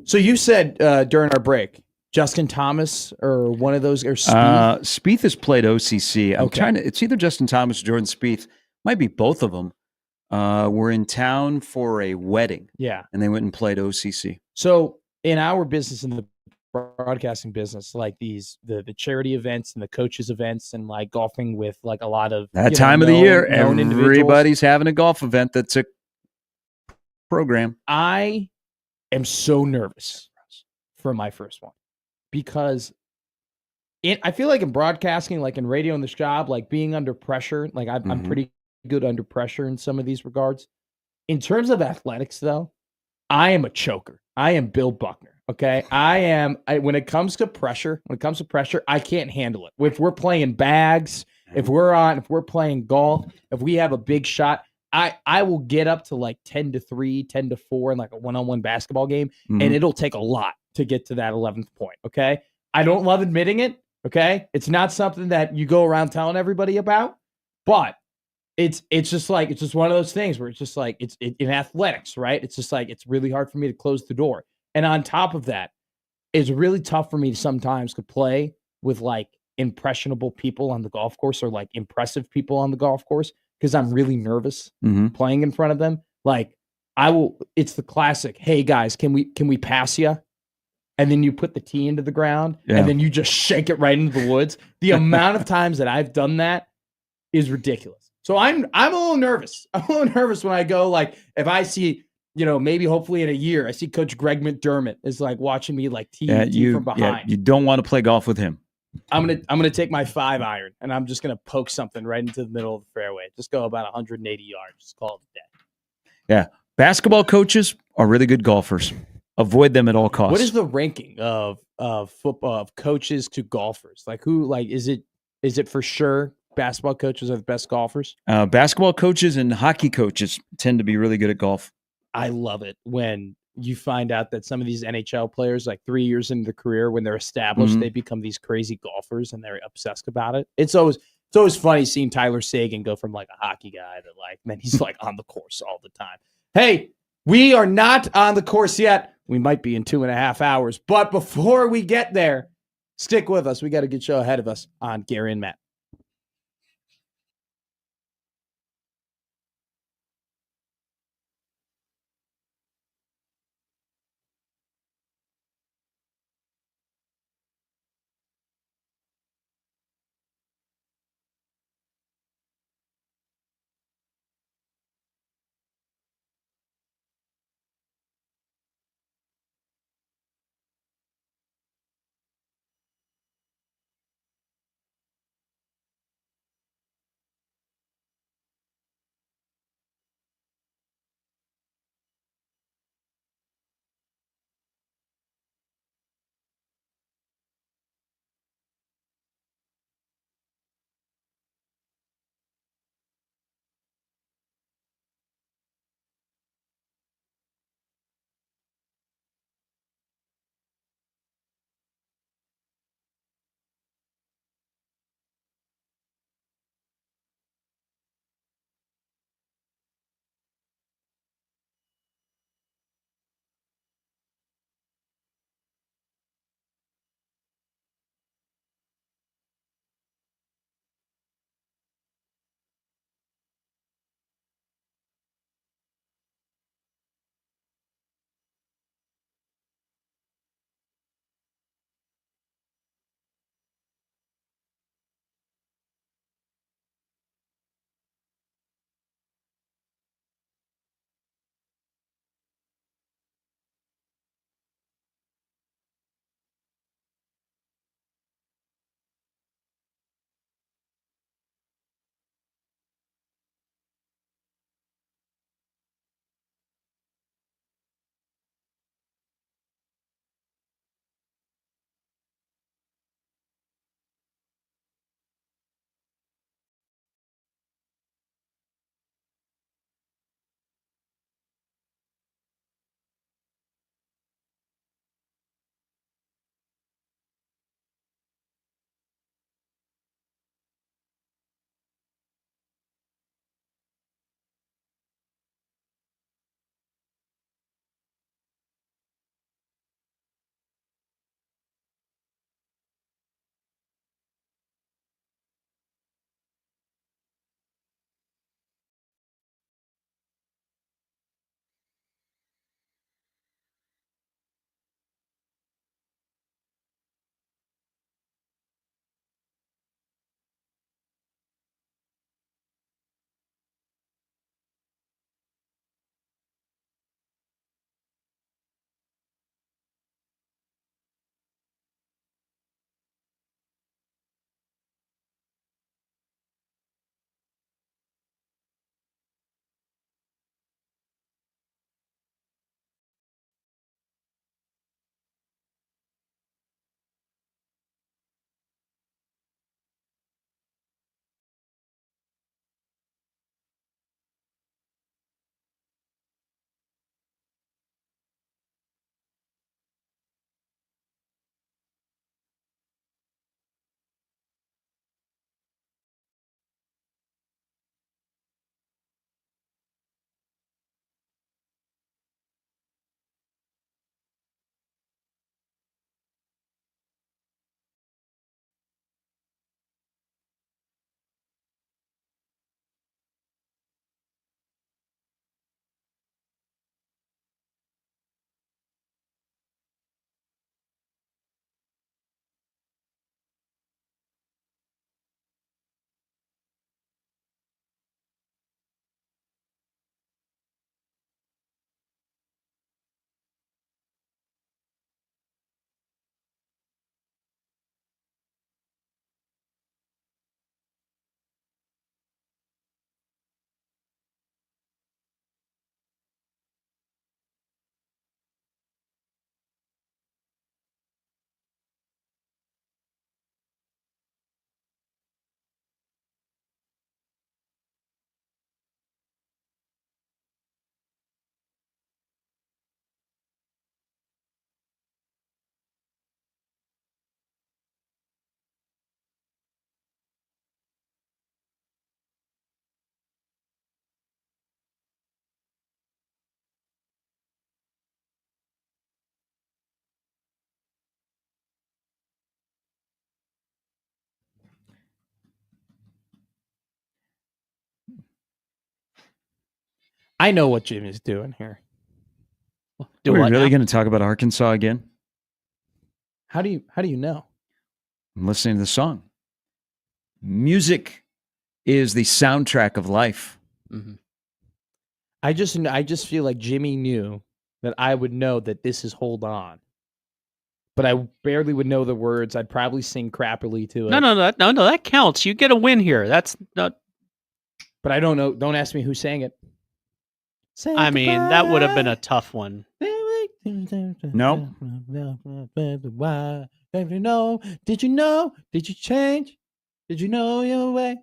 [SPEAKER 1] So you said during our break, Justin Thomas or one of those, or
[SPEAKER 3] Spieth? Spieth has played OCC. I'm trying to. It's either Justin Thomas or Jordan Spieth. Might be both of them. Were in town for a wedding.
[SPEAKER 1] Yeah,
[SPEAKER 3] and they went and played OCC.
[SPEAKER 1] So in our business, in the broadcasting business, like the charity events and the coaches events, and like golfing with like a lot of
[SPEAKER 3] that time of the year, everybody's having a golf event that's a program.
[SPEAKER 1] I am so nervous for my first one because I feel like in broadcasting, like in radio, in this job, like being under pressure, like I'm pretty good under pressure in some of these regards. In terms of athletics, though, I am a choker. I am Bill Buckner. Okay. When it comes to pressure, I can't handle it. If we're playing bags, if we're playing golf, if we have a big shot, I will get up to like 10-3, 10-4 in like a one-on-one basketball game. And it'll take a lot to get to that 11th point. Okay. I don't love admitting it. Okay. It's not something that you go around telling everybody about, but it's just one of those things where it's just like, it's in athletics, right? It's just like, it's really hard for me to close the door. And on top of that, it's really tough for me sometimes to play with like impressionable people on the golf course or like impressive people on the golf course because I'm really nervous playing in front of them. Like it's the classic, hey guys, can we pass you? And then you put the tee into the ground and then you just shake it right into the woods. The amount of times that I've done that is ridiculous. So I'm a little nervous. I'm a little nervous when I go, like, if I see, maybe hopefully in a year, I see Coach Greg McDermott is like watching me like tee from behind. Yeah,
[SPEAKER 3] you don't want to play golf with him.
[SPEAKER 1] I'm gonna take my 5-iron and I'm just gonna poke something right into the middle of the fairway. Just go about 180 yards. Just call it a day.
[SPEAKER 3] Yeah, basketball coaches are really good golfers. Avoid them at all costs.
[SPEAKER 1] What is the ranking of football of coaches to golfers? Like who? Like is it for sure? Basketball coaches are the best golfers?
[SPEAKER 3] Basketball coaches and hockey coaches tend to be really good at golf.
[SPEAKER 1] I love it when you find out that some of these NHL players, like 3 years into their career, when they're established, they become these crazy golfers and they're obsessed about it. It's always funny seeing Tyler Sagan go from like a hockey guy to like, man, he's like on the course all the time. Hey, we are not on the course yet. We might be in 2.5 hours. But before we get there, stick with us. We got a good show ahead of us on Gary and Matt. I know what Jimmy's doing here.
[SPEAKER 3] Are we really going to talk about Arkansas again?
[SPEAKER 1] How do you know?
[SPEAKER 3] I'm listening to the song. Music is the soundtrack of life.
[SPEAKER 1] Mm-hmm. I just feel like Jimmy knew that I would know that this is Hold On. But I barely would know the words. I'd probably sing crappily to it.
[SPEAKER 2] No, that counts. You get a win here. That's not.
[SPEAKER 1] But I don't know. Don't ask me who sang it.
[SPEAKER 3] I
[SPEAKER 2] mean, that would have been a tough one.
[SPEAKER 3] No.
[SPEAKER 1] Did you know? Did you change? Did you know your way?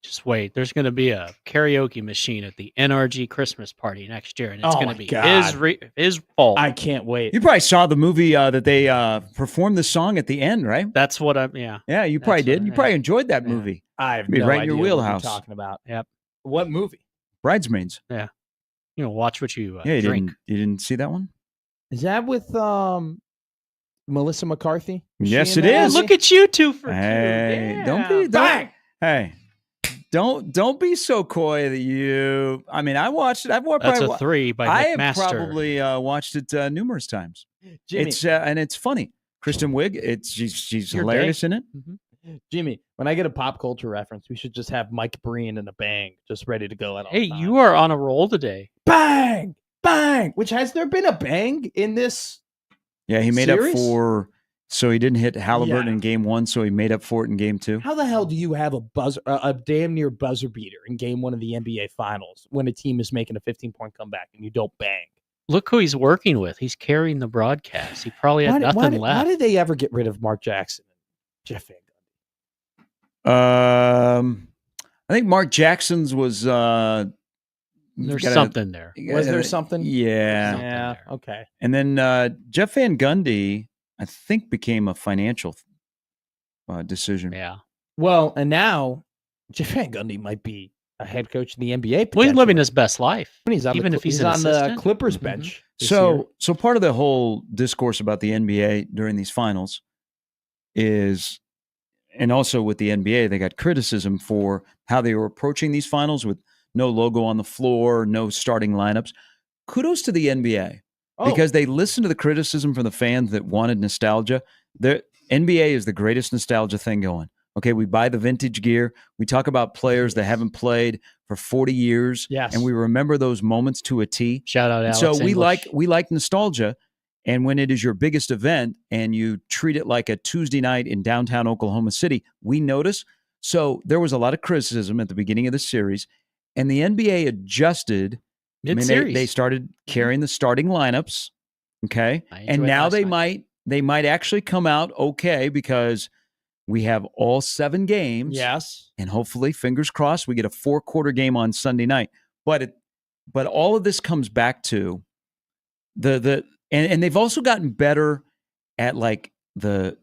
[SPEAKER 2] Just wait. There's going to be a karaoke machine at the NRG Christmas party next year, and it's going to be his fault.
[SPEAKER 1] I can't wait.
[SPEAKER 3] You probably saw the movie that they performed the song at the end, right?
[SPEAKER 2] That's what I'm. Yeah.
[SPEAKER 3] Yeah, you probably did. You probably enjoyed that movie.
[SPEAKER 1] I have
[SPEAKER 3] no
[SPEAKER 1] right
[SPEAKER 3] in your wheelhouse.
[SPEAKER 1] What you're talking about.
[SPEAKER 2] Yep.
[SPEAKER 1] What movie?
[SPEAKER 3] Bridesmaids.
[SPEAKER 2] Yeah. Watch what you
[SPEAKER 3] you
[SPEAKER 2] drink.
[SPEAKER 3] You didn't see that one?
[SPEAKER 1] Is that with Melissa McCarthy?
[SPEAKER 3] Yes, it is.
[SPEAKER 2] Look at you two for
[SPEAKER 3] hey,
[SPEAKER 2] two.
[SPEAKER 3] Don't be so coy that you. I mean, I watched it.
[SPEAKER 2] That's a 3 by
[SPEAKER 3] I
[SPEAKER 2] Nick
[SPEAKER 3] have
[SPEAKER 2] Master.
[SPEAKER 3] probably watched it numerous times.
[SPEAKER 1] Jimmy.
[SPEAKER 3] It's funny. Kristen Wiig. She's hilarious in it.
[SPEAKER 1] Mm-hmm. Jimmy, when I get a pop culture reference, we should just have Mike Breen in a bang, just ready to go.
[SPEAKER 2] Hey, you are on a roll today.
[SPEAKER 1] Bang, bang. Which has there been a bang in this?
[SPEAKER 3] Yeah, he made
[SPEAKER 1] series?
[SPEAKER 3] up for. So he didn't hit Halliburton in game 1, so he made up for it in game 2.
[SPEAKER 1] How the hell do you have a damn near buzzer beater in game 1 of the NBA Finals when a team is making a 15-point comeback and you don't bang?
[SPEAKER 2] Look who he's working with. He's carrying the broadcast. He probably had nothing left.
[SPEAKER 1] Why did they ever get rid of Mark Jackson and Jeff Van
[SPEAKER 3] Gundy? I think Mark Jackson's was.
[SPEAKER 2] There's something there.
[SPEAKER 1] Was there something?
[SPEAKER 3] Yeah.
[SPEAKER 1] Okay.
[SPEAKER 3] And then Jeff Van Gundy, I think, became a financial decision.
[SPEAKER 2] Yeah.
[SPEAKER 1] Well, and now Jeff Van Gundy might be a head coach in the NBA.
[SPEAKER 2] Well, he's living his best life.
[SPEAKER 1] Even if he's on the Clippers bench.
[SPEAKER 3] So part of the whole discourse about the NBA during these finals is, and also with the NBA, they got criticism for how they were approaching these finals with no logo on the floor, no starting lineups. Kudos to the NBA. Because they listened to the criticism from the fans that wanted nostalgia. The NBA is the greatest nostalgia thing going. Okay, we buy the vintage gear. We talk about players that haven't played for 40 years.
[SPEAKER 1] Yes.
[SPEAKER 3] And we remember those moments to a T.
[SPEAKER 2] Shout out Alex
[SPEAKER 3] So
[SPEAKER 2] English.
[SPEAKER 3] we like nostalgia. And when it is your biggest event and you treat it like a Tuesday night in downtown Oklahoma City, we notice. So there was a lot of criticism at the beginning of the series. And the NBA adjusted.
[SPEAKER 2] Mid-series.
[SPEAKER 3] They started carrying the starting lineups, okay? And now they might actually come out okay because we have all 7 games.
[SPEAKER 1] Yes.
[SPEAKER 3] And hopefully, fingers crossed, we get a 4-quarter game on Sunday night. But all of this comes back to and they've also gotten better at like the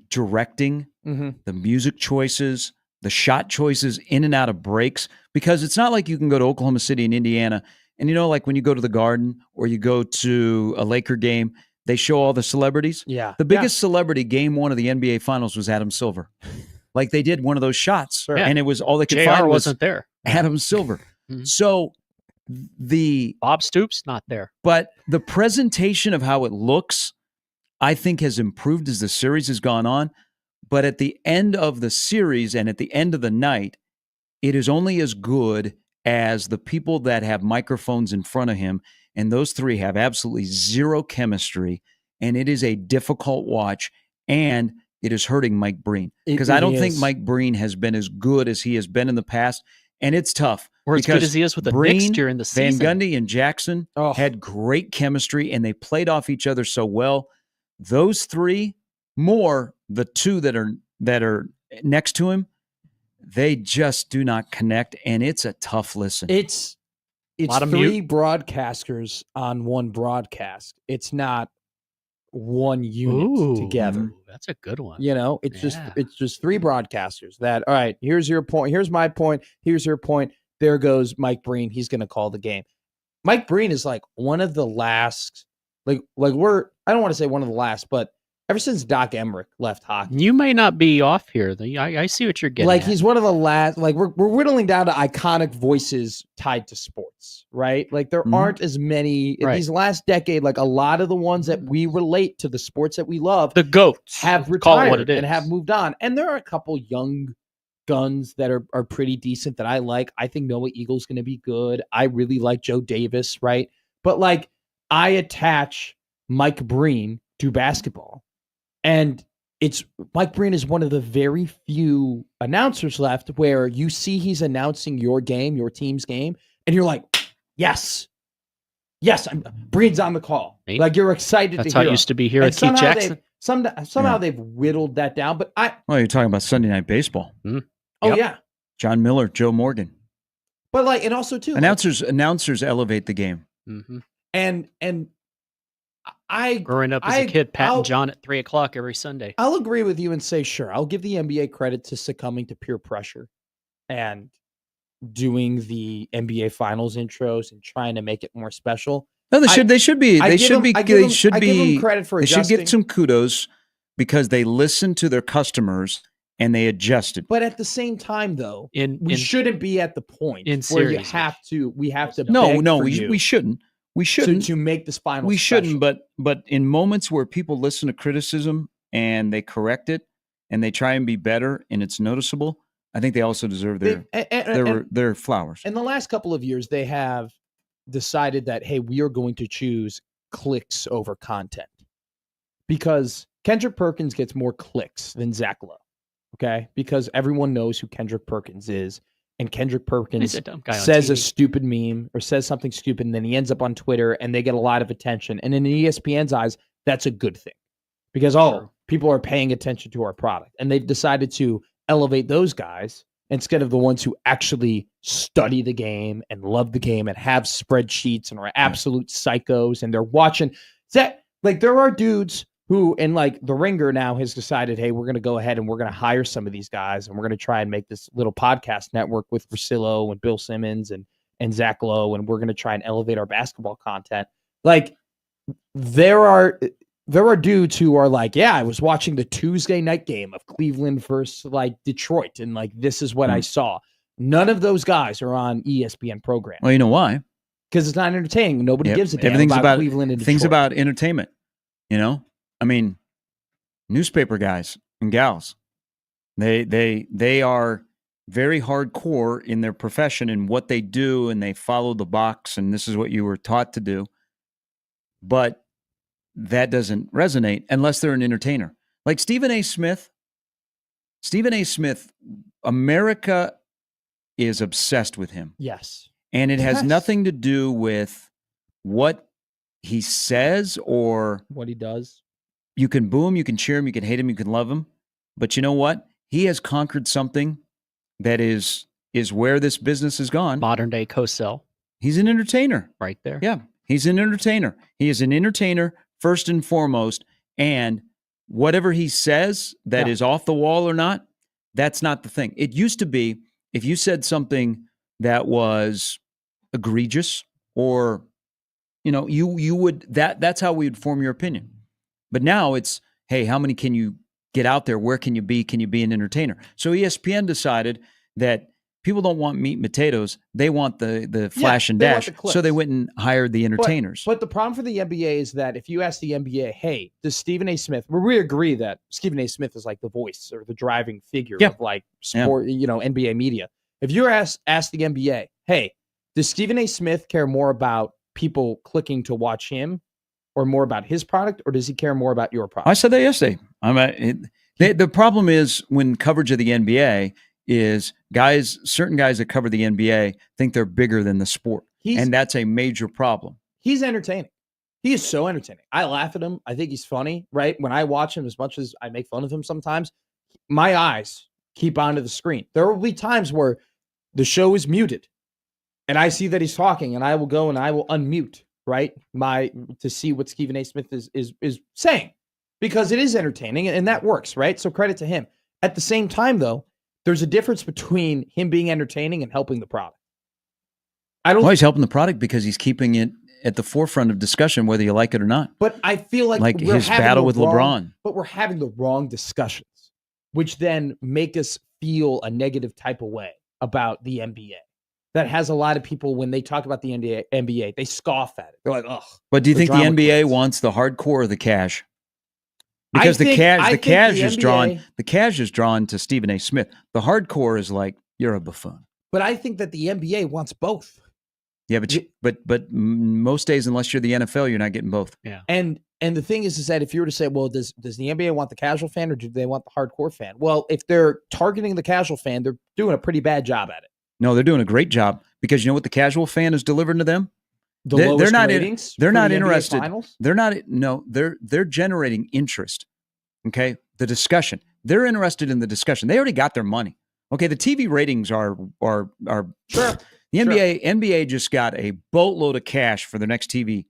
[SPEAKER 3] directing, the music choices, the shot choices in and out of breaks, because it's not like you can go to Oklahoma City and Indiana and, like when you go to the Garden or you go to a Laker game, they show all the celebrities.
[SPEAKER 1] Yeah.
[SPEAKER 3] The biggest celebrity game 1 of the NBA Finals was Adam Silver. Like they did one of those shots and it was all they could find
[SPEAKER 2] wasn't there.
[SPEAKER 3] Adam Silver.
[SPEAKER 2] Mm-hmm.
[SPEAKER 3] So
[SPEAKER 2] Bob Stoops, not there.
[SPEAKER 3] But the presentation of how it looks, I think, has improved as the series has gone on. But at the end of the series and at the end of the night, it is only as good as the people that have microphones in front of him. And those 3 have absolutely zero chemistry. And it is a difficult watch. And it is hurting Mike Breen. Because I don't think Mike Breen has been as good as he has been in the past. And it's tough.
[SPEAKER 2] Or as good as he is with the Knicks during the season.
[SPEAKER 3] Van Gundy and Jackson had great chemistry. And they played off each other so well. Those 3... more the 2 that are next to him, they just do not connect, and it's a tough listen.
[SPEAKER 1] It's 3 broadcasters on one broadcast. It's not one unit together.
[SPEAKER 2] That's a good one.
[SPEAKER 1] It's just 3 broadcasters that, all right, here's your point, here's my point, here's your point. There goes Mike Breen. He's going to call the game. Mike Breen is like one of the last, I don't want to say one of the last, but ever since Doc Emmerich left hockey.
[SPEAKER 2] You may not be off here. I see what you're getting
[SPEAKER 1] like
[SPEAKER 2] at.
[SPEAKER 1] He's one of the last, like we're whittling down to iconic voices tied to sports, right? Like there aren't as many in these last decade. Like a lot of the ones that we relate to the sports that we love,
[SPEAKER 2] the GOATs
[SPEAKER 1] have retired and have moved on. And there are a couple young guns that are pretty decent that I like. I think Noah Eagle's going to be good. I really like Joe Davis, right? But like I attach Mike Breen to basketball. And Mike Breen is one of the very few announcers left where you see he's announcing your game, your team's game, and you're like, yes, Breen's on the call.
[SPEAKER 2] Right.
[SPEAKER 1] Like you're excited
[SPEAKER 2] That's
[SPEAKER 1] to hear
[SPEAKER 2] how it used to be here at Keith Jackson.
[SPEAKER 1] Somehow they've whittled that down. But
[SPEAKER 3] you're talking about Sunday Night Baseball.
[SPEAKER 2] Mm-hmm.
[SPEAKER 1] Oh, yeah.
[SPEAKER 3] John Miller, Joe Morgan.
[SPEAKER 1] But like, and also too,
[SPEAKER 3] announcers elevate the game.
[SPEAKER 2] Mm-hmm.
[SPEAKER 1] And
[SPEAKER 2] growing up as a kid, Pat and John at 3:00 every Sunday.
[SPEAKER 1] I'll agree with you and say, sure, I'll give the NBA credit to succumbing to peer pressure and doing the NBA Finals intros and trying to make it more special.
[SPEAKER 3] No, they should be
[SPEAKER 1] credit for adjusting.
[SPEAKER 3] They should get some kudos because they listen to their customers and they adjusted.
[SPEAKER 1] But at the same time, though, we shouldn't be at the point where we have to.
[SPEAKER 3] We shouldn't. We shouldn't
[SPEAKER 1] to make this final.
[SPEAKER 3] We
[SPEAKER 1] special.
[SPEAKER 3] shouldn't, but in moments where people listen to criticism and they correct it and they try and be better and it's noticeable, I think they also deserve their flowers.
[SPEAKER 1] In the last couple of years, they have decided that hey, we are going to choose clicks over content because Kendrick Perkins gets more clicks than Zach Lowe. Okay, because everyone knows who Kendrick Perkins is. And Kendrick Perkins says a stupid meme or says something stupid, and then he ends up on Twitter, and they get a lot of attention. And in ESPN's eyes, that's a good thing because, people are paying attention to our product. And they've decided to elevate those guys instead of the ones who actually study the game and love the game and have spreadsheets and are absolute psychos. And they're watching that. Like, there are dudes who, and like the Ringer now has decided, hey, we're going to go ahead and we're going to hire some of these guys and we're going to try and make this little podcast network with Russillo and Bill Simmons and Zach Lowe, and we're going to try and elevate our basketball content. Like there are dudes who are like, yeah, I was watching the Tuesday night game of Cleveland versus like Detroit, and like this is what I saw. None of those guys are on ESPN program.
[SPEAKER 3] Well, you know why?
[SPEAKER 1] Because it's not entertaining. Nobody gives a damn about Cleveland and Detroit.
[SPEAKER 3] Things about entertainment, you know? I mean, newspaper guys and gals, they are very hardcore in their profession and what they do, and they follow the box, and this is what you were taught to do. But that doesn't resonate unless they're an entertainer. Like Stephen A. Smith, America is obsessed with him.
[SPEAKER 1] Yes.
[SPEAKER 3] And it has nothing to do with what he says or
[SPEAKER 1] what he does.
[SPEAKER 3] You can boo him, you can cheer him, you can hate him, you can love him. But you know what? He has conquered something that is where this business has gone.
[SPEAKER 2] Modern day Cosell.
[SPEAKER 3] He's an entertainer.
[SPEAKER 2] Right there.
[SPEAKER 3] Yeah, he's an entertainer. He is an entertainer first and foremost. And whatever he says that is off the wall or not, that's not the thing. It used to be if you said something that was egregious or, you would, that's how we would form your opinion. But now it's, hey, how many can you get out there? Where can you be? Can you be an entertainer? So ESPN decided that people don't want meat and potatoes. They want the flash and dash. So they went and hired the entertainers.
[SPEAKER 1] But the problem for the NBA is that if you ask the NBA, hey, does Stephen A. Smith, where we agree that Stephen A. Smith is like the voice or the driving figure of like sport, NBA media. If you ask the NBA, hey, does Stephen A. Smith care more about people clicking to watch him or more about his product, or does he care more about your product?
[SPEAKER 3] I said that yesterday. The problem is when coverage of the NBA is certain guys that cover the NBA think they're bigger than the sport. And that's a major problem.
[SPEAKER 1] He's entertaining. He is so entertaining. I laugh at him. I think he's funny, right? When I watch him, as much as I make fun of him sometimes, my eyes keep onto the screen. There will be times where the show is muted and I see that he's talking and I will go and I will unmute, right? To see what Stephen A. Smith is saying, because it is entertaining and that works, right? So credit to him. At the same time, though, there's a difference between him being entertaining and helping the product.
[SPEAKER 3] He's helping the product because he's keeping it at the forefront of discussion, whether you like it or not.
[SPEAKER 1] But I feel like
[SPEAKER 3] his battle with LeBron.
[SPEAKER 1] But we're having the wrong discussions, which then make us feel a negative type of way about the NBA. That has a lot of people, when they talk about the NBA, they scoff at it. They're like, ugh.
[SPEAKER 3] But do you think the NBA wants the hardcore or the cash? Because the cash is drawn to Stephen A. Smith. The hardcore is like, you're a buffoon.
[SPEAKER 1] But I think that the NBA wants both.
[SPEAKER 3] Yeah, but most days, unless you're the NFL, you're not getting both.
[SPEAKER 2] Yeah.
[SPEAKER 1] And the thing is that if you were to say, well, does the NBA want the casual fan or do they want the hardcore fan? Well, if they're targeting the casual fan, they're doing a pretty bad job at it.
[SPEAKER 3] No, they're doing a great job, because you know what the casual fan is delivering to them?
[SPEAKER 1] They're not ratings.
[SPEAKER 3] They're not interested.
[SPEAKER 1] Finals?
[SPEAKER 3] They're generating interest. Okay, the discussion. They're interested in the discussion. They already got their money. Okay, the TV ratings are
[SPEAKER 1] sure.
[SPEAKER 3] The NBA just got a boatload of cash for their next TV.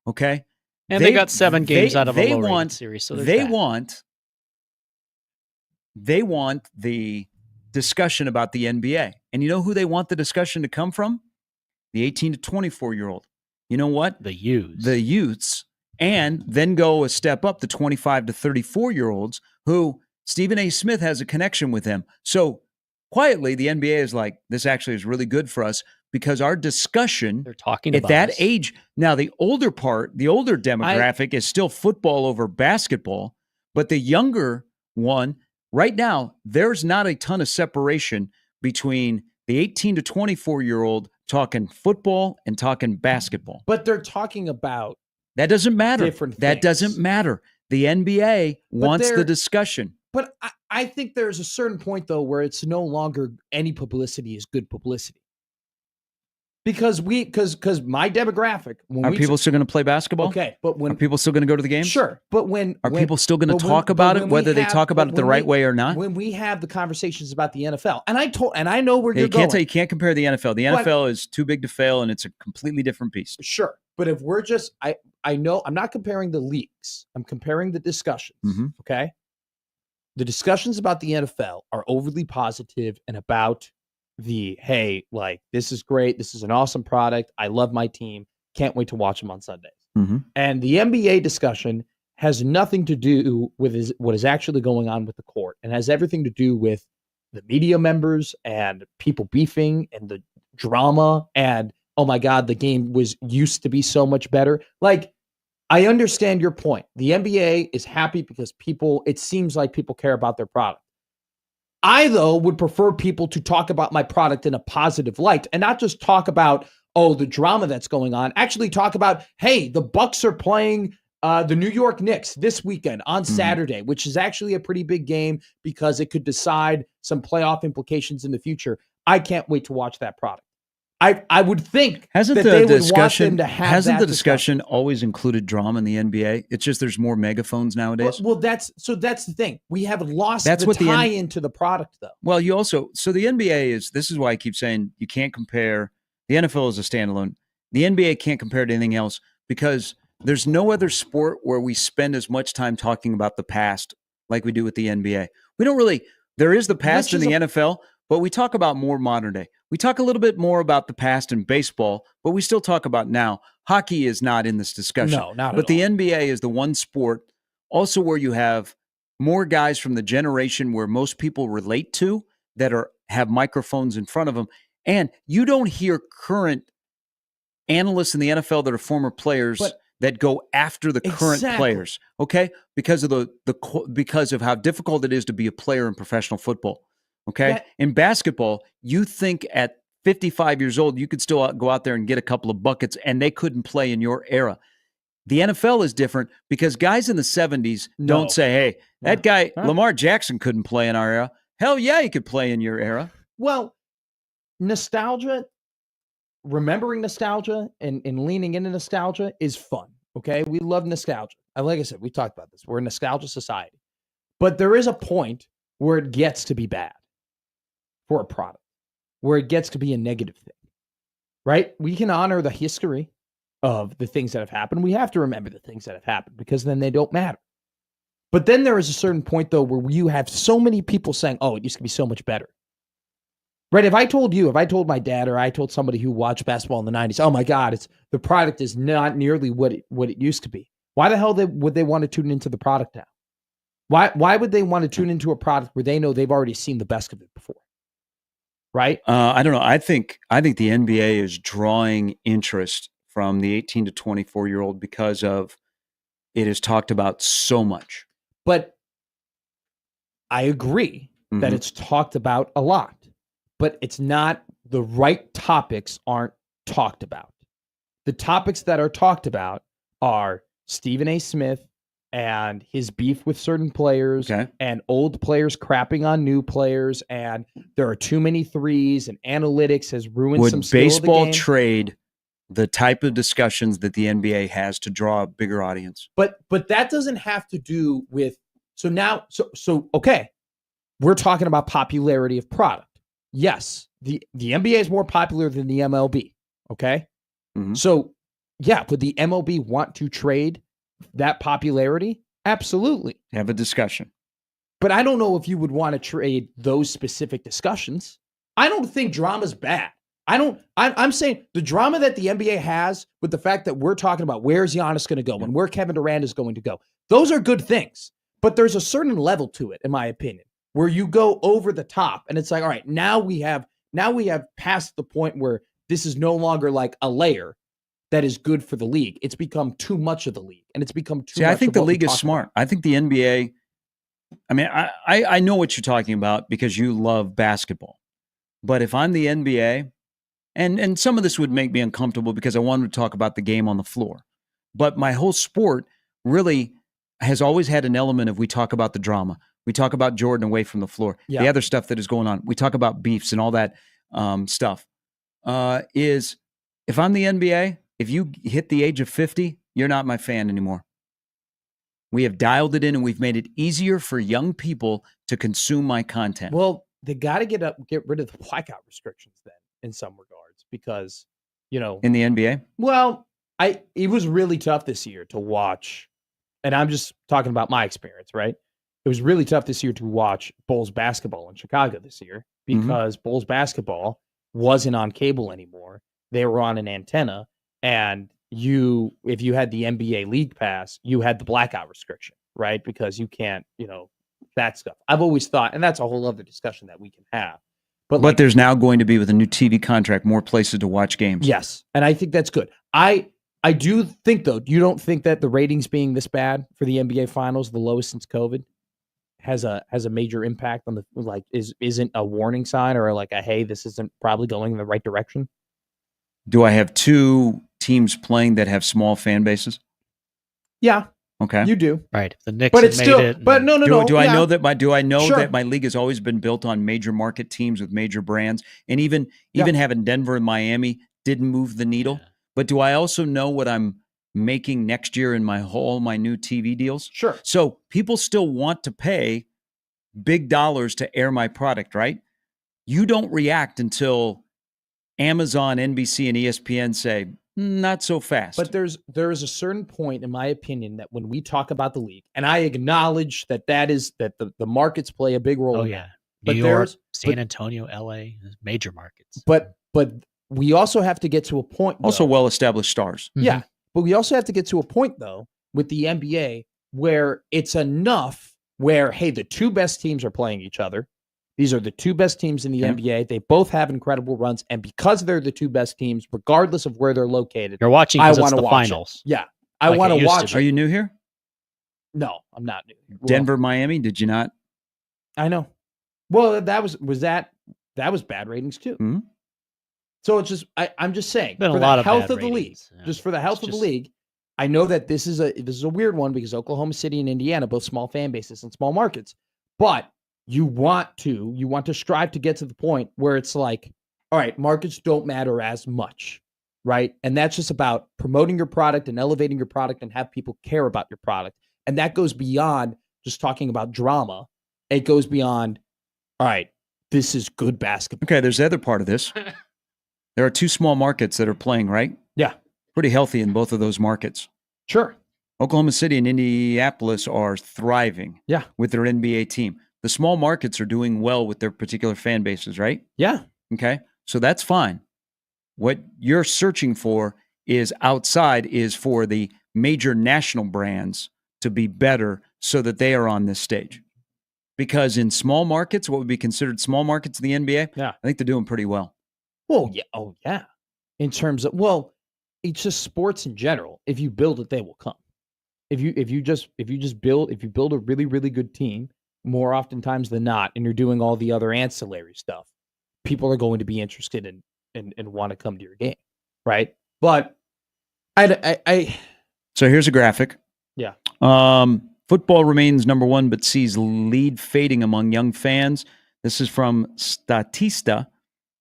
[SPEAKER 3] Okay,
[SPEAKER 2] and they got 7 games out of a low-rated series. So
[SPEAKER 3] they want the discussion about the NBA. And you know who they want the discussion to come from? The 18 to 24-year-old. You know what?
[SPEAKER 2] The youths.
[SPEAKER 3] The youths. And then go a step up, the 25 to 34-year-olds, who Stephen A. Smith has a connection with them. So quietly, the NBA is like, this actually is really good for us, because our discussion,
[SPEAKER 2] they're talking
[SPEAKER 3] at that age. Now, the older demographic is still football over basketball, but the younger one, right now, there's not a ton of separation between the 18 to 24-year-old talking football and talking basketball.
[SPEAKER 1] But they're talking about
[SPEAKER 3] that doesn't matter.
[SPEAKER 1] Different things.
[SPEAKER 3] That doesn't matter. The NBA wants the discussion.
[SPEAKER 1] But I think there's a certain point, though, where it's no longer any publicity is good publicity. Because my demographic,
[SPEAKER 3] are people still going to play basketball?
[SPEAKER 1] Okay, but
[SPEAKER 3] are people still going to go to the games?
[SPEAKER 1] Sure, but
[SPEAKER 3] are people still going to talk about it, whether they talk about it the right way or not?
[SPEAKER 1] When we have the conversations about the NFL, and I know where you're going.
[SPEAKER 3] You can't compare the NFL. The NFL is too big to fail, and it's a completely different beast.
[SPEAKER 1] Sure, but if we're just, I know I'm not comparing the leagues. I'm comparing the discussions.
[SPEAKER 3] Mm-hmm.
[SPEAKER 1] Okay, the discussions about the NFL are overly positive and about hey, like, this is great. This is an awesome product. I love my team. Can't wait to watch them on Sundays.
[SPEAKER 3] Mm-hmm.
[SPEAKER 1] And the NBA discussion has nothing to do with what is actually going on with the court, and has everything to do with the media members and people beefing and the drama. And, oh my God, the game used to be so much better. Like, I understand your point. The NBA is happy because it seems like people care about their product. I, though, would prefer people to talk about my product in a positive light and not just talk about, the drama that's going on. Actually talk about, hey, the Bucks are playing the New York Knicks this weekend on Saturday, which is actually a pretty big game because it could decide some playoff implications in the future. I can't wait to watch that product. I would think
[SPEAKER 3] hasn't the discussion always included drama in the NBA? It's just there's more megaphones nowadays.
[SPEAKER 1] Well, that's the thing. We have lost the tie into the product, though.
[SPEAKER 3] Well, the NBA this is why I keep saying you can't compare. The NFL is a standalone. The NBA can't compare to anything else because there's no other sport where we spend as much time talking about the past like we do with the NBA. We don't really. There is the past in the NFL, but we talk about more modern day. We talk a little bit more about the past in baseball, but we still talk about now. Hockey is not in this discussion.
[SPEAKER 1] No, not at all.
[SPEAKER 3] But the NBA is the one sport also where you have more guys from the generation where most people relate to that have microphones in front of them. And you don't hear current analysts in the NFL that are former players that go after the current players, okay? Because of because of how difficult it is to be a player in professional football. Okay. In basketball, you think at 55 years old, you could still go out there and get a couple of buckets and they couldn't play in your era. The NFL is different because guys in the 70s don't say, hey, that guy, Lamar Jackson couldn't play in our era. Hell yeah, he could play in your era.
[SPEAKER 1] Well, nostalgia, remembering nostalgia and leaning into nostalgia is fun. Okay. We love nostalgia. Like I said, we talked about this. We're a nostalgia society. But there is a point where it gets to be bad. For a product, where it gets to be a negative thing, right? We can honor the history of the things that have happened. We have to remember the things that have happened because then they don't matter. But then there is a certain point, though, where you have so many people saying, oh, it used to be so much better. Right. If I told my dad or I told somebody who watched basketball in the 90s, oh my God, the product is not nearly what it used to be. Why the hell would they want to tune into the product now? Why would they want to tune into a product where they know they've already seen the best of it before? Right?
[SPEAKER 3] I don't know. I think the NBA is drawing interest from the 18 to 24-year-old because of it is talked about so much.
[SPEAKER 1] But I agree that it's talked about a lot. But it's not, the right topics aren't talked about. The topics that are talked about are Stephen A. Smith and his beef with certain players, and old players crapping on new players, and there are too many threes, and analytics has ruined some skill of the game.
[SPEAKER 3] Would baseball trade the type of discussions that the NBA has to draw a bigger audience?
[SPEAKER 1] But that doesn't have to do with, okay, we're talking about popularity of product. Yes, the NBA is more popular than the MLB, okay? So, yeah, would the MLB want to trade that popularity? Absolutely.
[SPEAKER 3] Have a discussion.
[SPEAKER 1] But I don't know if you would want to trade those specific discussions. I don't think drama's bad. I'm saying the drama that the NBA has with the fact that we're talking about where's Giannis going to go and where Kevin Durant is going to go, those are good things. But there's a certain level to it, in my opinion, where you go over the top and it's like, all right, now we have passed the point where this is no longer like a layer that is good for the league. It's become too much of the league, and it's become too much.
[SPEAKER 3] I think the league is smart. I think the NBA, I mean, I know what you're talking about because you love basketball. But if I'm the NBA, and some of this would make me uncomfortable because I wanted to talk about the game on the floor. But my whole sport really has always had an element of, we talk about the drama. We talk about Jordan away from the floor. The other stuff that is going on. We talk about beefs and all that stuff. Is if I'm the NBA, if you hit the age of 50, you're not my fan anymore. We have dialed it in and we've made it easier for young people to consume my content.
[SPEAKER 1] Well, they got to get rid of the blackout restrictions then, in some regards, because,
[SPEAKER 3] in the NBA?
[SPEAKER 1] Well, it was really tough this year to watch, and I'm just talking about my experience, right? It was really tough this year to watch Bulls basketball in Chicago this year because Bulls basketball wasn't on cable anymore. They were on an antenna, and if you had the NBA League Pass, you had the blackout restriction, right? Because you can't, that stuff. I've always thought, and that's a whole other discussion that we can have.
[SPEAKER 3] But there's now going to be, with a new TV contract, more places to watch games.
[SPEAKER 1] Yes, and I think that's good. I do think, though, you don't think that the ratings being this bad for the NBA Finals, the lowest since COVID, has a major impact on isn't a warning sign or like a, hey, this isn't probably going in the right direction?
[SPEAKER 3] Do I have two teams playing that have small fan bases?
[SPEAKER 1] Yeah.
[SPEAKER 3] Okay.
[SPEAKER 1] You do.
[SPEAKER 2] Right. The Knicks
[SPEAKER 1] but it's
[SPEAKER 2] made
[SPEAKER 1] still,
[SPEAKER 2] it.
[SPEAKER 1] But no.
[SPEAKER 3] Do I know that my league has always been built on major market teams with major brands, and even having Denver and Miami didn't move the needle? Yeah. But do I also know what I'm making next year in my new TV deals?
[SPEAKER 1] Sure.
[SPEAKER 3] So people still want to pay big dollars to air my product, right? You don't react until Amazon, NBC, and ESPN say, not so fast.
[SPEAKER 1] But there is a certain point, in my opinion, that when we talk about the league, and I acknowledge that the markets play a big role.
[SPEAKER 2] Oh, yeah. New York, San Antonio, LA, major markets.
[SPEAKER 1] But we also have to get to a point.
[SPEAKER 3] Also well-established stars.
[SPEAKER 1] Yeah. Mm-hmm. But we also have to get to a point, though, with the NBA where it's enough where, hey, the two best teams are playing each other. These are the two best teams in the NBA. They both have incredible runs. And because they're the two best teams, regardless of where they're located,
[SPEAKER 2] you're watching because it's the finals.
[SPEAKER 1] Yeah. I want to watch it.
[SPEAKER 3] Are you new here?
[SPEAKER 1] No, I'm not new.
[SPEAKER 3] Denver, Miami, did you not?
[SPEAKER 1] I know. Well, that was bad ratings too.
[SPEAKER 3] Mm-hmm.
[SPEAKER 1] So it's just I'm just saying,
[SPEAKER 2] for the health
[SPEAKER 1] of the league, just for the health of the league, I know that this is a weird one because Oklahoma City and Indiana, both small fan bases and small markets, but you want to strive to get to the point where it's like, all right, markets don't matter as much, right? And that's just about promoting your product and elevating your product and have people care about your product. And that goes beyond just talking about drama. It goes beyond, all right, this is good basketball.
[SPEAKER 3] Okay, there's the other part of this. There are two small markets that are playing, right?
[SPEAKER 1] Yeah.
[SPEAKER 3] Pretty healthy in both of those markets.
[SPEAKER 1] Sure.
[SPEAKER 3] Oklahoma City and Indianapolis are thriving
[SPEAKER 1] with
[SPEAKER 3] their NBA team. The small markets are doing well with their particular fan bases, right?
[SPEAKER 1] Yeah.
[SPEAKER 3] Okay, so that's fine. What you're searching for is outside is for the major national brands to be better so that they are on this stage. Because in small markets, what would be considered small markets in the NBA, I think they're doing pretty well.
[SPEAKER 1] Well, yeah. Oh, yeah. In terms of, it's just sports in general. If you build it, they will come. If you build a really, really good team, more oftentimes than not, and you're doing all the other ancillary stuff, people are going to be interested in and want to come to your game, right? But
[SPEAKER 3] So here's a graphic.
[SPEAKER 1] Yeah.
[SPEAKER 3] Football remains number one, but sees lead fading among young fans. This is from Statista.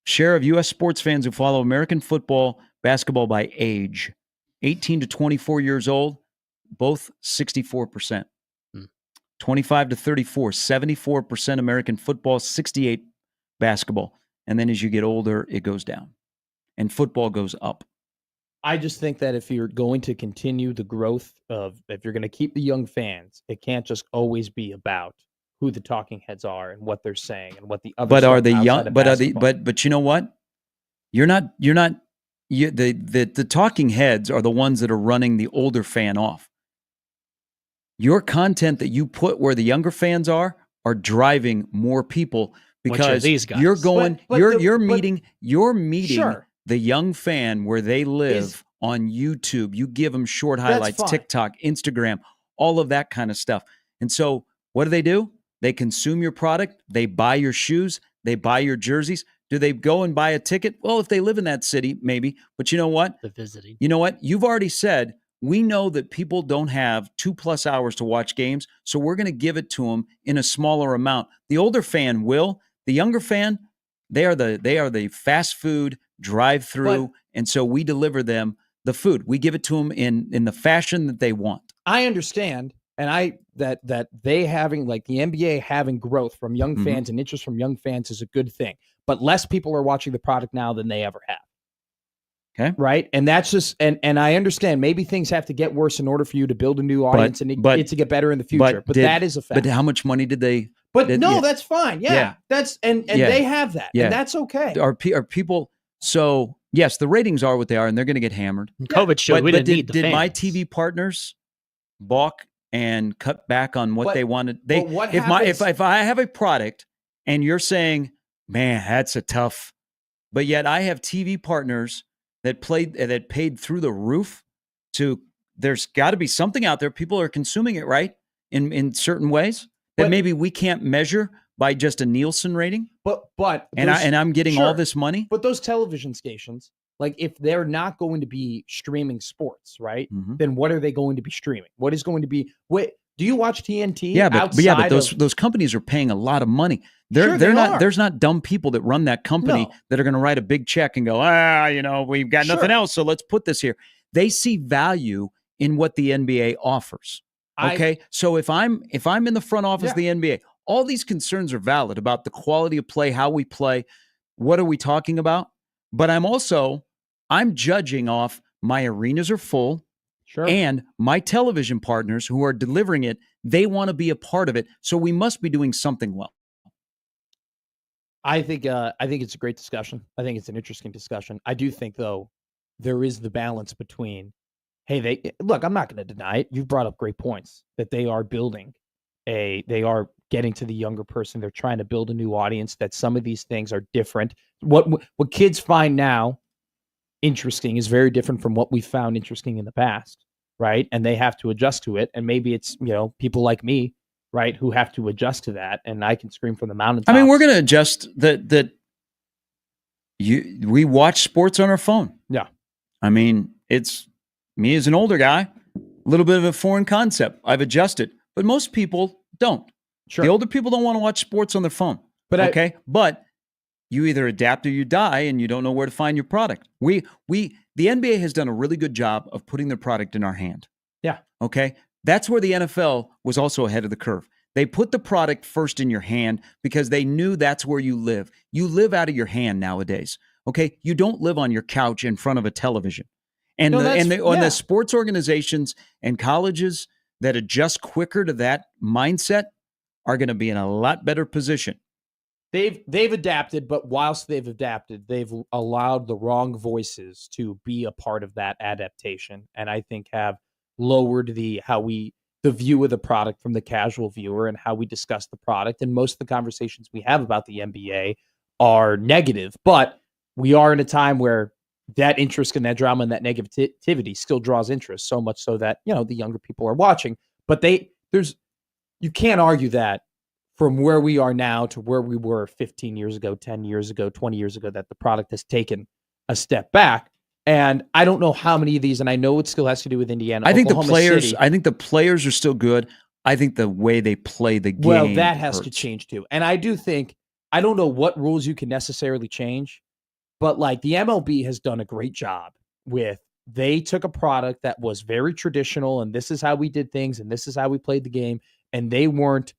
[SPEAKER 3] Share of U.S. sports fans who follow American football, basketball by age. 18 to 24 years old, both 64%. 25 to 34, 74% American football, 68 basketball. And then as you get older, it goes down. And football goes up.
[SPEAKER 1] I just think that if you're going to continue the growth if you're going to keep the young fans, it can't just always be about who the talking heads are and what they're saying and what the other.
[SPEAKER 3] But are they young? But are they? But you know what? The talking heads are the ones that are running the older fan off. Your content that you put where the younger fans are driving more people because
[SPEAKER 2] these guys?
[SPEAKER 3] You're going. You're meeting.
[SPEAKER 1] Sure.
[SPEAKER 3] The young fan where they live on YouTube. You give them short highlights, TikTok, Instagram, all of that kind of stuff. And so what do? They consume your product. They buy your shoes. They buy your jerseys. Do they go and buy a ticket? Well, if they live in that city, maybe. But you know what?
[SPEAKER 2] The visiting.
[SPEAKER 3] You know what? You've already said, we know that people don't have 2+ hours to watch games, so we're going to give it to them in a smaller amount. The older fan will. The younger fan, they are the fast food drive-through, and so we deliver them the food. We give it to them in the fashion that they want.
[SPEAKER 1] I understand, and that they having, like, the NBA having growth from young fans and interest from young fans is a good thing. But less people are watching the product now than they ever have.
[SPEAKER 3] Okay.
[SPEAKER 1] Right? And that's just and I understand maybe things have to get worse in order for you to build a new audience and it to get better in the future. But that is a fact.
[SPEAKER 3] But how much money did they?
[SPEAKER 1] That's fine. Yeah. That's and they have that.
[SPEAKER 3] Yeah.
[SPEAKER 1] And that's okay.
[SPEAKER 3] Are people so yes, the ratings are what they are, and they're going to get hammered.
[SPEAKER 2] COVID showed we didn't need the fans.
[SPEAKER 3] Did my TV partners balk and cut back on what they wanted? If I have a product and you're saying, man, that's a tough, but yet I have TV partners that paid through the roof there's got to be something out there. People are consuming it, right? In certain ways that maybe we can't measure by just a Nielsen rating. I'm getting all this money.
[SPEAKER 1] But those television stations, like, if they're not going to be streaming sports, right? Then what are they going to be streaming? What is going to be? Do you watch TNT?
[SPEAKER 3] Yeah, but those companies are paying a lot of money. There's not dumb people that run that company that are going to write a big check and go, we've got nothing else, so let's put this here. They see value in what the NBA offers. Okay, so if I'm in the front office of the NBA, all these concerns are valid about the quality of play, how we play, what are we talking about? But I'm judging off my arenas are full.
[SPEAKER 1] Sure.
[SPEAKER 3] And my television partners who are delivering it, they want to be a part of it. So we must be doing something well.
[SPEAKER 1] I think it's a great discussion. I think it's an interesting discussion. I do think, though, there is the balance between, I'm not going to deny it. You've brought up great points that they are building they are getting to the younger person. They're trying to build a new audience, that some of these things are different. What kids find now interesting is very different from what we found interesting in the past, right? And they have to adjust to it. And maybe it's, people like me, right, who have to adjust to that. And I can scream from the mountaintops.
[SPEAKER 3] I mean, we're going to adjust that we watch sports on our phone.
[SPEAKER 1] Yeah.
[SPEAKER 3] I mean, it's me as an older guy, a little bit of a foreign concept. I've adjusted, but most people don't.
[SPEAKER 1] Sure.
[SPEAKER 3] The older people don't want to watch sports on their phone. But but you either adapt or you die, and you don't know where to find your product. The NBA has done a really good job of putting their product in our hand.
[SPEAKER 1] Yeah.
[SPEAKER 3] Okay. That's where the NFL was also ahead of the curve. They put the product first in your hand because they knew that's where you live. You live out of your hand nowadays. Okay. You don't live on your couch in front of a television. And the sports organizations and colleges that adjust quicker to that mindset are going to be in a lot better position.
[SPEAKER 4] they've adapted, but whilst they've adapted, they've allowed the wrong voices to be a part of that adaptation, and I think have lowered the view of the product from the casual viewer and how we discuss the product. And most of the conversations we have about the NBA are negative, but we are in a time where that interest and that drama and that negativity still draws interest, so much so that, the younger people are watching. But you can't argue that from where we are now to where we were 15 years ago, 10 years ago, 20 years ago, that the product has taken a step back. And I don't know how many of these, and I know it still has to do with Indiana.
[SPEAKER 3] I think
[SPEAKER 4] the
[SPEAKER 3] players are still good. I think the way they play the game,
[SPEAKER 4] well, that has
[SPEAKER 3] hurts.
[SPEAKER 4] to change too. And I do think, I don't know what rules you can necessarily change, but like the MLB has done a great job with, they took a product that was very traditional and this is how we did things and this is how we played the game, and they weren't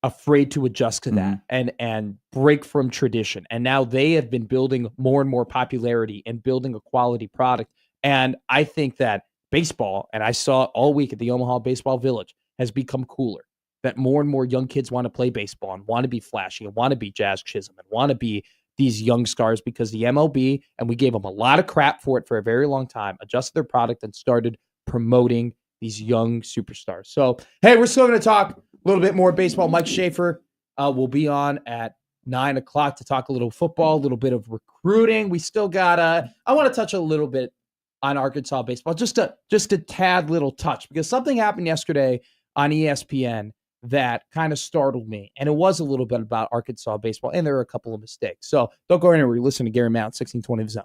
[SPEAKER 4] afraid to adjust to that and break from tradition. And now they have been building more and more popularity and building a quality product. And I think that baseball, and I saw it all week at the Omaha Baseball Village, has become cooler. That more and more young kids want to play baseball and want to be flashy and want to be Jazz Chisholm and want to be these young stars, because the MLB, and we gave them a lot of crap for it for a very long time, adjusted their product and started promoting these young superstars. So, hey, we're still going to talk a little bit more baseball. Mike Schaefer will be on at 9 o'clock to talk a little football, a little bit of recruiting. We still got I want to touch a little bit on Arkansas baseball, just a tad little touch, because something happened yesterday on ESPN that kind of startled me. And it was a little bit about Arkansas baseball, and there are a couple of mistakes. So don't go anywhere. You're listening to Gary Mount, 1620 The Zone.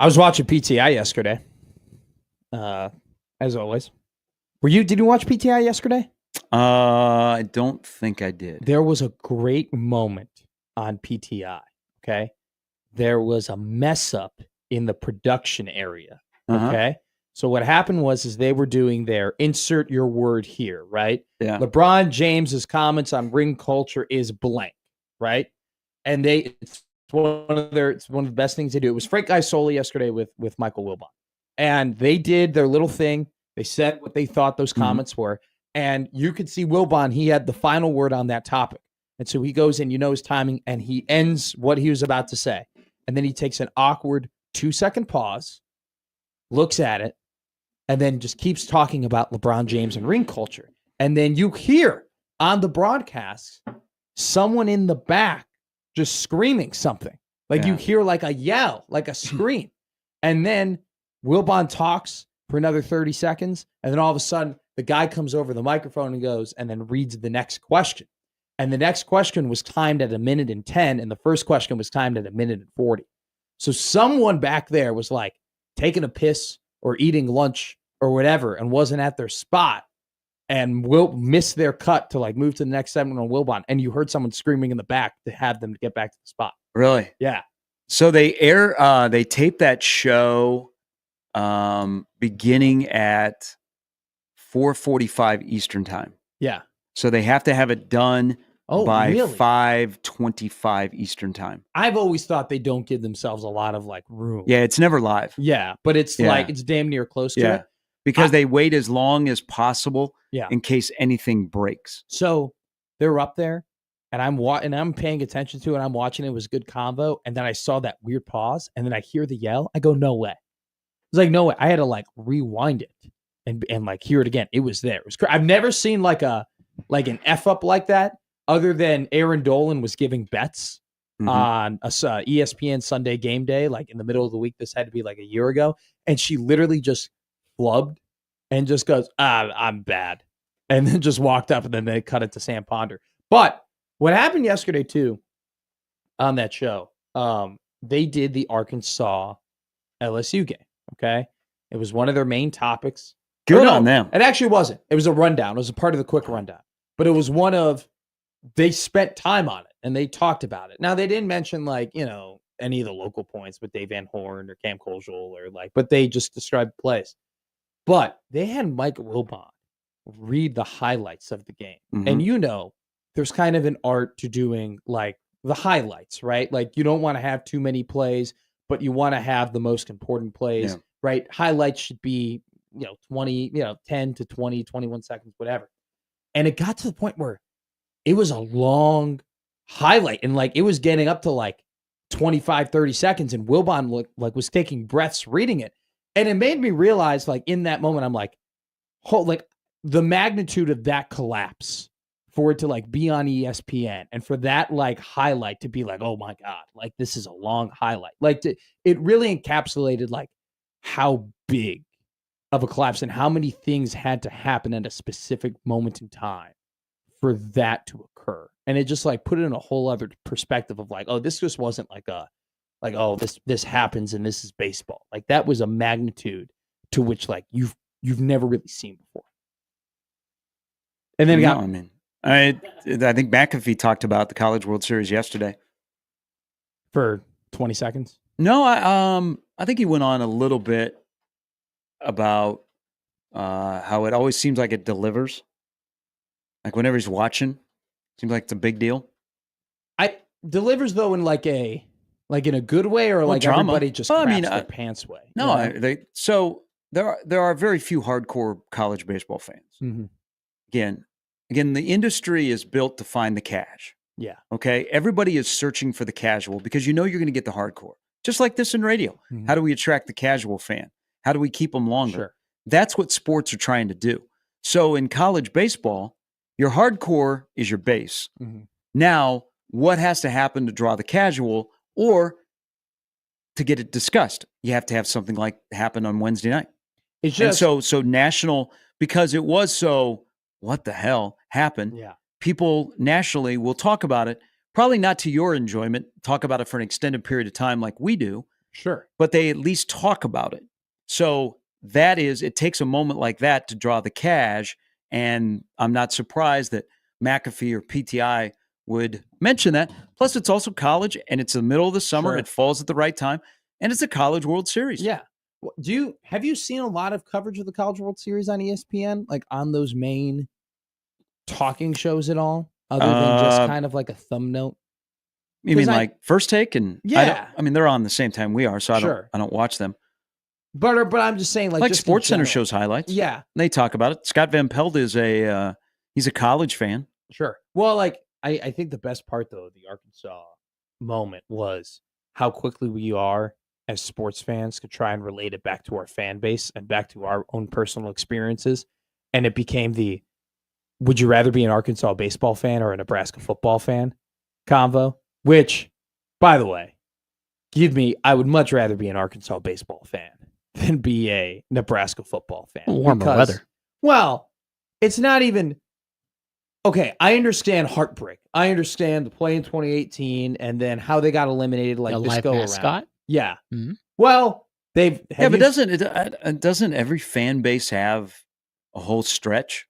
[SPEAKER 4] I was watching PTI yesterday. As always. Did you watch PTI yesterday?
[SPEAKER 3] I don't think I did.
[SPEAKER 4] There was a great moment on PTI, okay? There was a mess up in the production area, okay? So what happened was they were doing their insert your word here, right?
[SPEAKER 3] Yeah.
[SPEAKER 4] LeBron James's comments on ring culture is blank, right? And it's one of the best things they do. It was Frank Isola yesterday with Michael Wilbon. And they did their little thing. They said what they thought those comments were. And you could see Wilbon, he had the final word on that topic. And so he goes in, his timing, and he ends what he was about to say. And then he takes an awkward 2-second pause, looks at it, and then just keeps talking about LeBron James and ring culture. And then you hear on the broadcast someone in the back just screaming something. Like you hear like a yell, like a scream. And then Wilbon talks for another 30 seconds. And then all of a sudden, the guy comes over the microphone and goes, and then reads the next question. And the next question was timed at 1:10, and the first question was timed at 1:40. So someone back there was like taking a piss or eating lunch or whatever and wasn't at their spot and missed their cut to like move to the next segment on Wilbon. And you heard someone screaming in the back to have them get back to the spot.
[SPEAKER 3] Really?
[SPEAKER 4] Yeah.
[SPEAKER 3] So they tape that show beginning at 4:45 Eastern time.
[SPEAKER 4] Yeah.
[SPEAKER 3] So they have to have it done by
[SPEAKER 4] really?
[SPEAKER 3] 5:25 Eastern time.
[SPEAKER 4] I've always thought they don't give themselves a lot of like room.
[SPEAKER 3] Yeah, it's never live.
[SPEAKER 4] Yeah, but it's like it's damn near close to it.
[SPEAKER 3] Because they wait as long as possible
[SPEAKER 4] Yeah.
[SPEAKER 3] in case anything breaks.
[SPEAKER 4] So they're up there and I'm paying attention to it. I'm watching it. It was good convo. And then I saw that weird pause and then I hear the yell. I go, no way. It's like, no way. I had to like rewind it and like hear it again. It was there. It was I've never seen like an F up like that other than Aaron Dolan was giving bets on a ESPN Sunday Game Day, like in the middle of the week. This had to be like a year ago. And she literally just flubbed and just goes, I'm bad. And then just walked up and then they cut it to Sam Ponder. But what happened yesterday too on that show, they did the Arkansas LSU game. Okay. It was one of their main topics.
[SPEAKER 3] Good on them.
[SPEAKER 4] It actually wasn't. It was a rundown. It was a part of the quick rundown. But it was one of, they spent time on it and they talked about it. Now they didn't mention like, any of the local points with Dave Van Horn or Cam Koljul or like, but they just described plays. But they had Mike Wilbon read the highlights of the game. And there's kind of an art to doing like the highlights, right? Like you don't want to have too many plays, but you want to have the most important plays, right? Highlights should be, 10 to 20, 21 seconds, whatever. And it got to the point where it was a long highlight and like it was getting up to like 25, 30 seconds. And Wilbon was taking breaths reading it. And it made me realize, like, in that moment, I'm like, the magnitude of that collapse for it to, like, be on ESPN and for that, like, highlight to be like, oh, my God, like, this is a long highlight. Like, it really encapsulated, like, how big of a collapse and how many things had to happen at a specific moment in time for that to occur. And it just, like, put it in a whole other perspective of, like, oh, this just wasn't oh, this happens and this is baseball. Like that was a magnitude to which like you've never really seen before. And then
[SPEAKER 3] I think McAfee talked about the College World Series yesterday
[SPEAKER 4] for 20 seconds.
[SPEAKER 3] No, I think he went on a little bit about how it always seems like it delivers. Like whenever he's watching, seems like it's a big deal.
[SPEAKER 4] Delivers though in like in a good way or like drama. Everybody just craps their pants way?
[SPEAKER 3] No, so there are very few hardcore college baseball fans.
[SPEAKER 4] Mm-hmm.
[SPEAKER 3] Again, the industry is built to find the cash.
[SPEAKER 4] Yeah.
[SPEAKER 3] Okay. Everybody is searching for the casual because you're going to get the hardcore. Just like this in radio.
[SPEAKER 4] Mm-hmm.
[SPEAKER 3] How do we attract the casual fan? How do we keep them longer?
[SPEAKER 4] Sure.
[SPEAKER 3] That's what sports are trying to do. So in college baseball, your hardcore is your base.
[SPEAKER 4] Mm-hmm.
[SPEAKER 3] Now, what has to happen to draw the casual? Or to get it discussed, you have to have something like happen on Wednesday night.
[SPEAKER 4] It's just
[SPEAKER 3] and so national, because it was so, what the hell happened?
[SPEAKER 4] Yeah.
[SPEAKER 3] People nationally will talk about it, probably not to your enjoyment, talk about it for an extended period of time like we do,
[SPEAKER 4] Sure.
[SPEAKER 3] But they at least talk about it. So it takes a moment like that to draw the cash. And I'm not surprised that McAfee or PTI would mention that. Plus, it's also college, and it's the middle of the summer.
[SPEAKER 4] Sure.
[SPEAKER 3] It falls at the right time, and it's a College World Series.
[SPEAKER 4] Yeah. Have you seen a lot of coverage of the College World Series on ESPN, like on those main talking shows at all, other than just kind of like a thumb note?
[SPEAKER 3] You mean like First Take? And
[SPEAKER 4] yeah,
[SPEAKER 3] I mean they're on the same time we are, so I don't watch them.
[SPEAKER 4] But I'm just saying, like just
[SPEAKER 3] Sports Center shows highlights.
[SPEAKER 4] Yeah,
[SPEAKER 3] they talk about it. Scott Van Pelt is he's a college fan.
[SPEAKER 4] Sure. Well, like I think the best part though of the Arkansas moment was how quickly we are as sports fans could try and relate it back to our fan base and back to our own personal experiences, and it became the would you rather be an Arkansas baseball fan or a Nebraska football fan convo. Which, by the way, I would much rather be an Arkansas baseball fan than be a Nebraska football fan.
[SPEAKER 2] Warmer weather.
[SPEAKER 4] Well, it's not even. Okay, I understand heartbreak. I understand the play in 2018 and then how they got eliminated like this go around. Yeah.
[SPEAKER 2] Mm-hmm.
[SPEAKER 4] Well,
[SPEAKER 3] but doesn't every fan base have a whole stretch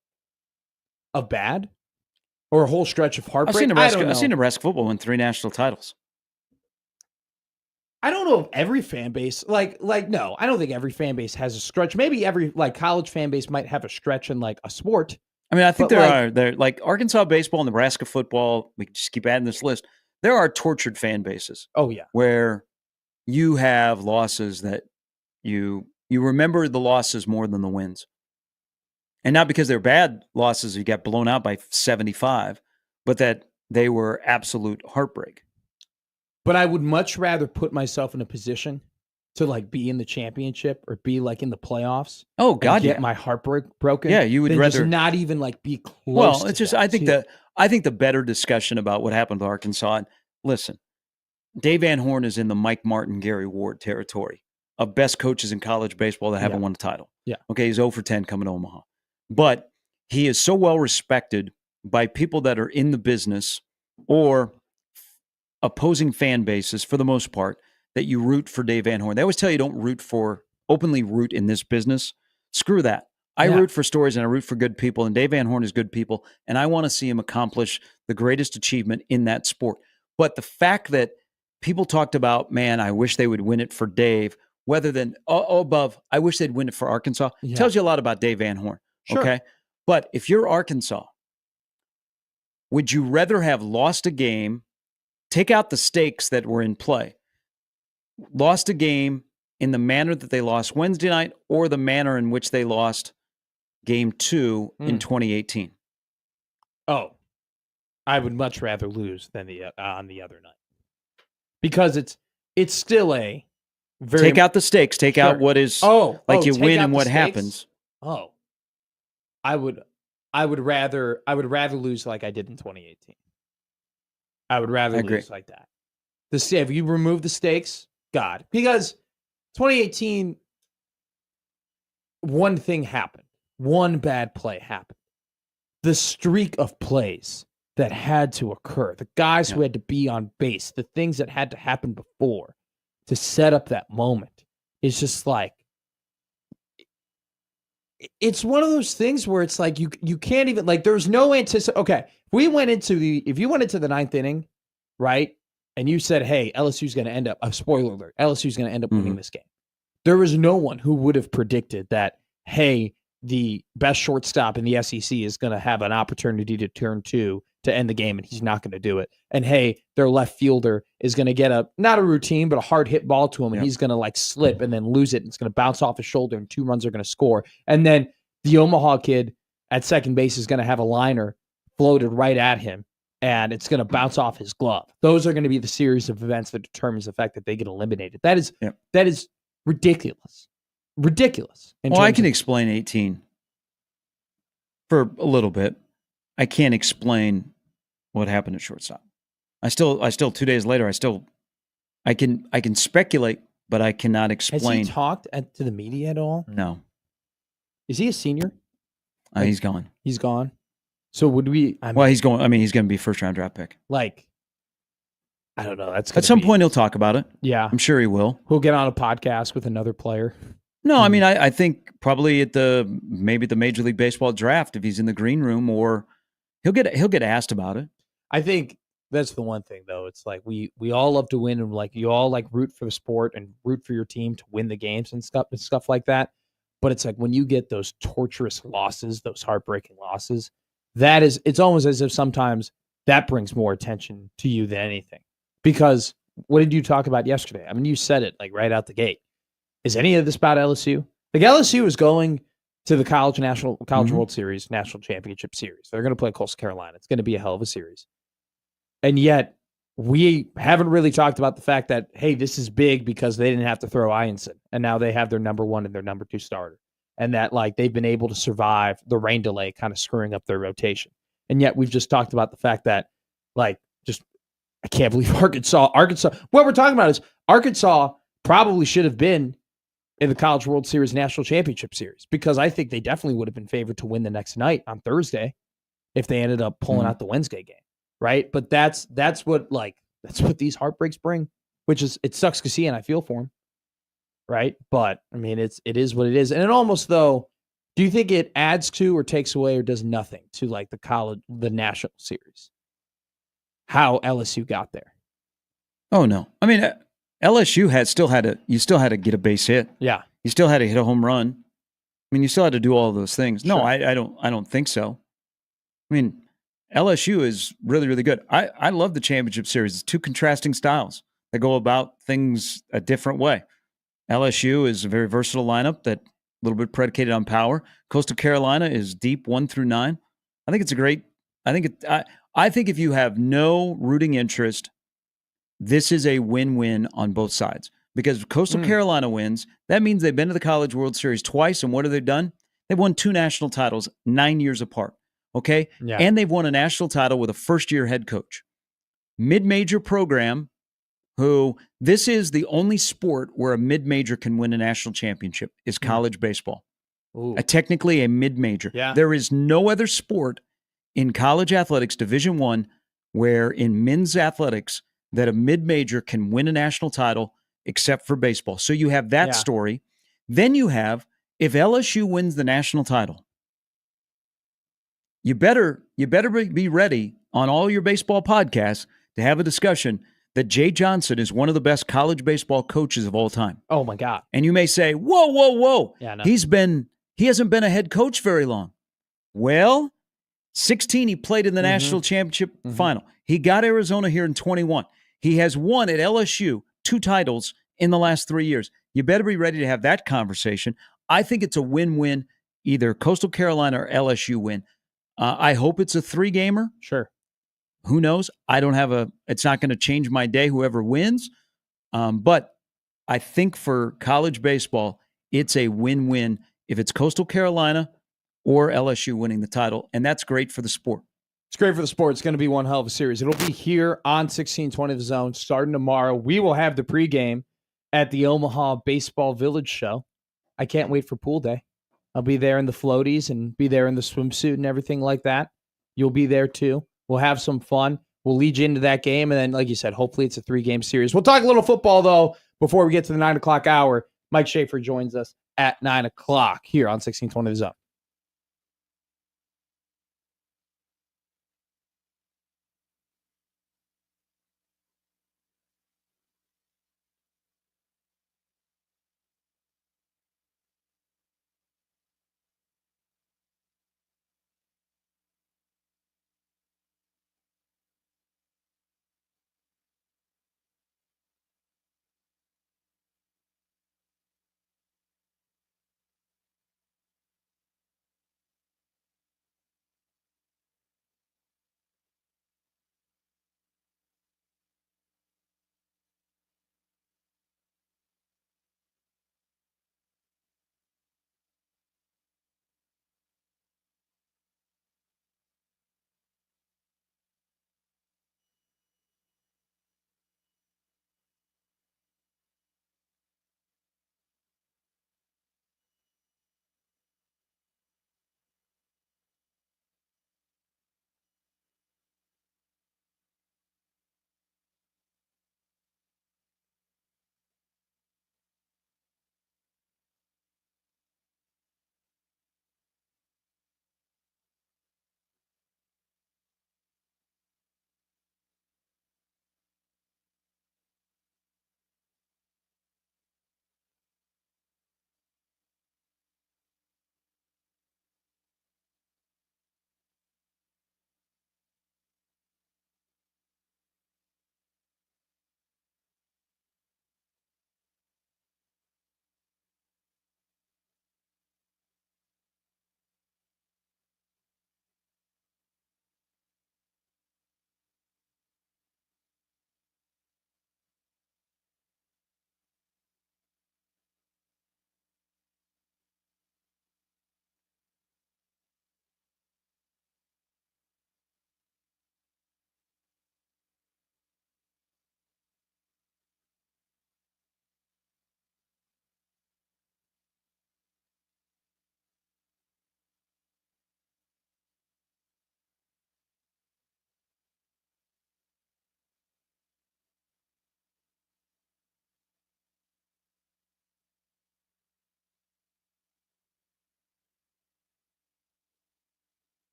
[SPEAKER 4] of bad? Or a whole stretch of heartbreak?
[SPEAKER 3] I've seen Nebraska football win 3 national titles.
[SPEAKER 4] I don't know if every fan base, no, I don't think every fan base has a stretch. Maybe every college fan base might have a stretch in like a sport.
[SPEAKER 3] I mean, I think there are Arkansas baseball, Nebraska football. We can just keep adding this list. There are tortured fan bases.
[SPEAKER 4] Oh yeah,
[SPEAKER 3] where you have losses that you remember the losses more than the wins. And not because they're bad losses, you got blown out by 75, but that they were absolute heartbreak.
[SPEAKER 4] But I would much rather put myself in a position to like be in the championship or be like in the playoffs.
[SPEAKER 3] Oh God,
[SPEAKER 4] get my heart broken.
[SPEAKER 3] Yeah, you would rather
[SPEAKER 4] just not even like be close.
[SPEAKER 3] Well, it's just I think the better discussion about what happened to Arkansas. And listen, Dave Van Horn is in the Mike Martin, Gary Ward territory of best coaches in college baseball that haven't won a title.
[SPEAKER 4] Yeah.
[SPEAKER 3] Okay, he's 0 for 10 coming to Omaha. But he is so well respected by people that are in the business or opposing fan bases for the most part that you root for Dave Van Horn. They always tell you don't openly root in this business. Screw that. I root for stories and I root for good people, and Dave Van Horn is good people, and I want to see him accomplish the greatest achievement in that sport. But the fact that people talked about, man, I wish they would win it for Dave, rather than above, I wish they'd win it for Arkansas, tells you a lot about Dave Van Horn.
[SPEAKER 4] Sure.
[SPEAKER 3] Okay. But if you're Arkansas, would you rather have lost a game, take out the stakes that were in play, lost a game in the manner that they lost Wednesday night or the manner in which they lost game 2 in 2018?
[SPEAKER 4] Oh, I would much rather lose than on the other night, because it's still a very
[SPEAKER 3] take out the stakes, take out what is you win and what happens.
[SPEAKER 4] Oh, I would rather lose like I did in 2018. I would rather lose like that. If you remove the stakes, God, because 2018, one thing happened. One bad play happened. The streak of plays that had to occur, the guys who had to be on base, the things that had to happen before to set up that moment is just like, it's one of those things where it's like you can't even, like, there's no okay, if you went into the ninth inning, right, and you said, hey, LSU's going to end up, spoiler alert, LSU's going to end up winning this game, there was no one who would have predicted that, hey, the best shortstop in the SEC is going to have an opportunity to turn 2 to end the game, and he's not going to do it. And hey, their left fielder is going to get not a routine, but a hard hit ball to him, and he's going to like slip and then lose it, and it's going to bounce off his shoulder, and 2 runs are going to score. And then the Omaha kid at second base is going to have a liner floated right at him, and it's going to bounce off his glove. Those are going to be the series of events that determines the fact that they get eliminated. That is ridiculous. Ridiculous.
[SPEAKER 3] Well, I can explain 18 for a little bit. I can't explain what happened at shortstop. I still 2 days later, I can speculate, but I cannot explain.
[SPEAKER 4] Has he talked to the media at all?
[SPEAKER 3] No.
[SPEAKER 4] Is he a senior?
[SPEAKER 3] He's gone.
[SPEAKER 4] He's gone. So would we?
[SPEAKER 3] He's going. I mean, he's going to be first round draft pick.
[SPEAKER 4] Like, I don't know. That's
[SPEAKER 3] at some point he'll talk about it.
[SPEAKER 4] Yeah,
[SPEAKER 3] I'm sure he will.
[SPEAKER 4] He'll get on a podcast with another player.
[SPEAKER 3] No, I mean, I think probably at maybe the Major League Baseball draft, if he's in the green room, or he'll get asked about it.
[SPEAKER 4] I think that's the one thing, though. It's like we all love to win, and like you all like root for the sport and root for your team to win the games and stuff like that. But it's like when you get those torturous losses, those heartbreaking losses, it's almost as if sometimes that brings more attention to you than anything. Because what did you talk about yesterday? I mean, you said it like right out the gate. Is any of this about LSU? Like LSU is going to the College World Series, National Championship Series. They're going to play Coastal Carolina. It's going to be a hell of a series. And yet we haven't really talked about the fact that, hey, this is big because they didn't have to throw Ianson. And now they have their number 1 and their number 2 starter. And that like they've been able to survive the rain delay kind of screwing up their rotation. And yet we've just talked about the fact that like just I can't believe Arkansas. What we're talking about is Arkansas probably should have been in the College World Series National Championship Series because I think they definitely would have been favored to win the next night on Thursday if they ended up pulling out the Wednesday game, right? But that's what these heartbreaks bring, which is it sucks to see and I feel for them, right? But I mean it is what it is, and it almost though. Do you think it adds to or takes away or does nothing to like the National Series? How LSU got there?
[SPEAKER 3] Oh no, I mean. LSU still had to get a base hit.
[SPEAKER 4] Yeah.
[SPEAKER 3] You still had to hit a home run. I mean, you still had to do all of those things.
[SPEAKER 4] Sure.
[SPEAKER 3] No, I don't think so. I mean, LSU is really, really good. I love the championship series. It's two contrasting styles that go about things a different way. LSU is a very versatile lineup that a little bit predicated on power. Coastal Carolina is deep 1 through 9. I think it's a great. I think if you have no rooting interest, this is a win-win on both sides because if Coastal Carolina wins, that means they've been to the College World Series twice. And what have they done? They've won 2 national titles 9 years apart. Okay.
[SPEAKER 4] Yeah.
[SPEAKER 3] And they've won a national title with a first-year head coach. Mid-major program this is the only sport where a mid-major can win a national championship is college baseball. Technically a mid-major.
[SPEAKER 4] Yeah.
[SPEAKER 3] There is no other sport in college athletics, Division I, where in men's athletics that a mid-major can win a national title except for baseball. So you have that story. Then you have, if LSU wins the national title, you better be ready on all your baseball podcasts to have a discussion that Jay Johnson is one of the best college baseball coaches of all time.
[SPEAKER 4] Oh my God.
[SPEAKER 3] And you may say, whoa.
[SPEAKER 4] Yeah, no.
[SPEAKER 3] He hasn't been a head coach very long. Well, 16, he played in the national championship final. He got Arizona here in 21. He has won at LSU 2 titles in the last 3 years. You better be ready to have that conversation. I think it's a win-win, either Coastal Carolina or LSU win. I hope it's a 3-gamer.
[SPEAKER 4] Sure.
[SPEAKER 3] Who knows? It's not going to change my day, whoever wins. But I think for college baseball, it's a win-win if it's Coastal Carolina or LSU winning the title. And that's great for the sport.
[SPEAKER 4] It's great for the sport. It's going to be one hell of a series. It'll be here on 1620 The Zone starting tomorrow. We will have the pregame at the Omaha Baseball Village show. I can't wait for pool day. I'll be there in the floaties and be there in the swimsuit and everything like that. You'll be there too. We'll have some fun. We'll lead you into that game. And then, like you said, hopefully it's a 3-game series. We'll talk a little football, though, before we get to the 9 o'clock hour. Mike Schaefer joins us at 9 o'clock here on 1620 The Zone.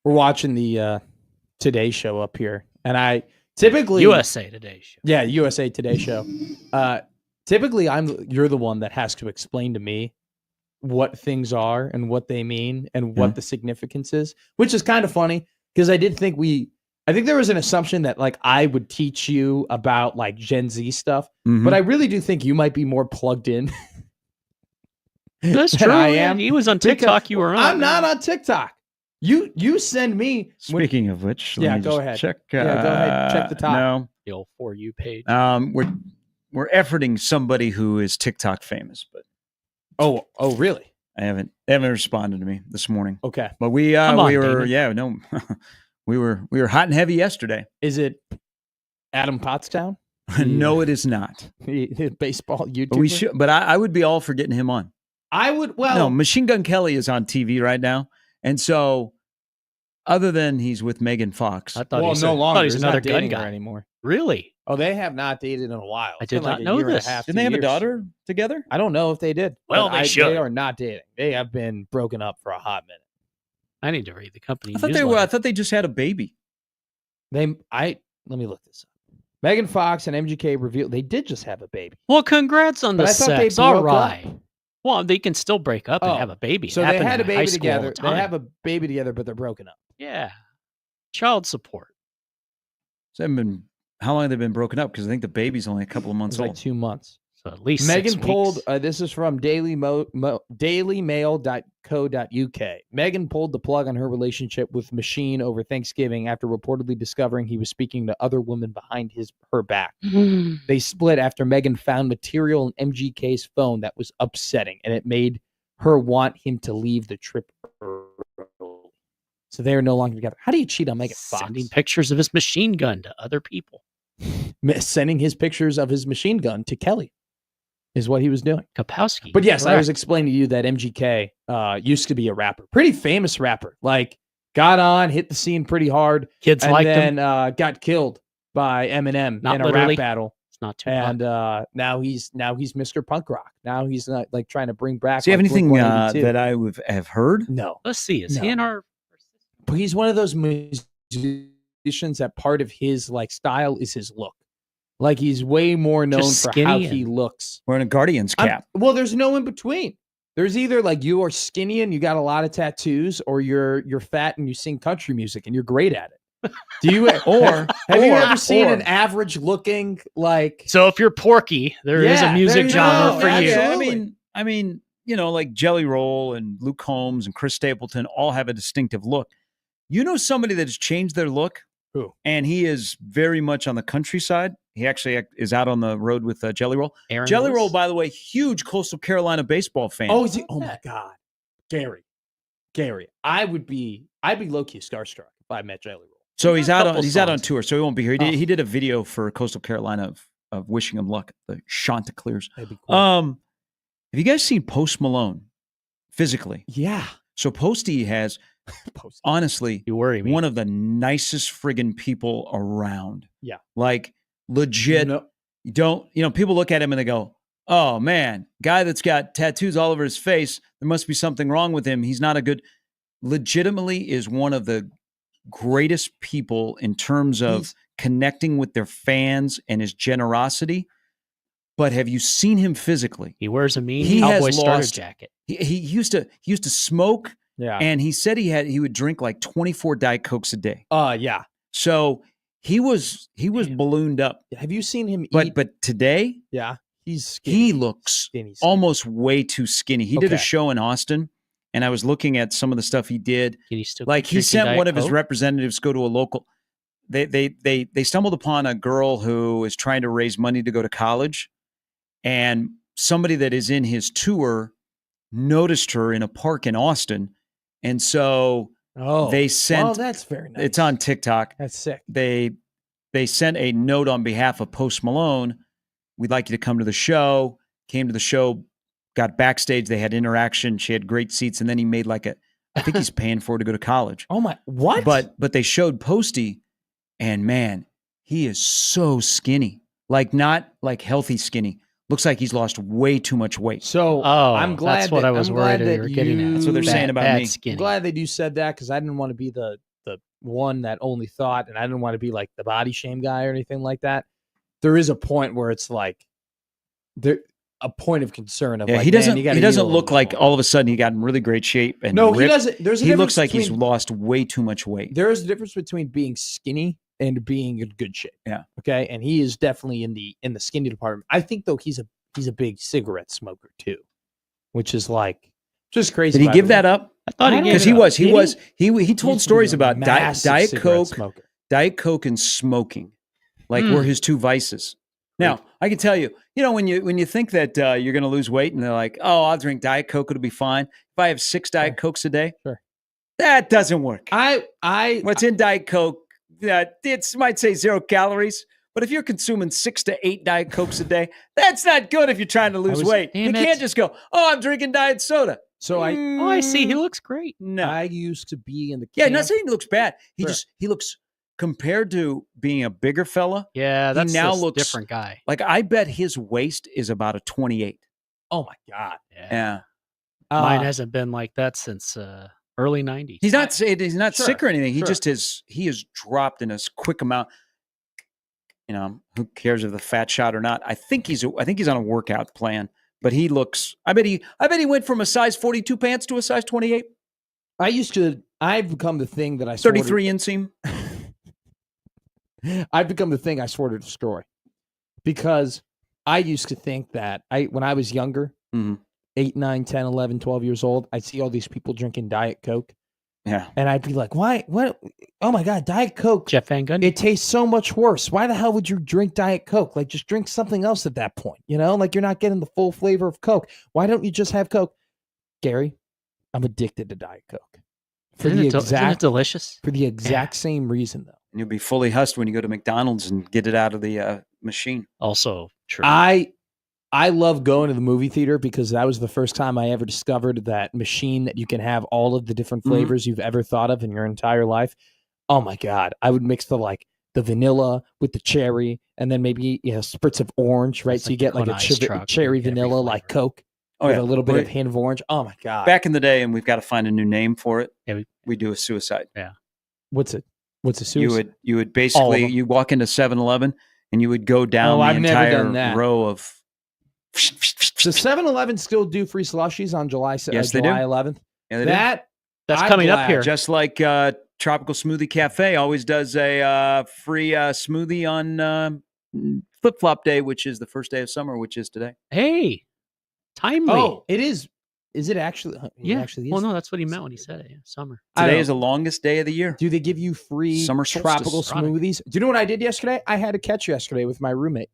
[SPEAKER 4] we're watching the Today Show up here, and I typically
[SPEAKER 2] USA Today Show.
[SPEAKER 4] Yeah, USA Today Show. Typically, you're the one that has to explain to me what things are and what they mean and what the significance is, which is kind of funny because I think there was an assumption that like I would teach you about like Gen Z stuff, but I really do think you might be more plugged in.
[SPEAKER 2] That's true. I am. He was on TikTok. You were on.
[SPEAKER 4] I'm not on TikTok. You send me.
[SPEAKER 3] Speaking of which,
[SPEAKER 4] go ahead.
[SPEAKER 3] Check.
[SPEAKER 4] Go ahead. Check the top.
[SPEAKER 3] No,
[SPEAKER 2] the old For You page.
[SPEAKER 3] We're efforting somebody who is TikTok famous, but
[SPEAKER 4] oh, really?
[SPEAKER 3] They haven't responded to me this morning.
[SPEAKER 4] Okay,
[SPEAKER 3] but we were we were hot and heavy yesterday.
[SPEAKER 4] Is it Adam Pottstown?
[SPEAKER 3] No, it is not.
[SPEAKER 4] Baseball YouTuber.
[SPEAKER 3] But I would be all for getting him on.
[SPEAKER 4] I would. Well,
[SPEAKER 3] no, Machine Gun Kelly is on TV right now, and so other than he's with Megan Fox,
[SPEAKER 2] I thought no longer. He's another gun guy
[SPEAKER 4] anymore.
[SPEAKER 2] Really?
[SPEAKER 4] Oh, they have not dated in a while.
[SPEAKER 2] I did not know this.
[SPEAKER 3] Didn't they have a daughter together?
[SPEAKER 4] I don't know if they did.
[SPEAKER 2] Well, they should.
[SPEAKER 4] They are not dating. They have been broken up for a hot minute.
[SPEAKER 2] I need to read the company.
[SPEAKER 3] I thought they just had a baby.
[SPEAKER 4] Let me look this up. Megan Fox and MGK revealed they did just have a baby.
[SPEAKER 2] Well, congrats on the sex. All right.
[SPEAKER 4] Up.
[SPEAKER 2] Well, they can still break up and have a baby.
[SPEAKER 4] So they had a baby together. They have a baby together, but they're broken up.
[SPEAKER 2] Yeah. Child support.
[SPEAKER 3] So how long have they been broken up? Because I think the baby's only a couple of months old.
[SPEAKER 4] Like 2 months.
[SPEAKER 2] So at least
[SPEAKER 4] Megan
[SPEAKER 2] 6
[SPEAKER 4] pulled.
[SPEAKER 2] weeks.
[SPEAKER 4] This is from dailymail.co.uk. Megan pulled the plug on her relationship with Machine over Thanksgiving after reportedly discovering he was speaking to other women behind her back. They split after Megan found material in MGK's phone that was upsetting, and it made her want him to leave the trip early. So they are no longer together. How do you cheat on Megan Fox?
[SPEAKER 2] Sending pictures of his machine gun to other people.
[SPEAKER 4] Sending his pictures of his machine gun to Kelly is what he was doing.
[SPEAKER 2] Kapowski.
[SPEAKER 4] But yes, correct. I was explaining to you that MGK used to be a rapper. Pretty famous rapper. Like, got on, hit the scene pretty hard.
[SPEAKER 2] Kids
[SPEAKER 4] liked him. And
[SPEAKER 2] then
[SPEAKER 4] got killed by Eminem in a rap battle.
[SPEAKER 2] It's not too
[SPEAKER 4] And now he's Mr. Punk Rock. Now he's not like trying to bring back.
[SPEAKER 3] Do you have anything that I have heard?
[SPEAKER 4] No.
[SPEAKER 2] Let's see. Is he in our...
[SPEAKER 4] But he's one of those musicians that part of his like style is his look. Like he's way more known for how he looks.
[SPEAKER 3] Wearing a Guardians cap.
[SPEAKER 4] Well, there's no in between. There's either like you are skinny and you got a lot of tattoos, or you're fat and you sing country music and you're great at it. Do you have you ever seen an average looking like?
[SPEAKER 2] So if you're Porky, there is a music genre for you.
[SPEAKER 3] I mean, you know, like Jelly Roll and Luke Combs and Chris Stapleton all have a distinctive look. You know somebody that has changed their look?
[SPEAKER 4] Who?
[SPEAKER 3] And he is very much on the countryside. He actually is out on the road with Jelly Roll. Jelly Roll, by the way, huge Coastal Carolina baseball fan.
[SPEAKER 4] Oh, is he? Oh my God, Gary, I'd be low-key starstruck if I met Jelly Roll.
[SPEAKER 3] So he's out on tour, so he won't be here. He did a video for Coastal Carolina of wishing him luck at the Chanticleers.
[SPEAKER 4] That'd be cool.
[SPEAKER 3] Have you guys seen Post Malone physically?
[SPEAKER 4] Yeah.
[SPEAKER 3] So Posty has. Honestly,
[SPEAKER 2] you worry me.
[SPEAKER 3] One of the nicest friggin' people around.
[SPEAKER 4] Yeah.
[SPEAKER 3] Like legit. People look at him and they go, oh man, guy that's got tattoos all over his face. There must be something wrong with him. He's not legitimately is one of the greatest people in terms of connecting with their fans and his generosity. But have you seen him physically?
[SPEAKER 2] He wears a mean cowboy starter jacket.
[SPEAKER 3] He used to smoke.
[SPEAKER 4] Yeah.
[SPEAKER 3] And he said he would drink like 24 Diet Cokes a day.
[SPEAKER 4] Yeah.
[SPEAKER 3] So he was ballooned up.
[SPEAKER 4] Have you seen him eat?
[SPEAKER 3] But today,
[SPEAKER 4] yeah, he's skinny.
[SPEAKER 3] He looks almost way too skinny. He did a show in Austin, and I was looking at some of the stuff he did.
[SPEAKER 2] He
[SPEAKER 3] sent one of his representatives go to a local. They stumbled upon a girl who is trying to raise money to go to college, and somebody that is in his tour noticed her in a park in Austin. And so they sent.
[SPEAKER 4] Oh, that's very nice.
[SPEAKER 3] It's on TikTok.
[SPEAKER 4] That's sick.
[SPEAKER 3] They sent a note on behalf of Post Malone. We'd like you to come to the show. Came to the show, got backstage. They had interaction. She had great seats, and then he made I think he's paying for her to go to college.
[SPEAKER 4] Oh my, what?
[SPEAKER 3] But they showed Posty, and man, he is so skinny. Like not like healthy skinny. Looks like he's lost way too much weight.
[SPEAKER 4] So I'm glad
[SPEAKER 2] that's what I was worried you were getting at.
[SPEAKER 3] That's what they're saying about me.
[SPEAKER 4] I'm glad that you said that because I didn't want to be the one that only thought, and I didn't want to be like the body shame guy or anything like that. There is a point where it's like a point of concern of like,
[SPEAKER 3] he doesn't look like
[SPEAKER 4] more.
[SPEAKER 3] all of a sudden he got in really great shape and
[SPEAKER 4] no,
[SPEAKER 3] ripped.
[SPEAKER 4] He doesn't.
[SPEAKER 3] He looks like he's lost way too much weight.
[SPEAKER 4] There is a difference between being skinny and being in good shape.
[SPEAKER 3] Yeah.
[SPEAKER 4] Okay. And he is definitely in the skinny department. I think though he's a big cigarette smoker too, which is like just crazy.
[SPEAKER 3] Did he give that up?
[SPEAKER 2] I thought he
[SPEAKER 3] because he told stories about Diet Coke,
[SPEAKER 4] smoker.
[SPEAKER 3] Diet Coke and smoking, like were his two vices. Now I can tell you, when you think that you're going to lose weight and they're like, oh, I'll drink Diet Coke, it'll be fine. If I have 6 Diet Cokes a day,
[SPEAKER 4] sure.
[SPEAKER 3] That doesn't work.
[SPEAKER 4] What's
[SPEAKER 3] in Diet Coke? It might say 0 calories, but if you're consuming 6 to 8 Diet Cokes a day, that's not good if you're trying to lose weight. You can't just go, oh, I'm drinking diet soda.
[SPEAKER 4] So
[SPEAKER 2] I see. He looks great.
[SPEAKER 3] No,
[SPEAKER 4] I used to be in the
[SPEAKER 3] camp. Not saying he looks bad. He looks compared to being a bigger fella.
[SPEAKER 2] Yeah, that's
[SPEAKER 3] he now
[SPEAKER 2] a
[SPEAKER 3] looks
[SPEAKER 2] different guy.
[SPEAKER 3] Like I bet his waist is about a 28.
[SPEAKER 4] Oh my God.
[SPEAKER 3] Yeah.
[SPEAKER 2] Mine hasn't been like that since early 90s.
[SPEAKER 3] He's not sick or anything. He just he has dropped in a quick amount. Who cares if the fat shot or not? I think he's on a workout plan, but he looks. I bet he went from a size 42 pants to a size 28.
[SPEAKER 4] I've become the thing that I
[SPEAKER 3] 33 inseam.
[SPEAKER 4] I've become the thing I swore to destroy, because I used to think that when I was younger, 8, 9, 10, 11, 12 years old, I'd see all these people drinking Diet Coke.
[SPEAKER 3] Yeah.
[SPEAKER 4] And I'd be like, why? What? Oh my God, Diet Coke.
[SPEAKER 2] Jeff Van Gundy.
[SPEAKER 4] It tastes so much worse. Why the hell would you drink Diet Coke? Like, just drink something else at that point. Like you're not getting the full flavor of Coke. Why don't you just have Coke? Gary, I'm addicted to Diet Coke.
[SPEAKER 2] Isn't it delicious?
[SPEAKER 4] For the exact same reason, though.
[SPEAKER 3] And you'll be fully hussed when you go to McDonald's and get it out of the machine.
[SPEAKER 2] Also true.
[SPEAKER 4] I love going to the movie theater because that was the first time I ever discovered that machine that you can have all of the different flavors you've ever thought of in your entire life. Oh my God. I would mix the vanilla with the cherry and then maybe spritz of orange, right? So you get like a cherry vanilla like Coke with a little bit of hint of orange. Oh my God.
[SPEAKER 3] Back in the day, and we've got to find a new name for it. Yeah, we do a suicide.
[SPEAKER 2] Yeah.
[SPEAKER 4] What's a suicide?
[SPEAKER 3] You would basically, you walk into 7-Eleven and you would go down the entire row of.
[SPEAKER 4] Does 7-Eleven still do free slushies on July 11th?
[SPEAKER 3] Yeah,
[SPEAKER 2] that's coming up here.
[SPEAKER 3] Just like Tropical Smoothie Cafe always does a free smoothie on Flip Flop Day, which is the first day of summer, which is today.
[SPEAKER 2] Hey, timely.
[SPEAKER 4] Oh, it is. Is it actually?
[SPEAKER 2] Yeah.
[SPEAKER 4] Actually,
[SPEAKER 2] well, no, that's what he meant when he said it. Yeah, summer.
[SPEAKER 3] Today is the longest day of the year.
[SPEAKER 4] Do they give you free
[SPEAKER 3] summer
[SPEAKER 4] tropical smoothies? Do you know what I did yesterday? I had a catch yesterday with my roommate.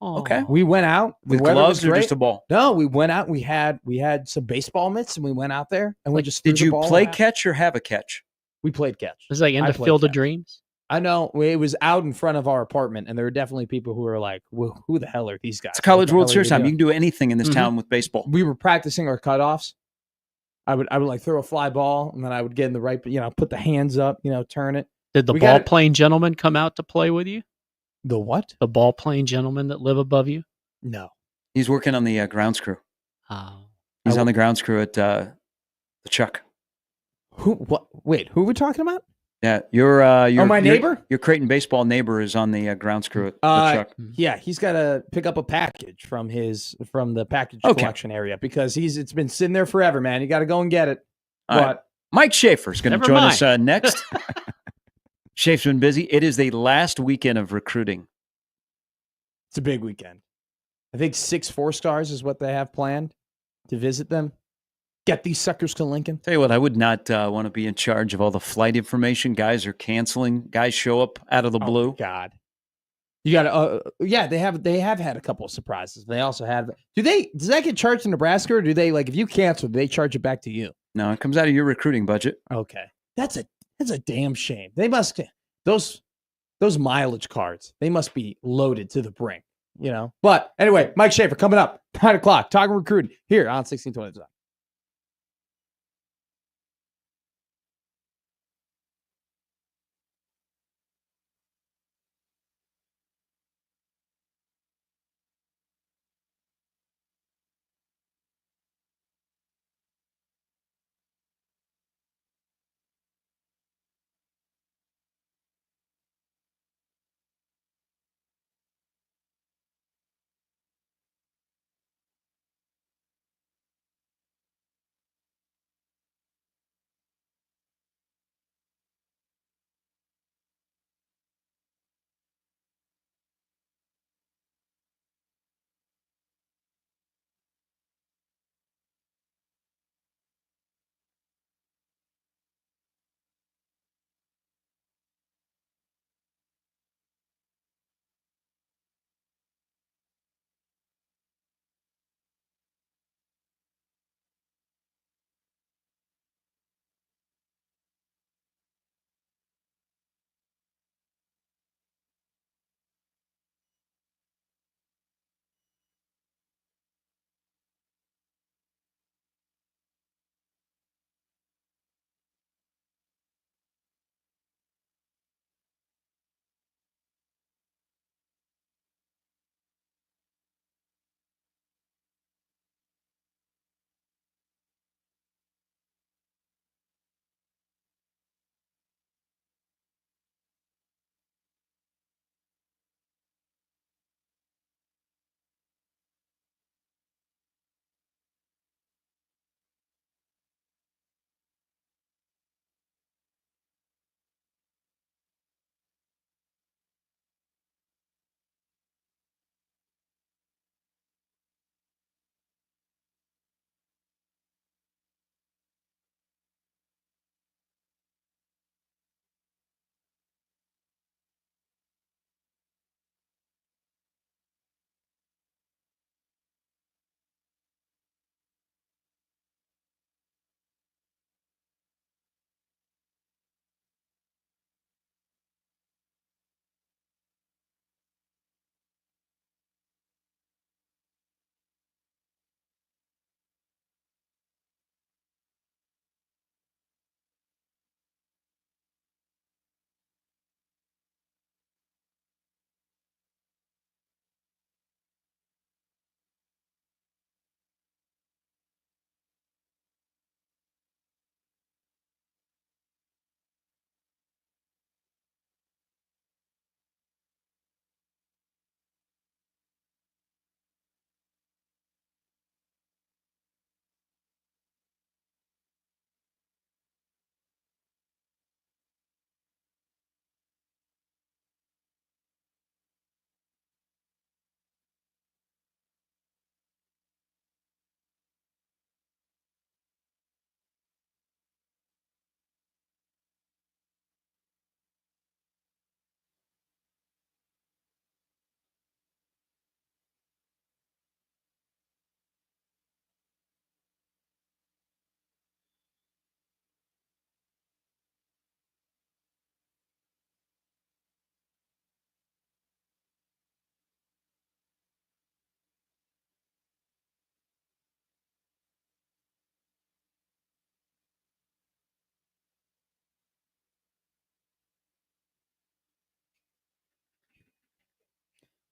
[SPEAKER 2] Oh.
[SPEAKER 4] Okay. We went out
[SPEAKER 3] with gloves or just a ball?
[SPEAKER 4] No, we went out. We had some baseball mitts and we went out there and we just.
[SPEAKER 3] Did you play catch or have a catch?
[SPEAKER 4] We played catch.
[SPEAKER 2] It was like in the Field of Dreams.
[SPEAKER 4] I know it was out in front of our apartment, and there were definitely people who were like, well, "Who the hell are these guys?"
[SPEAKER 3] It's College World Series time. You can do anything in this town with baseball.
[SPEAKER 4] We were practicing our cutoffs. I would like throw a fly ball, and then I would get in the right, put the hands up, turn it.
[SPEAKER 2] Did the ball playing gentlemen come out to play with you?
[SPEAKER 4] The what?
[SPEAKER 2] The ball playing gentlemen that live above you?
[SPEAKER 4] No.
[SPEAKER 3] He's working on the grounds crew.
[SPEAKER 2] Oh.
[SPEAKER 3] He's on the grounds crew at the Chuck.
[SPEAKER 4] Who? What? Wait, who are we talking about?
[SPEAKER 3] Yeah, your
[SPEAKER 4] my neighbor?
[SPEAKER 3] Your Creighton baseball neighbor is on the grounds crew at the Chuck.
[SPEAKER 4] Yeah, he's got to pick up a package from the package collection area because it's been sitting there forever, man. You got to go and get it.
[SPEAKER 3] Right. Mike Schaefer is going to join us next. Schaefer's been busy. It is the last weekend of recruiting.
[SPEAKER 4] It's a big weekend. I think 6 4-stars is what they have planned to visit them. Get these suckers to Lincoln.
[SPEAKER 3] Tell you what, I would not want to be in charge of all the flight information. Guys are canceling. Guys show up out of the blue.
[SPEAKER 4] Oh, God. You got to, they have had a couple of surprises. They also have, does that get charged in Nebraska or do they, if you cancel, do they charge it back to you?
[SPEAKER 3] No, it comes out of your recruiting budget.
[SPEAKER 4] Okay. That's a damn shame. They must, those mileage cards, they must be loaded to the brink, But anyway, Mike Schaefer coming up, 9 o'clock, talking recruiting here on 1620.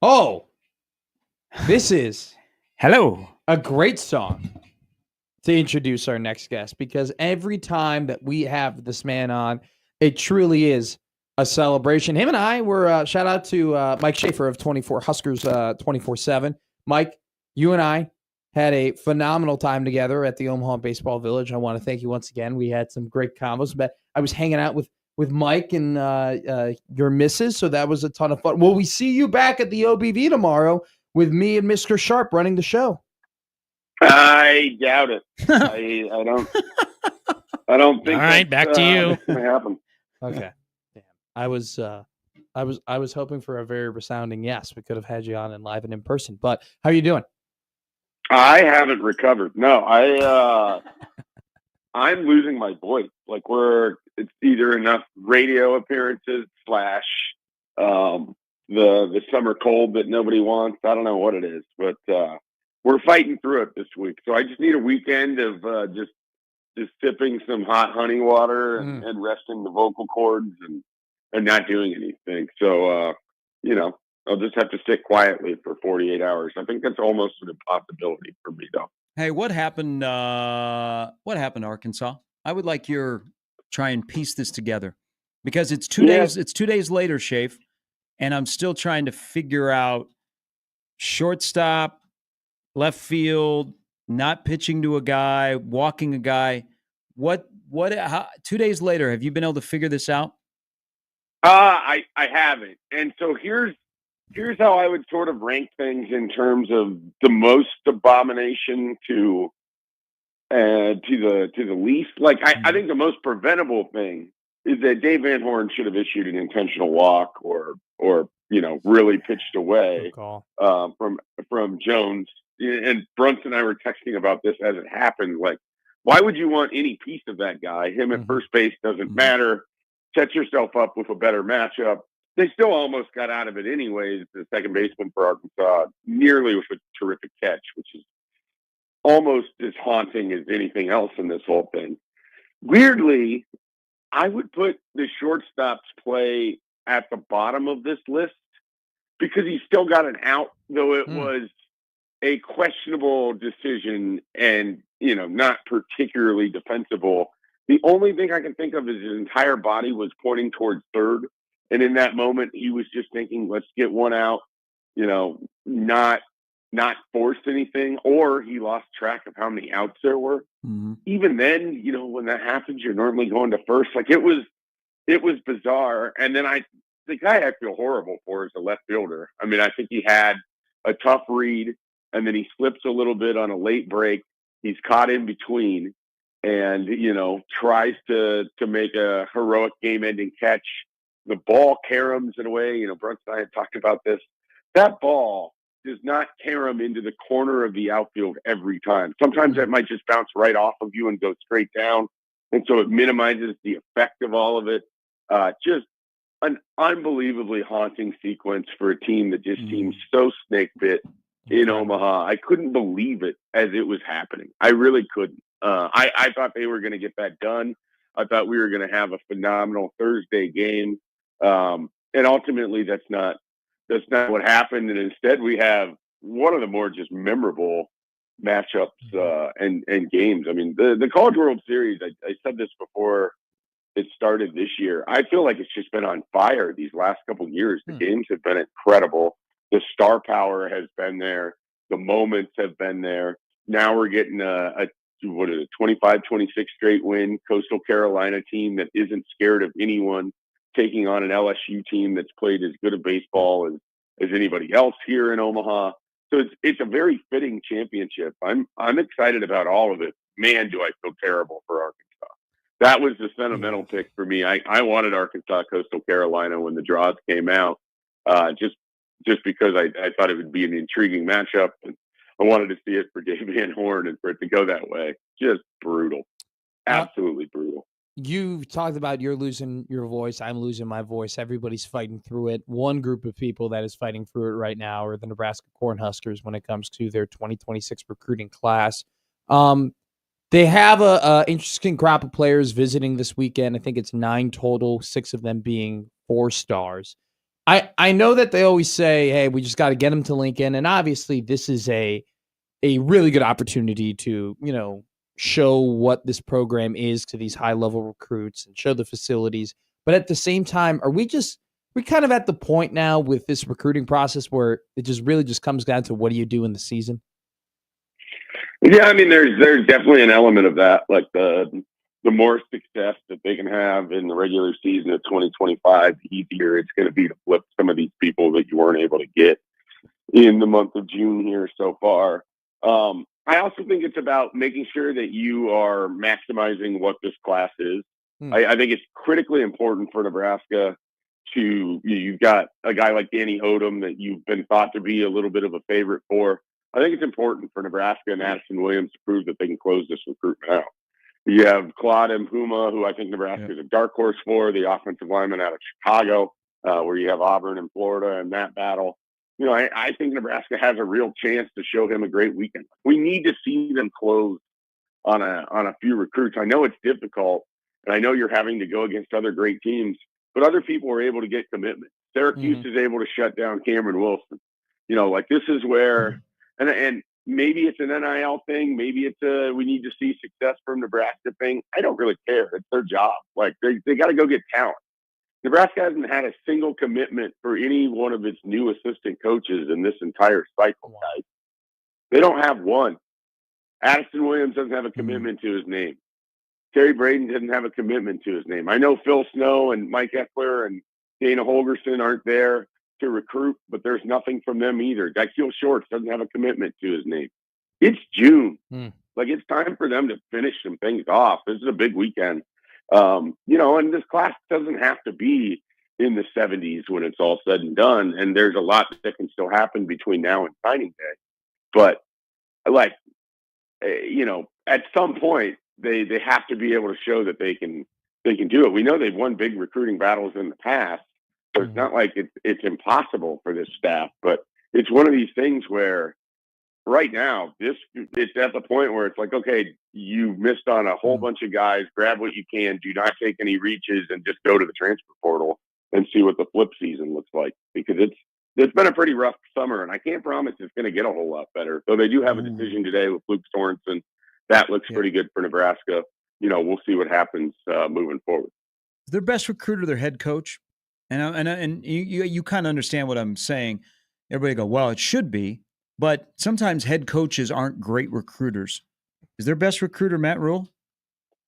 [SPEAKER 4] Oh, this is
[SPEAKER 3] hello,
[SPEAKER 4] a great song to introduce our next guest, because every time that we have this man on, it truly is a celebration. Him and I were, shout out to Mike Schaefer of 24 Huskers 24/7. Mike, you and I had a phenomenal time together at the Omaha Baseball Village. I want to thank you once again. We had some great combos, but I was hanging out with Mike and your missus, so that was a ton of fun. Will we see you back at the OBV tomorrow with me and Mr. Sharp running the show?
[SPEAKER 5] I doubt it. I don't think.
[SPEAKER 2] All right, back to you.
[SPEAKER 5] Gonna happen.
[SPEAKER 4] Okay. Damn. I was hoping for a very resounding yes. We could have had you on and live and in person. But how are you doing?
[SPEAKER 5] I haven't recovered. No, I'm losing my voice. Like it's either enough radio appearances / the summer cold that nobody wants. I don't know what it is, but we're fighting through it this week. So I just need a weekend of just sipping some hot honey water and resting the vocal cords and not doing anything. So I'll just have to sit quietly for 48 hours. I think that's almost an impossibility for me, though.
[SPEAKER 3] Hey, what happened? What happened, Arkansas? I would like your try and piece this together, because it's 2 days. It's 2 days later, Shafe, and I'm still trying to figure out shortstop, left field, not pitching to a guy, walking a guy. How, 2 days later, have you been able to figure this out?
[SPEAKER 5] I haven't, and so here's how I would sort of rank things in terms of the most abomination to the least. Like I think the most preventable thing is that Dave Van Horn should have issued an intentional walk or really pitched away from Jones. And Brunson and I were texting about this as it happened. Like, why would you want any piece of that guy? Him at first base doesn't matter. Set yourself up with a better matchup. They still almost got out of it anyways, the second baseman for Arkansas, nearly with a terrific catch, which is almost as haunting as anything else in this whole thing. Weirdly, I would put the shortstop's play at the bottom of this list because he still got an out, though it was a questionable decision and, not particularly defensible. The only thing I can think of is his entire body was pointing towards third. And in that moment, he was just thinking, let's get one out, not force anything, or he lost track of how many outs there were. Mm-hmm. Even then, when that happens, you're normally going to first. Like it was bizarre. And then the guy I feel horrible for is a left fielder. I mean, I think he had a tough read and then he slips a little bit on a late break. He's caught in between and, tries to make a heroic game-ending catch. The ball caroms in a way, Brunson and I had talked about this. That ball does not carom into the corner of the outfield every time. Sometimes that might just bounce right off of you and go straight down. And so it minimizes the effect of all of it. Just an unbelievably haunting sequence for a team that just seems so snake bit in Omaha. I couldn't believe it as it was happening. I really couldn't. I thought they were going to get that done. I thought we were going to have a phenomenal Thursday game. And ultimately that's not what happened. And instead we have one of the more just memorable matchups, and games. I mean, the College World Series, I said this before it started this year. I feel like it's just been on fire these last couple of years. The games have been incredible. The star power has been there. The moments have been there. Now we're getting a 25-26 straight win Coastal Carolina team that isn't scared of anyone, taking on an LSU team that's played as good a baseball as anybody else here in Omaha. So it's a very fitting championship. I'm excited about all of it. Man, do I feel terrible for Arkansas. That was the sentimental pick for me. I wanted Arkansas Coastal Carolina when the draws came out, just because I thought it would be an intriguing matchup. And I wanted to see it for Dave Van Horn and for it to go that way. Just brutal. Absolutely brutal.
[SPEAKER 4] You've talked about you're losing your voice. I'm losing my voice. Everybody's fighting through it. One group of people that is fighting through it right now are the Nebraska Cornhuskers when it comes to their 2026 recruiting class. They have a interesting crop of players visiting this weekend. I think it's 9 total, 6 of them being 4 stars. I know that they always say, hey, we just got to get them to Lincoln. And obviously this is a really good opportunity to, show what this program is to these high level recruits and show the facilities. But at the same time, are we kind of at the point now with this recruiting process where it just really just comes down to what do you do in the season?
[SPEAKER 5] Yeah, I mean, there's definitely an element of that. Like the more success that they can have in the regular season of 2025, the easier it's going to be to flip some of these people that you weren't able to get in the month of June here so far. I also think it's about making sure that you are maximizing what this class is. I think it's critically important for Nebraska you've got a guy like Danny Odom that you've been thought to be a little bit of a favorite for. I think it's important for Nebraska and Addison Williams to prove that they can close this recruitment out. You have Claude Mpuma, who I think Nebraska is a dark horse for, the offensive lineman out of Chicago, where you have Auburn and Florida in that battle. I think Nebraska has a real chance to show him a great weekend. We need to see them close on a few recruits. I know it's difficult, and I know you're having to go against other great teams, but other people are able to get commitment. Syracuse is able to shut down Cameron Wilson. This is where, and maybe it's an NIL thing. Maybe it's we need to see success from Nebraska thing. I don't really care. It's their job. Like they got to go get talent. Nebraska hasn't had a single commitment for any one of its new assistant coaches in this entire cycle, guys. They don't have one. Addison Williams doesn't have a commitment to his name. Terry Braden doesn't have a commitment to his name. I know Phil Snow and Mike Eckler and Dana Holgerson aren't there to recruit, but there's nothing from them either. Dykeel Shorts doesn't have a commitment to his name. It's June. Like, it's time for them to finish some things off. This is a big weekend. And this class doesn't have to be in the 70s when it's all said and done. And there's a lot that can still happen between now and signing day. But at some point they have to be able to show that they can do it. We know they've won big recruiting battles in the past. So it's not like it's impossible for this staff, but it's one of these things where right now, it's at the point where it's like, okay, you missed on a whole bunch of guys. Grab what you can. Do not take any reaches, and just go to the transfer portal and see what the flip season looks like. Because it's been a pretty rough summer, and I can't promise it's going to get a whole lot better. So they do have a decision today with Luke Sorensen. That looks pretty good for Nebraska. We'll see what happens moving forward.
[SPEAKER 6] Their best recruiter, their head coach, and you kind of understand what I'm saying. Everybody go, well, it should be. But sometimes head coaches aren't great recruiters. Is their best recruiter Matt Rhule?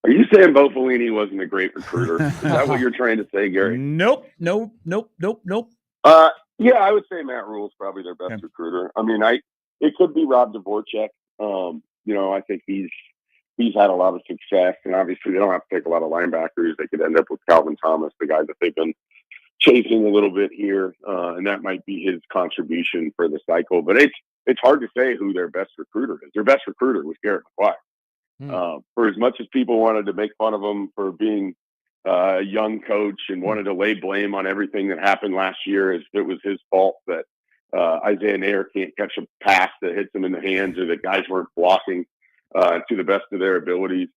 [SPEAKER 5] Are you saying Bo Pelini wasn't a great recruiter? Is that what you're trying to say, Gary?
[SPEAKER 6] Nope.
[SPEAKER 5] Yeah, I would say Matt Rhule's probably their best recruiter. I mean, it could be Rob Dvorak. I think he's had a lot of success, and obviously they don't have to take a lot of linebackers. They could end up with Calvin Thomas, the guy that they've been chasing a little bit here, and that might be his contribution for the cycle. But it's hard to say who their best recruiter is. Their best recruiter was Garrett McGuire. For as much as people wanted to make fun of him for being a young coach and wanted to lay blame on everything that happened last year as if it was his fault that Isaiah Nair can't catch a pass that hits him in the hands, or that guys weren't blocking to the best of their abilities,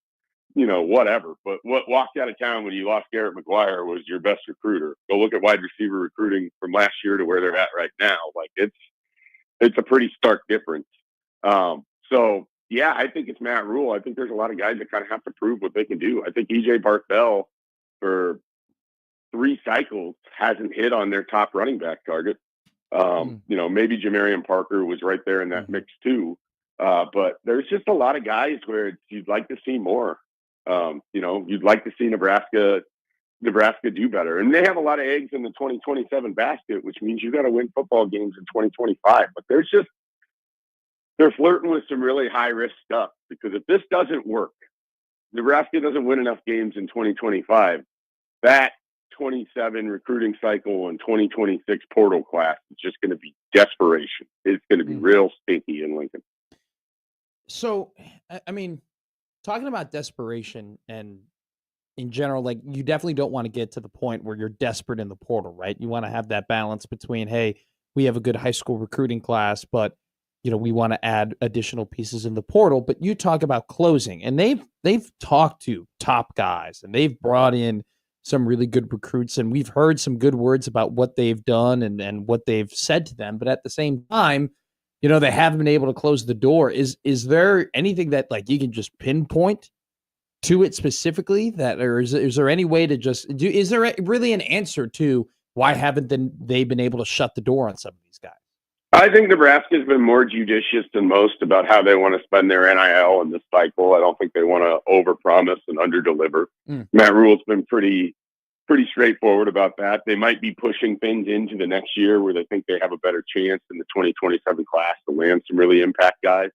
[SPEAKER 5] whatever. But what walked out of town when you lost Garrett McGuire was your best recruiter. Go look at wide receiver recruiting from last year to where they're at right now. Like, it's a pretty stark difference. So yeah, I think it's Matt Rhule. I think there's a lot of guys that kind of have to prove what they can do. I think EJ Barthel for 3 cycles hasn't hit on their top running back target. Maybe Jamarian Parker was right there in that mix too. But there's just a lot of guys where you'd like to see more. You'd like to see Nebraska do better. And they have a lot of eggs in the 2027 basket, which means you got to win football games in 2025. But they're flirting with some really high risk stuff, because if this doesn't work, Nebraska doesn't win enough games in 2025, that 27 recruiting cycle and 2026 portal class is just going to be desperation. It's going to be real stinky in Lincoln.
[SPEAKER 4] So, I mean, talking about desperation and in general, like, you definitely don't want to get to the point where you're desperate in the portal, right? You want to have that balance between, hey, we have a good high school recruiting class, but we want to add additional pieces in the portal. But you talk about closing, and they've talked to top guys, and they've brought in some really good recruits, and we've heard some good words about what they've done and what they've said to them. But at the same time, they haven't been able to close the door. Is there anything that like you can just pinpoint to it specifically or is there any way to just do? Is there really an answer to why haven't they been able to shut the door on some of these guys?
[SPEAKER 5] I think Nebraska's been more judicious than most about how they want to spend their NIL in this cycle. I don't think they want to overpromise and underdeliver. Matt Rule's been pretty straightforward about that. They might be pushing things into the next year where they think they have a better chance in the 2027 class to land some really impact guys.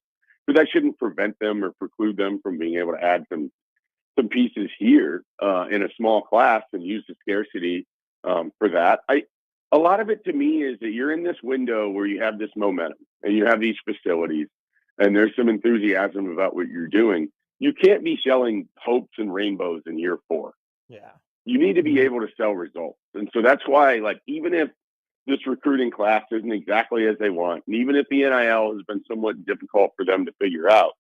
[SPEAKER 5] But that shouldn't prevent them or preclude them from being able to add some pieces here in a small class and use the scarcity for that. A lot of it to me is that you're in this window where you have this momentum and you have these facilities and there's some enthusiasm about what you're doing. You can't be selling hopes and rainbows in year 4.
[SPEAKER 4] Yeah.
[SPEAKER 5] You need to be able to sell results. And so that's why, like, even if this recruiting class isn't exactly as they want, and even if the NIL has been somewhat difficult for them to figure out,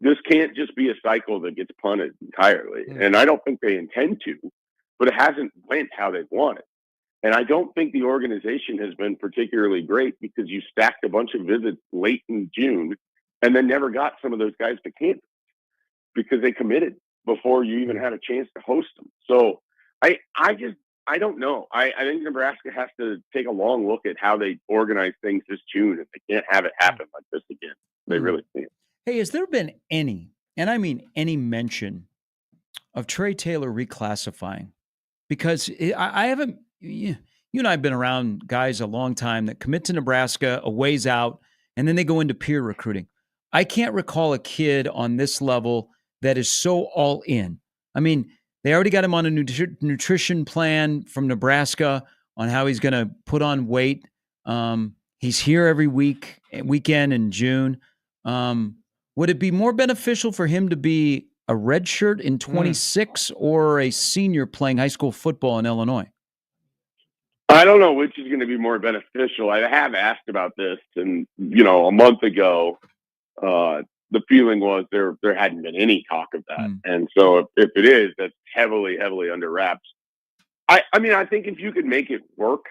[SPEAKER 5] this can't just be a cycle that gets punted entirely. And I don't think they intend to, but it hasn't went how they've wanted. And I don't think the organization has been particularly great because you stacked a bunch of visits late in June and then never got some of those guys to campus because they committed before you even had a chance to host them. So I don't know. I think Nebraska has to take a long look at how they organize things this June, and they can't have it happen like this again. They really can't.
[SPEAKER 6] Hey, has there been any, and I mean any mention of Trey Taylor reclassifying? Because I haven't, you and I have been around guys a long time that commit to Nebraska a ways out, and then they go into peer recruiting. I can't recall a kid on this level that is so all in. I mean, they already got him on a nutrition plan from Nebraska on how he's going to put on weight. He's here every weekend in June. Would it be more beneficial for him to be a redshirt in 26 or a senior playing high school football in Illinois?
[SPEAKER 5] I don't know which is going to be more beneficial. I have asked about this, and a month ago, the feeling was there hadn't been any talk of that. And so if it is, that's heavily under wraps. I mean, I think if you could make it work,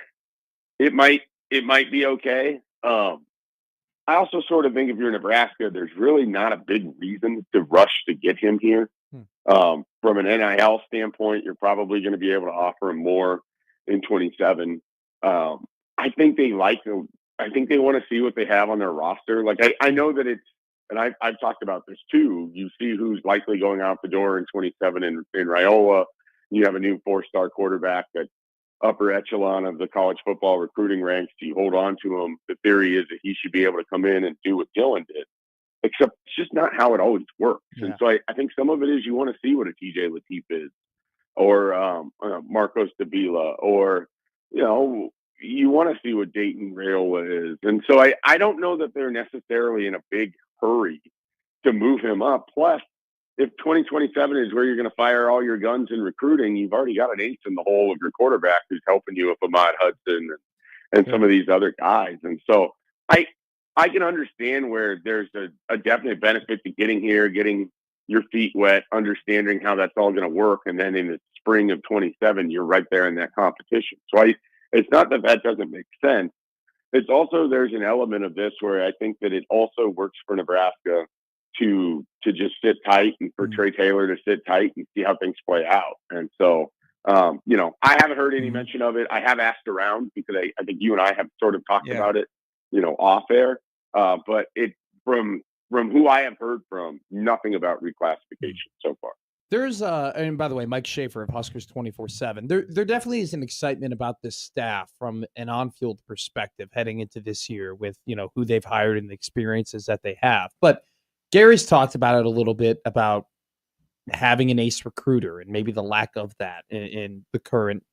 [SPEAKER 5] it might be okay. I also sort of think if you're Nebraska, there's really not a big reason to rush to get him here. From an NIL standpoint, you're probably going to be able to offer him more in 27. I think they want to see what they have on their roster. Like I know that it's, and I've talked about this too. You see who's likely going out the door in 27 in Raiola. You have a new 4-star quarterback that upper echelon of the college football recruiting ranks. You hold on to him. The theory is that he should be able to come in and do what Dylan did, except it's just not how it always works. Yeah. And so I think some of it is you want to see what a TJ Lateef is, or Marcos Davila, or, you want to see what Dayton Raiola is. And so I don't know that they're necessarily in a big hurry to move him up. Plus, if 2027 is where you're going to fire all your guns in recruiting, you've already got an ace in the hole of your quarterback who's helping you with Ahmad Hudson and some of these other guys. And so I can understand where there's a definite benefit to getting here, getting your feet wet, understanding how that's all going to work. And then in the spring of 27, you're right there in that competition. So it's not that doesn't make sense. It's also, there's an element of this where I think that it also works for Nebraska to just sit tight and for Trey Taylor to sit tight and see how things play out. And so, I haven't heard any mention of it. I have asked around because I think you and I have sort of talked about it, off air. But it from who I have heard from, nothing about reclassification so far.
[SPEAKER 4] There's and by the way, Mike Schaefer of Huskers 24/7. There definitely is an excitement about this staff from an on-field perspective heading into this year with, who they've hired and the experiences that they have. But Gary's talked about it a little bit about having an ace recruiter and maybe the lack of that in the current,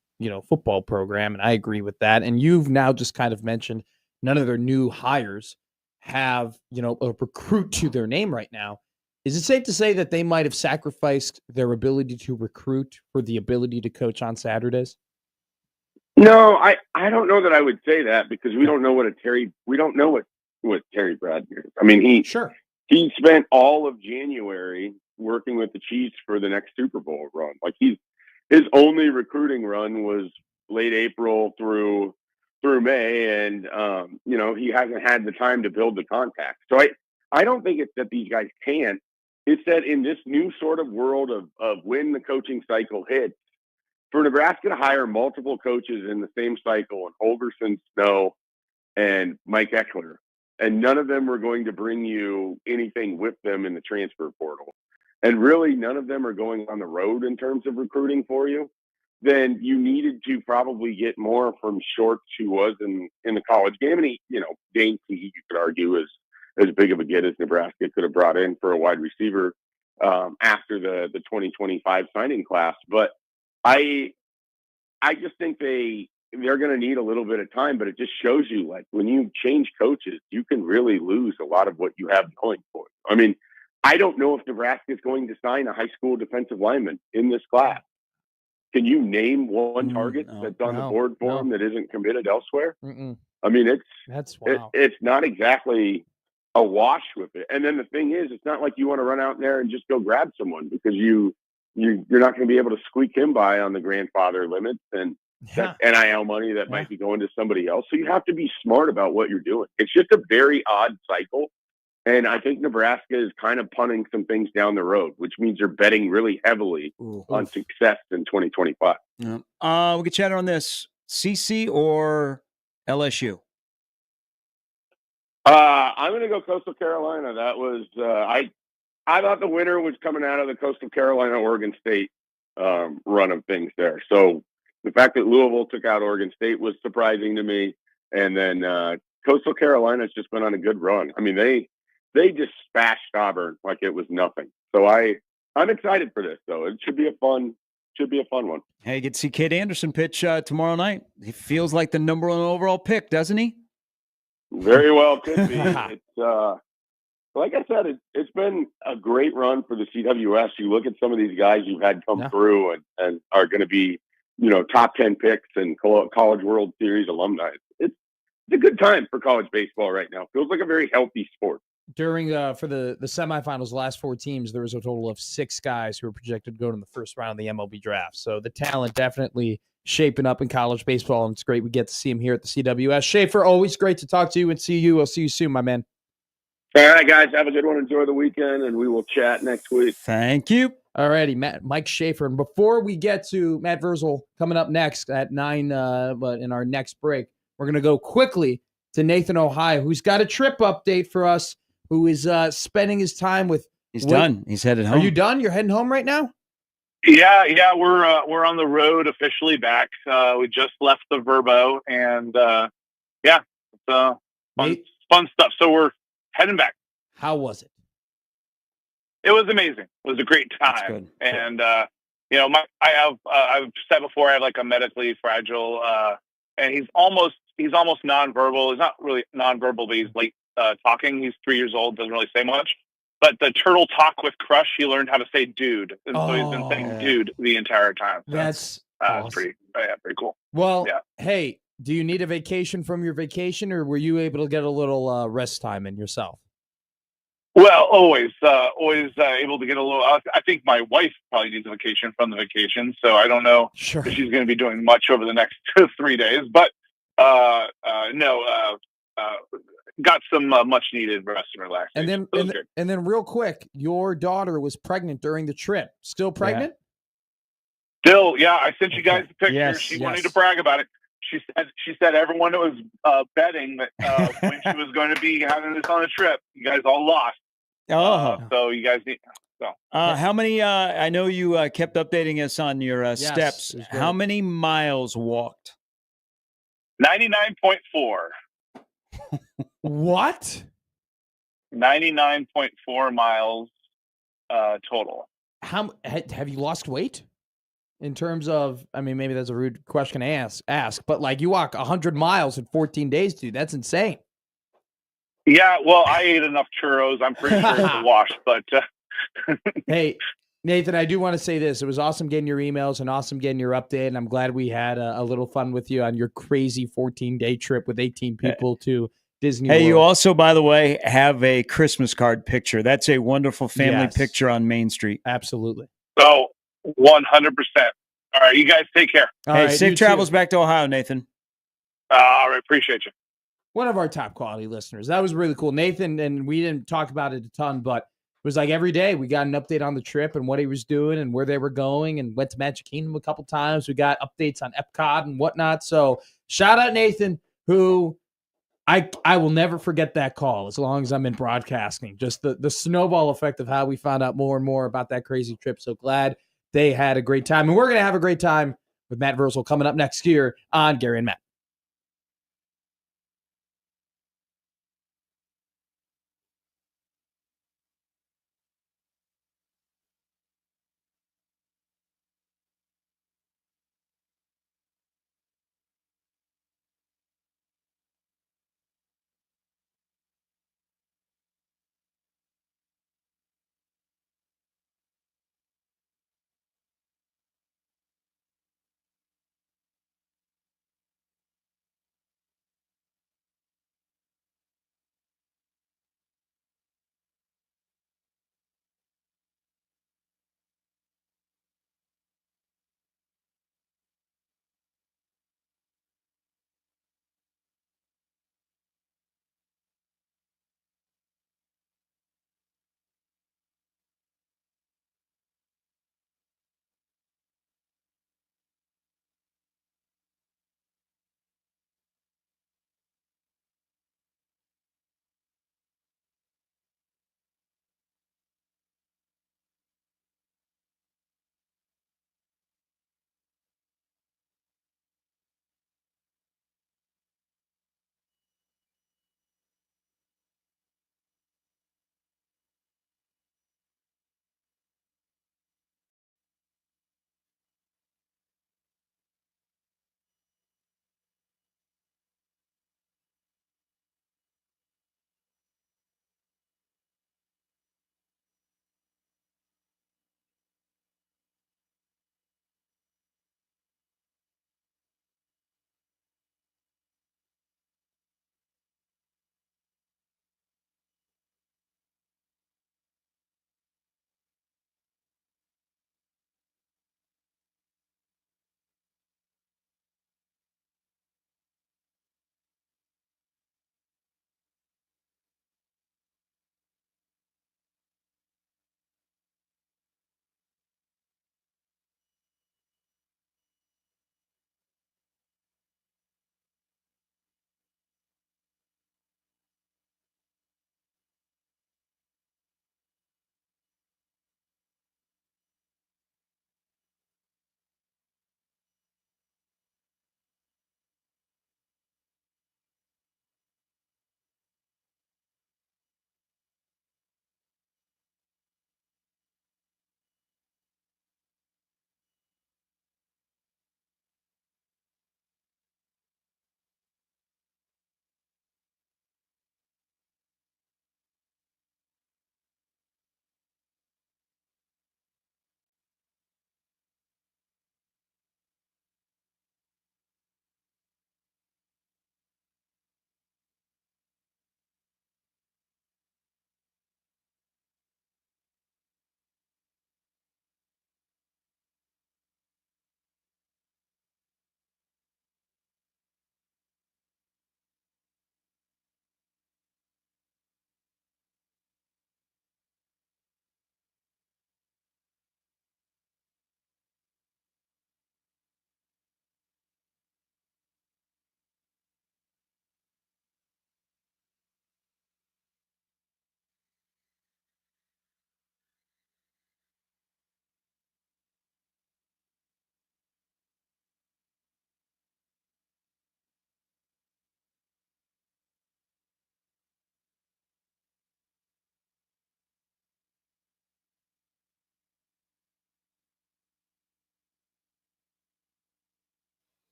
[SPEAKER 4] football program. And I agree with that. And you've now just kind of mentioned none of their new hires have, a recruit to their name right now. Is it safe to say that they might have sacrificed their ability to recruit for the ability to coach on Saturdays?
[SPEAKER 5] No, I don't know that I would say that because we don't know what Terry Bradner is. I mean, he spent all of January working with the Chiefs for the next Super Bowl run. Like he's his only recruiting run was late April through May, and he hasn't had the time to build the contacts. So I don't think it's that these guys can't. It's that in this new sort of world of when the coaching cycle hits, for Nebraska to hire multiple coaches in the same cycle, and Holgorsen, Snow, and Mike Eckler, and none of them were going to bring you anything with them in the transfer portal, and really none of them are going on the road in terms of recruiting for you, then you needed to probably get more from Shorts, who was in the college game. And he, Dane Key, you could argue, is as big of a get as Nebraska could have brought in for a wide receiver after the 2025 signing class. But I just think they're going to need a little bit of time, but it just shows you, like, when you change coaches, you can really lose a lot of what you have going for you. I mean, I don't know if Nebraska is going to sign a high school defensive lineman in this class. Can you name one target that's on the board for him that isn't committed elsewhere? I mean, it's not exactly a wash with it. And then the thing is, it's not like you want to run out there and just go grab someone, because you're not going to be able to squeak him by on the grandfather limits and that NIL money that might be going to somebody else. So you have to be smart about what you're doing. It's just a very odd cycle. And I think Nebraska is kind of punting some things down the road, which means they're betting really heavily on success in 2025.
[SPEAKER 6] We could chat on this. CC or LSU?
[SPEAKER 5] I'm going to go Coastal Carolina. That was I thought the winner was coming out of the Coastal Carolina-Oregon State run of things there. So the fact that Louisville took out Oregon State was surprising to me. And then Coastal Carolina's just been on a good run. I mean, they dispatched Auburn like it was nothing. So I'm excited for this, though. It should be a fun one.
[SPEAKER 6] Hey, you get to see Cade Anderson pitch tomorrow night. He feels like the number 1 overall pick, doesn't he?
[SPEAKER 5] Very well could be. It's like I said, it's been a great run for the CWS. You look at some of these guys you've had come through and are going to be, top 10 picks and College World Series alumni. It's a good time for college baseball right now. Feels like a very healthy sport.
[SPEAKER 4] During for the semifinals, the last 4 teams, there was a total of 6 guys who were projected to go in the first round of the MLB draft. So the talent definitely shaping up in college baseball, and it's great we get to see him here at the CWS. Schaefer, always great to talk to you and see you. I'll see you soon, my man.
[SPEAKER 5] All right, guys, have a good one. Enjoy the weekend, and we will chat next week.
[SPEAKER 6] Thank you.
[SPEAKER 4] All righty, Mike Schaefer. And before we get to Matt Vrzal coming up next at 9, but in our next break, we're going to go quickly to Nathan Ohio, who's got a trip update for us, who is spending his time with.
[SPEAKER 6] He's done. He's headed home.
[SPEAKER 4] Are you done? You're heading home right now?
[SPEAKER 7] Yeah. We're on the road officially back. We just left the Verbo, and it's fun stuff. So we're heading back.
[SPEAKER 4] How was it?
[SPEAKER 7] It was amazing. It was a great time. And I've said before, I have like a medically fragile, and he's almost nonverbal. He's not really nonverbal, but he's late talking. He's 3 years old, doesn't really say much. But the turtle talk with Crush, he learned how to say dude. And so he's been saying dude the entire time. So
[SPEAKER 4] that's awesome.
[SPEAKER 7] Pretty cool.
[SPEAKER 4] Well, hey, do you need a vacation from your vacation, or were you able to get a little rest time in yourself?
[SPEAKER 7] Well, always able to get a little. I think my wife probably needs a vacation from the vacation, so I don't know if she's going to be doing much over the next 3 days. But got some much needed rest and relaxation.
[SPEAKER 4] And then, real quick, your daughter was pregnant during the trip. Still pregnant?
[SPEAKER 7] Yeah. Still, yeah. I sent you guys the picture.
[SPEAKER 4] Yes,
[SPEAKER 7] she wanted to brag about it. She said everyone that was betting that when she was going to be having this on a trip, you guys all lost. So you guys need. So
[SPEAKER 6] how many? I know you kept updating us on your steps. How many miles walked?
[SPEAKER 7] 99.4.
[SPEAKER 4] What?
[SPEAKER 7] 99.4 miles total.
[SPEAKER 4] How have you lost weight? In terms of, I mean, maybe that's a rude question to ask, but like you walk 100 miles in 14 days, dude. That's insane.
[SPEAKER 7] Yeah, well, I ate enough churros. I'm pretty sure it's a wash, but.
[SPEAKER 4] Hey, Nathan, I do want to say this. It was awesome getting your emails and awesome getting your update, and I'm glad we had a little fun with you on your crazy 14-day trip with 18 people to Disney World.
[SPEAKER 6] You also, by the way, have a Christmas card picture. That's a wonderful family picture on Main Street.
[SPEAKER 4] Absolutely.
[SPEAKER 7] So 100%. All right, you guys take care.
[SPEAKER 6] Hey, safe travels back to Ohio, Nathan.
[SPEAKER 7] All right, appreciate you.
[SPEAKER 4] One of our top quality listeners. That was really cool. Nathan, and we didn't talk about it a ton, but it was like every day we got an update on the trip and what he was doing and where they were going, and went to Magic Kingdom a couple times. We got updates on Epcot and whatnot. So shout out Nathan, who I will never forget that call as long as I'm in broadcasting. Just the snowball effect of how we found out more and more about that crazy trip. So glad they had a great time. And we're going to have a great time with Matt Vrzal coming up next year on Gary and Matt.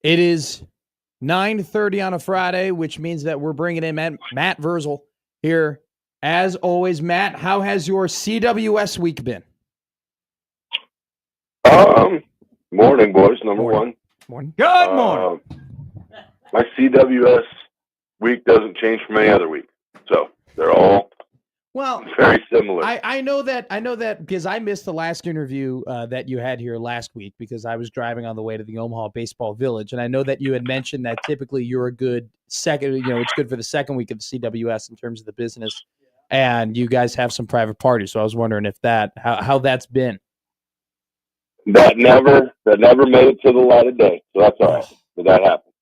[SPEAKER 4] It is 9:30 on a Friday, which means that we're bringing in Matt Vrzal here. As always, Matt, how has your CWS week been?
[SPEAKER 5] Morning, boys. Number one.
[SPEAKER 4] Morning.
[SPEAKER 6] Good morning.
[SPEAKER 5] My CWS week doesn't change from any other week, so they're all very similar.
[SPEAKER 4] I know that because I missed the last interview that you had here last week because I was driving on the way to the Omaha Baseball Village, and I know that you had mentioned that typically you're a good second. It's good for the second week of the CWS in terms of the business, and you guys have some private parties. So I was wondering if how that's been.
[SPEAKER 5] That never made it to the light of day, so that's all right. But that happened.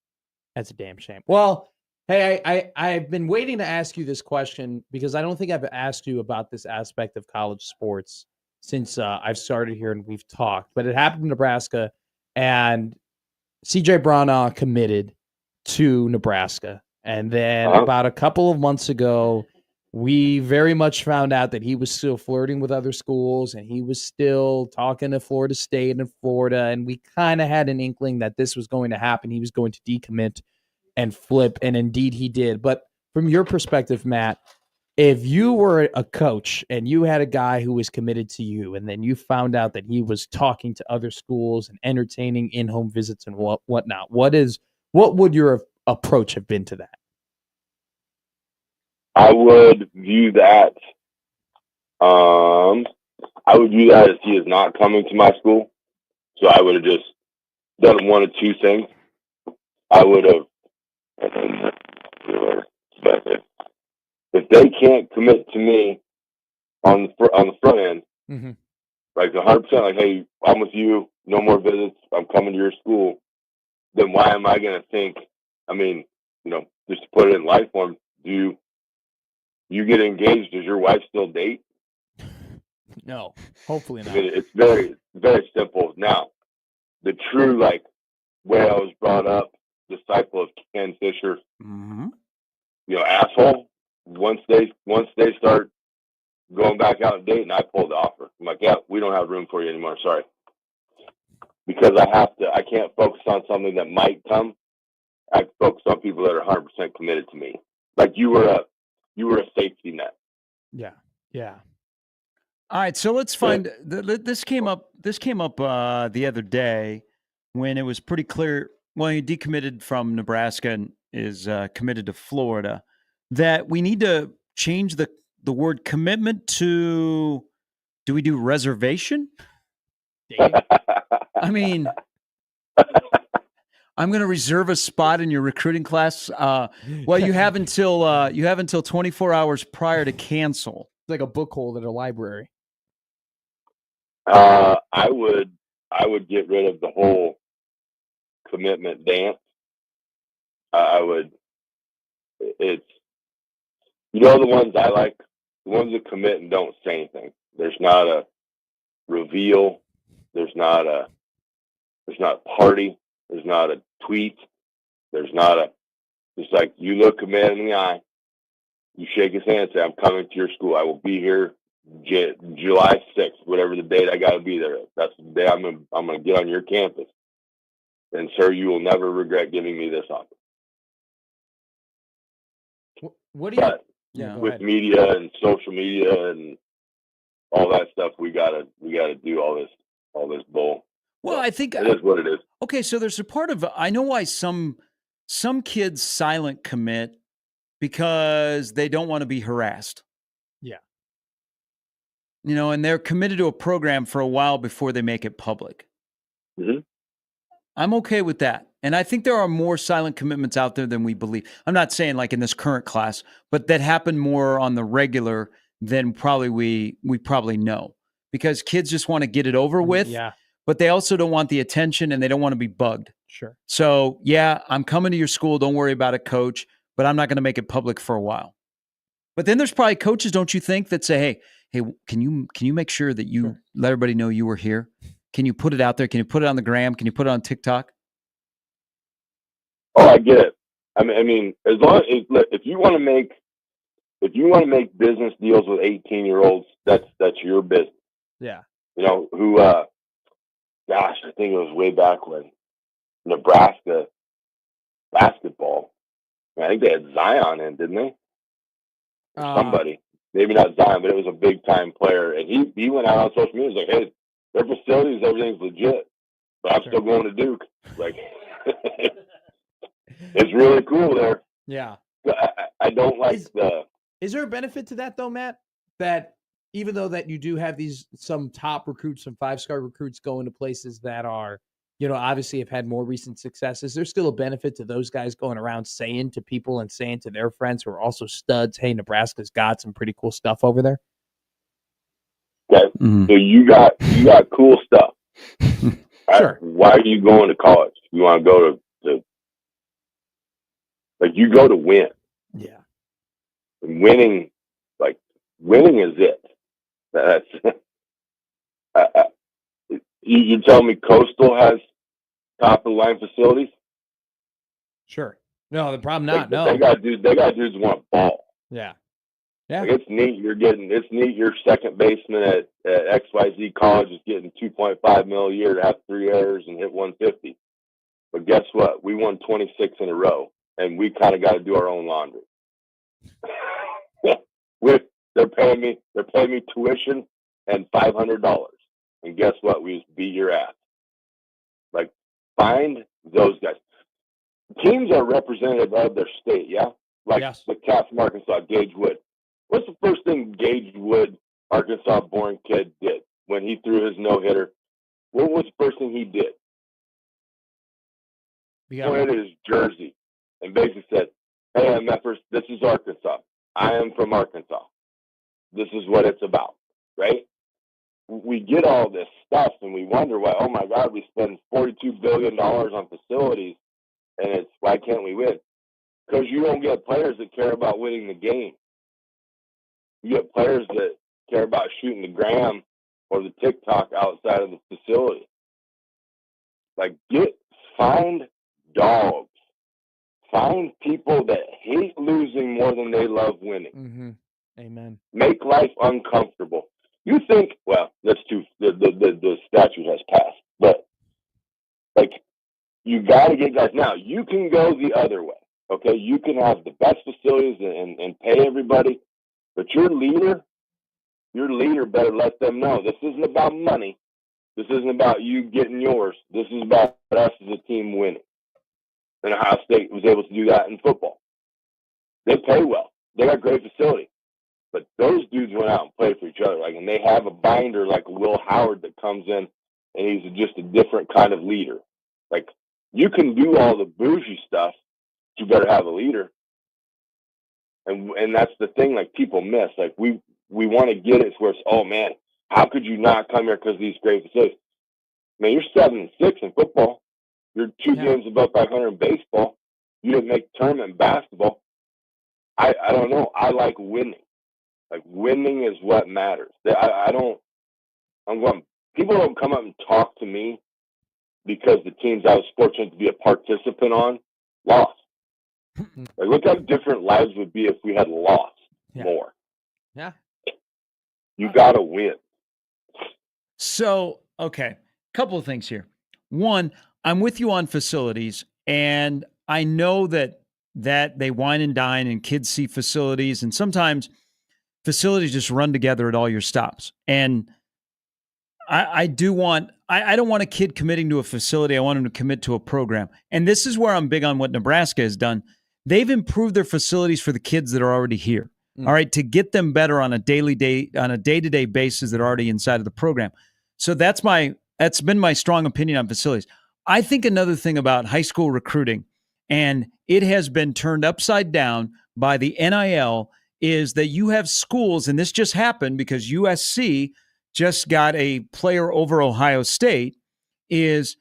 [SPEAKER 4] That's a damn shame. Well, hey, I've been waiting to ask you this question because I don't think I've asked you about this aspect of college sports since I've started here and we've talked. But it happened in Nebraska, and C.J. Branaugh committed to Nebraska. And then about a couple of months ago, we very much found out that he was still flirting with other schools and he was still talking to Florida State and Florida. And we kind of had an inkling that this was going to happen. He was going to decommit and flip. And indeed he did. But from your perspective, Matt, if you were a coach and you had a guy who was committed to you and then you found out that he was talking to other schools and entertaining in-home visits and whatnot, what would your approach have been to that?
[SPEAKER 5] I would view that. As he is not coming to my school. So I would have just done one of two things. I would have, if they can't commit to me on the front end,
[SPEAKER 4] mm-hmm.
[SPEAKER 5] like 100%, like, hey, I'm with you, no more visits, I'm coming to your school. Then why am I going to think? I mean, just to put it in life form, do you get engaged? Does your wife still date?
[SPEAKER 4] No, hopefully not.
[SPEAKER 5] I mean, it's very, very simple. Now, the true way I was brought up, disciple of Ken Fisher, asshole. Once they start going back out and dating, I pulled the offer. I'm like, yeah, we don't have room for you anymore. Sorry, because I can't focus on something that might come. I focus on people that are 100% committed to me. Like you were a safety net.
[SPEAKER 4] Yeah.
[SPEAKER 6] All right, so let's find this came up the other day when it was pretty clear. Well, he decommitted from Nebraska and is committed to Florida. That we need to change the word commitment to. Do we do reservation? I mean, I'm going to reserve a spot in your recruiting class. Well, you have until 24 hours prior to cancel.
[SPEAKER 4] It's like a book hold at a library.
[SPEAKER 5] I would get rid of the whole commitment dance. It's the ones I like, the ones that commit and don't say anything. There's not a reveal. There's not a party. There's not a tweet. There's not just like you look a man in the eye, you shake his hand and say, I'm coming to your school. I will be here July 6th, whatever the date I got to be there. That's the day I'm going to get on your campus. And, sir, you will never regret giving me this offer.
[SPEAKER 4] What do you...
[SPEAKER 5] with media and social media and all that stuff, we gotta do all this bull.
[SPEAKER 6] Well, I think
[SPEAKER 5] it is what it is.
[SPEAKER 6] Okay, so there's a part of I know why some kids silent commit because they don't want to be harassed.
[SPEAKER 4] Yeah.
[SPEAKER 6] And they're committed to a program for a while before they make it public.
[SPEAKER 5] Mm-hmm.
[SPEAKER 6] I'm okay with that. And I think there are more silent commitments out there than we believe. I'm not saying like in this current class, but that happen more on the regular than probably we probably know. Because kids just want to get it over with.
[SPEAKER 4] Yeah.
[SPEAKER 6] But they also don't want the attention and they don't want to be bugged.
[SPEAKER 4] Sure.
[SPEAKER 6] So, yeah, I'm coming to your school. Don't worry about it, coach. But I'm not going to make it public for a while. But then there's probably coaches, don't you think, that say, hey, can you make sure that you let everybody know you were here? Can you put it out there? Can you put it on the gram? Can you put it on TikTok?
[SPEAKER 5] Oh, I get it. I mean, as long as if you want to make business deals with 18-year-olds, that's your business.
[SPEAKER 4] Yeah.
[SPEAKER 5] Gosh, I think it was way back when Nebraska basketball. I think they had Zion in, didn't they? Somebody. Maybe not Zion, but it was a big time player. And he went out on social media and was like, hey, their facilities, everything's legit. But I'm still going to Duke. Like, it's really cool there.
[SPEAKER 4] Yeah.
[SPEAKER 5] I don't like
[SPEAKER 4] Is there a benefit to that, though, Matt? That even though that you do have some top recruits, some 5-star recruits going to places that are, obviously have had more recent success, is there still a benefit to those guys going around saying to people and saying to their friends who are also studs, hey, Nebraska's got some pretty cool stuff over there?
[SPEAKER 5] Okay. Mm-hmm. So you got cool stuff.
[SPEAKER 4] Sure.
[SPEAKER 5] Why are you going to college? You want to go to like, you go to win.
[SPEAKER 4] Yeah.
[SPEAKER 5] And winning is it. That's you tell me Coastal has top of the line facilities?
[SPEAKER 4] Sure. No, the problem not. No.
[SPEAKER 5] They got dudes want ball.
[SPEAKER 4] Yeah. Yeah.
[SPEAKER 5] Like, it's neat you're second baseman at XYZ college is getting $2.5 million a year to have 3 errors and hit 150. But guess what? We won 26 in a row, and we kind of got to do our own laundry. They're paying me tuition and $500, and guess what? We just beat your ass. Like, find those guys. Teams are representative of their state, yeah. Like the Cats from Arkansas, Gage Wood. What's the first thing Gage Wood, Arkansas-born kid, did when he threw his no-hitter? What was the first thing he did? Pointed at his jersey and basically said, hey, MFers, this is Arkansas. I am from Arkansas. This is what it's about, right? We get all this stuff and we wonder why, oh my God, we spend $42 billion on facilities and it's, why can't we win? Because you don't get players that care about winning the game. You get players that care about shooting the gram or the TikTok outside of the facility. Like, find dogs. Find people that hate losing more than they love winning.
[SPEAKER 4] Mm-hmm. Amen.
[SPEAKER 5] Make life uncomfortable. You think, well, that's too, the statute has passed, but like, you got to get guys. Now, you can go the other way, okay? You can have the best facilities and pay everybody, but your leader better let them know this isn't about money. This isn't about you getting yours. This is about us as a team winning. And Ohio State was able to do that in football. They pay well. They got great facility. But those dudes went out and played for each other. Like, and they have a binder like Will Howard that comes in, and he's just a different kind of leader. Like, you can do all the bougie stuff, but you better have a leader. And that's the thing, like, people miss. Like, we want to get it where it's, oh, man, how could you not come here because of these great facilities? Man, you're 7-6 in football. You're 2 games above 500 in baseball. You didn't make tournament in basketball. I don't know. I like winning. Like, winning is what matters. People don't come up and talk to me because the teams I was fortunate to be a participant on lost. Like, look how different lives would be if we had lost more.
[SPEAKER 4] Yeah.
[SPEAKER 5] You got to win.
[SPEAKER 6] So, okay, couple of things here. One, I'm with you on facilities, and I know that they wine and dine and kids see facilities, and sometimes facilities just run together at all your stops. And I don't want a kid committing to a facility. I want him to commit to a program. And this is where I'm big on what Nebraska has done. They've improved their facilities for the kids that are already here. All right, to get them better on a day-to-day basis that are already inside of the program. So that's been my strong opinion on facilities. I think another thing about high school recruiting, and it has been turned upside down by the NIL, is that you have schools, and this just happened because USC just got a player over Ohio State, is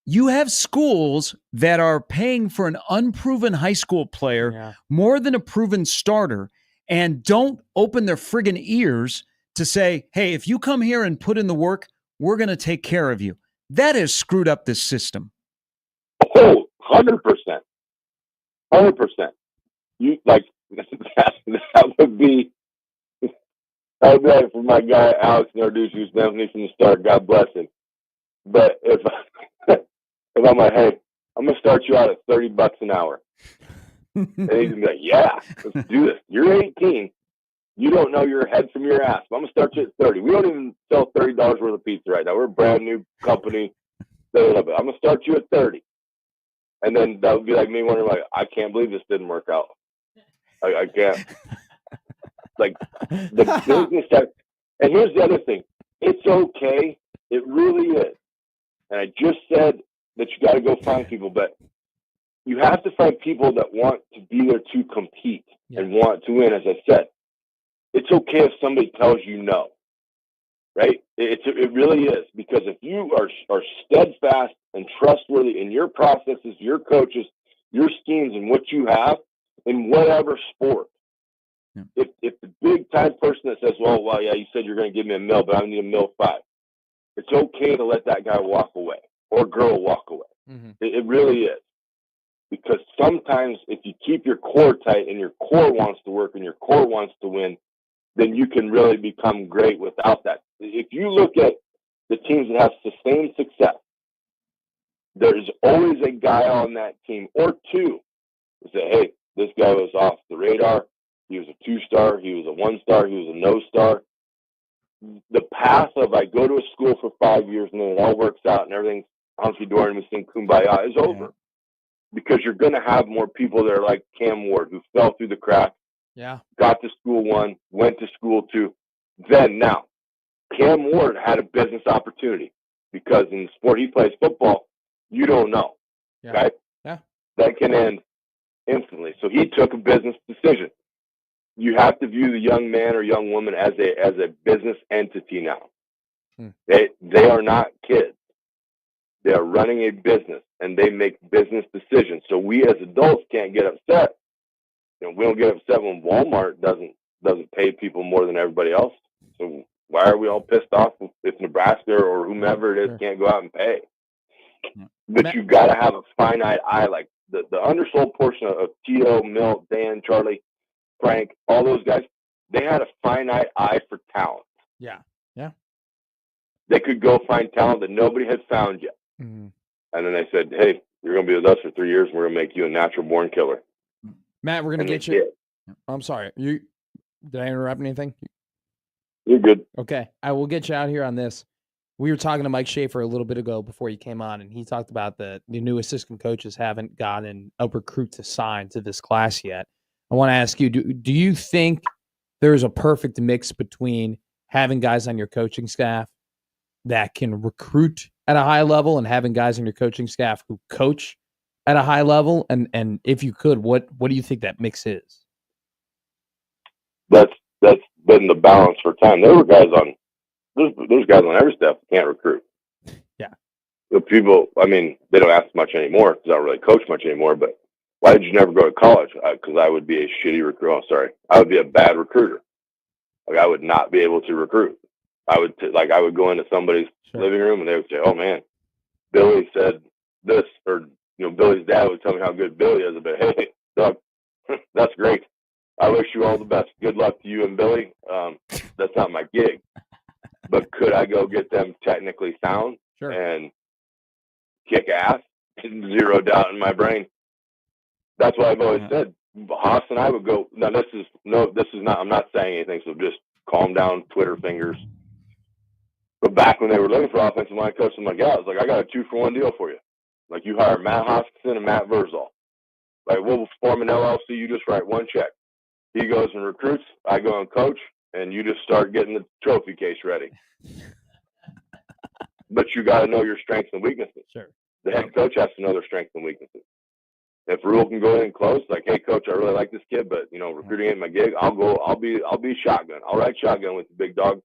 [SPEAKER 6] you have schools that are paying for an unproven high school player more than a proven starter and don't open their friggin' ears to say, hey, if you come here and put in the work, we're going to take care of you. That has screwed up this system.
[SPEAKER 5] Oh, 100%. 100%. You like that would be like for my guy Alex Narducci, who's been with me from the start. God bless him. But if I'm like, hey, I'm going to start you out at $30 an hour. And he's going to be like, yeah, let's do this. You're 18. You don't know your head from your ass. I'm going to start you at 30. We don't even sell $30 worth of pizza right now. We're a brand new company. I'm going to start you at 30. And then that would be like me wondering, like, I can't believe this didn't work out. I can't. Like, the business side. And here's the other thing. It's okay. It really is. And I just said that you got to go find people, but you have to find people that want to be there to compete and want to win. As I said, it's okay if somebody tells you no, right? It really is, because if you are steadfast and trustworthy in your processes, your coaches, your schemes, and what you have in whatever sport. Yeah. If the big time person that says, well, yeah, you said you're going to give me $1 million, but I need $1.5 million, it's okay to let that guy walk away or girl walk away. Mm-hmm. It really is. Because sometimes if you keep your core tight and your core wants to work and your core wants to win, then you can really become great without that. If you look at the teams that have sustained success, there's always a guy on that team or two who say, hey, this guy was off the radar. He was a 2-star. He was a 1-star. He was a no-star. The path of I go to a school for 5 years and then it all works out and everything's hunky-dory and we sing Kumbaya is over. Because you're going to have more people that are like Cam Ward, who fell through the cracks, got to school 1, went to school 2. Then now, Cam Ward had a business opportunity because in the sport he plays, football, you don't know. Okay?
[SPEAKER 4] Yeah.
[SPEAKER 5] That can end instantly. So he took a business decision. You have to view the young man or young woman as a business entity now. They are not kids. They are running a business and they make business decisions. So we as adults can't get upset. You know, we don't get upset when Walmart doesn't pay people more than everybody else. So why are we all pissed off if Nebraska or whomever it is can't go out and pay? But you got to have a finite eye, like the undersold portion of Tito, Milt, Dan, Charlie, Frank, all those guys. They had a finite eye for talent.
[SPEAKER 4] Yeah.
[SPEAKER 5] They could go find talent that nobody had found yet. Mm-hmm. And then they said, hey, you're going to be with us for 3 years and we're going to make you a natural born killer.
[SPEAKER 4] Matt, we're going to get you. I'm sorry. Did I interrupt anything?
[SPEAKER 5] You're good.
[SPEAKER 4] Okay. I will get you out here on this. We were talking to Mike Schaefer a little bit ago before you came on, and he talked about the new assistant coaches haven't gotten a recruit to sign to this class yet. I want to ask you, do you think there's a perfect mix between having guys on your coaching staff that can recruit at a high level and having guys on your coaching staff who coach at a high level? And if you could, what do you think that mix is?
[SPEAKER 5] That's been the balance for time. There were guys on, there's guys on every staff that can't recruit.
[SPEAKER 4] Yeah.
[SPEAKER 5] The people, I mean, they don't ask much anymore because I don't really coach much anymore, but why did you never go to college? Because I would be a shitty recruiter. Oh, sorry. I would be a bad recruiter. Like, I would not be able to recruit. I would go into somebody's living room and they would say, oh man, Billy said this, or, you know, Billy's dad would tell me how good Billy is. I'd be, hey, Doug, that's great. I wish you all the best. Good luck to you and Billy. That's not my gig. But could I go get them technically sound and kick ass? Zero doubt in my brain. That's what I've always said. Haas and I would go. Now this is not. I'm not saying anything. So just calm down, Twitter fingers. But back when they were looking for offensive line coach, I'm like, yeah, I was like, I got a 2-for-1 deal for you. Like, you hire Matt Hoskinson and Matt Verzal. Like, we'll form an LLC. You just write one check. He goes and recruits. I go and coach, and you just start getting the trophy case ready. But you got to know your strengths and weaknesses.
[SPEAKER 4] Sure.
[SPEAKER 5] The head coach has to know their strengths and weaknesses. If Rule can go in and close, like, hey, coach, I really like this kid, but, you know, recruiting ain't my gig. I'll be shotgun. I'll ride shotgun with the big dog.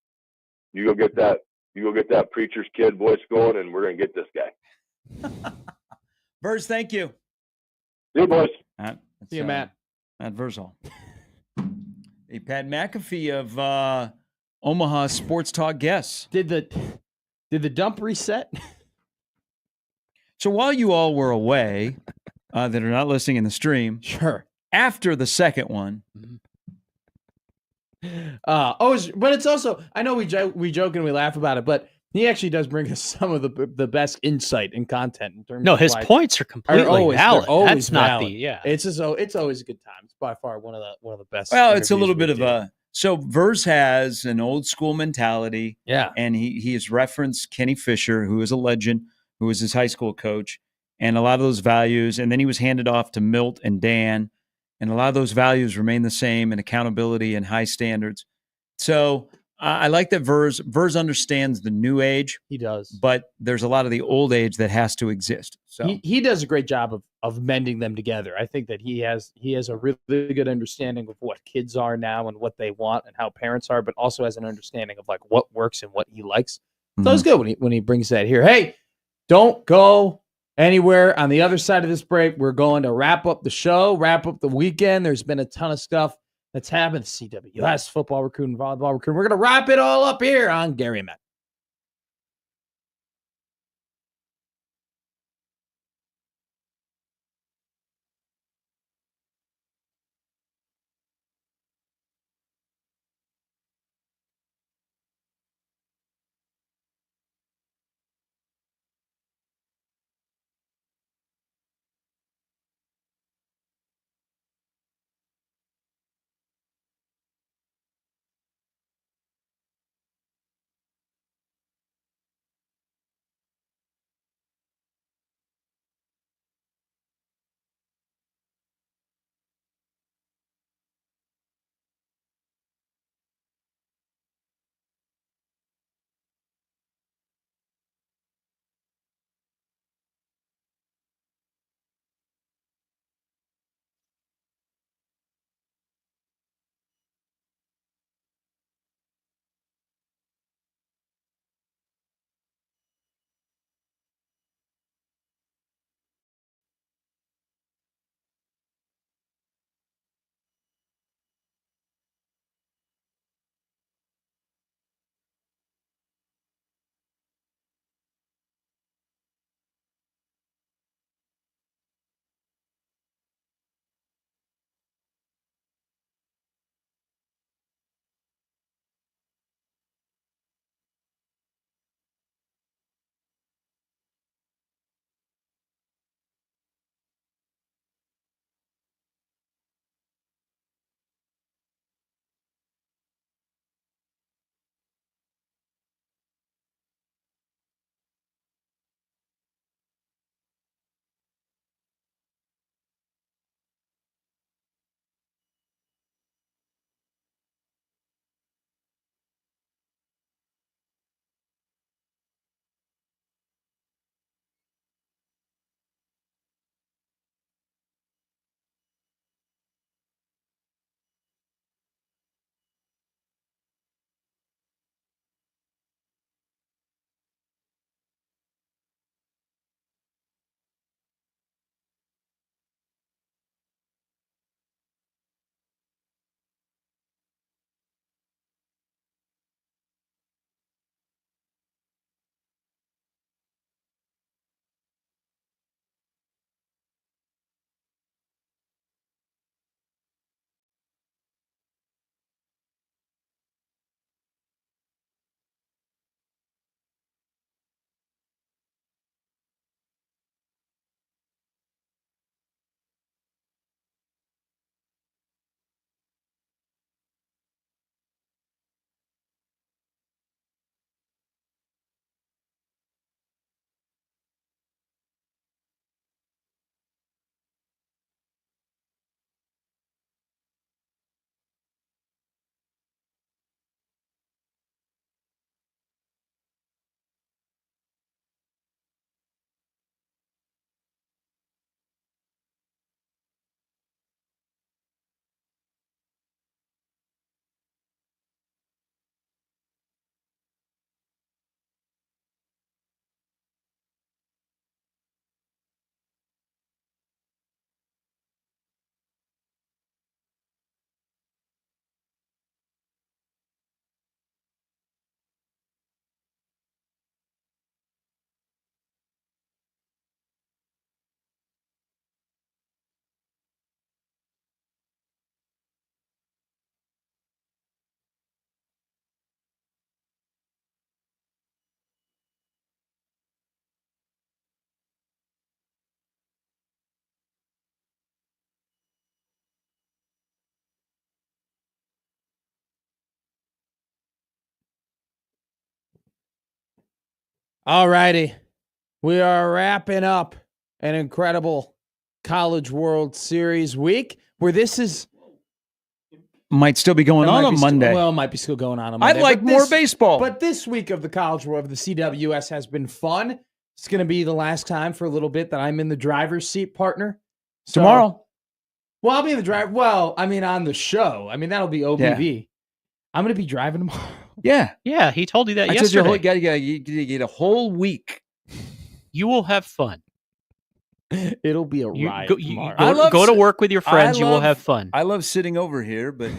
[SPEAKER 5] You go get that preacher's kid voice going, and we're gonna get this guy.
[SPEAKER 6] Verz, thank you.
[SPEAKER 5] See you, boys.
[SPEAKER 4] See you, Matt.
[SPEAKER 6] Matt Verzal. A Pat McAfee of Omaha Sports Talk guests.
[SPEAKER 4] Did the dump reset?
[SPEAKER 6] So while you all were away, that are not listening in the stream,
[SPEAKER 4] sure.
[SPEAKER 6] After the second one.
[SPEAKER 4] But it's also, I know we joke and we laugh about it, but He actually does bring us some of the best insight and content in terms.
[SPEAKER 2] No,
[SPEAKER 4] of
[SPEAKER 2] his points are completely valid. That's not
[SPEAKER 4] valid. It's always a good time. It's by far one of the best.
[SPEAKER 6] Well, it's a little bit of a so Verse has an old school mentality.
[SPEAKER 4] Yeah,
[SPEAKER 6] and he has referenced Kenny Fisher, who is a legend, who was his high school coach, and a lot of those values. And then he was handed off to Milt and Dan, and a lot of those values remain the same, and accountability and high standards. So I like that Verse understands the new age.
[SPEAKER 4] He does,
[SPEAKER 6] but there's a lot of the old age that has to exist. So
[SPEAKER 4] he does a great job of mending them together. I think that he has a really good understanding of what kids are now and what they want and how parents are, but also has an understanding of like what works and what he likes. So it's good when he brings that here. Hey, don't go anywhere. On the other side of this break, we're going to wrap up the show, wrap up the weekend. There's been a ton of stuff that's happened. CWS, football recruiting, volleyball recruiting. We're going to wrap it all up here on Gary Matt. All righty. We are wrapping up an incredible College World Series week where this is...
[SPEAKER 6] Might still be going on Monday.
[SPEAKER 4] It might be still going on Monday.
[SPEAKER 6] I'd like more baseball.
[SPEAKER 4] But this week of the College World of the CWS has been fun. It's going to be the last time for a little bit that I'm in the driver's seat, partner. So,
[SPEAKER 6] tomorrow.
[SPEAKER 4] Well, I'll be in the drive. Well, I mean, on the show. I mean, that'll be OBV. Yeah. I'm going to be driving tomorrow.
[SPEAKER 6] Yeah.
[SPEAKER 2] Yeah, he told you that yesterday.
[SPEAKER 6] You get a whole week.
[SPEAKER 2] You will have fun.
[SPEAKER 4] It'll be a ride tomorrow.
[SPEAKER 2] Go to work with your friends. You will have fun.
[SPEAKER 6] I love sitting over here, but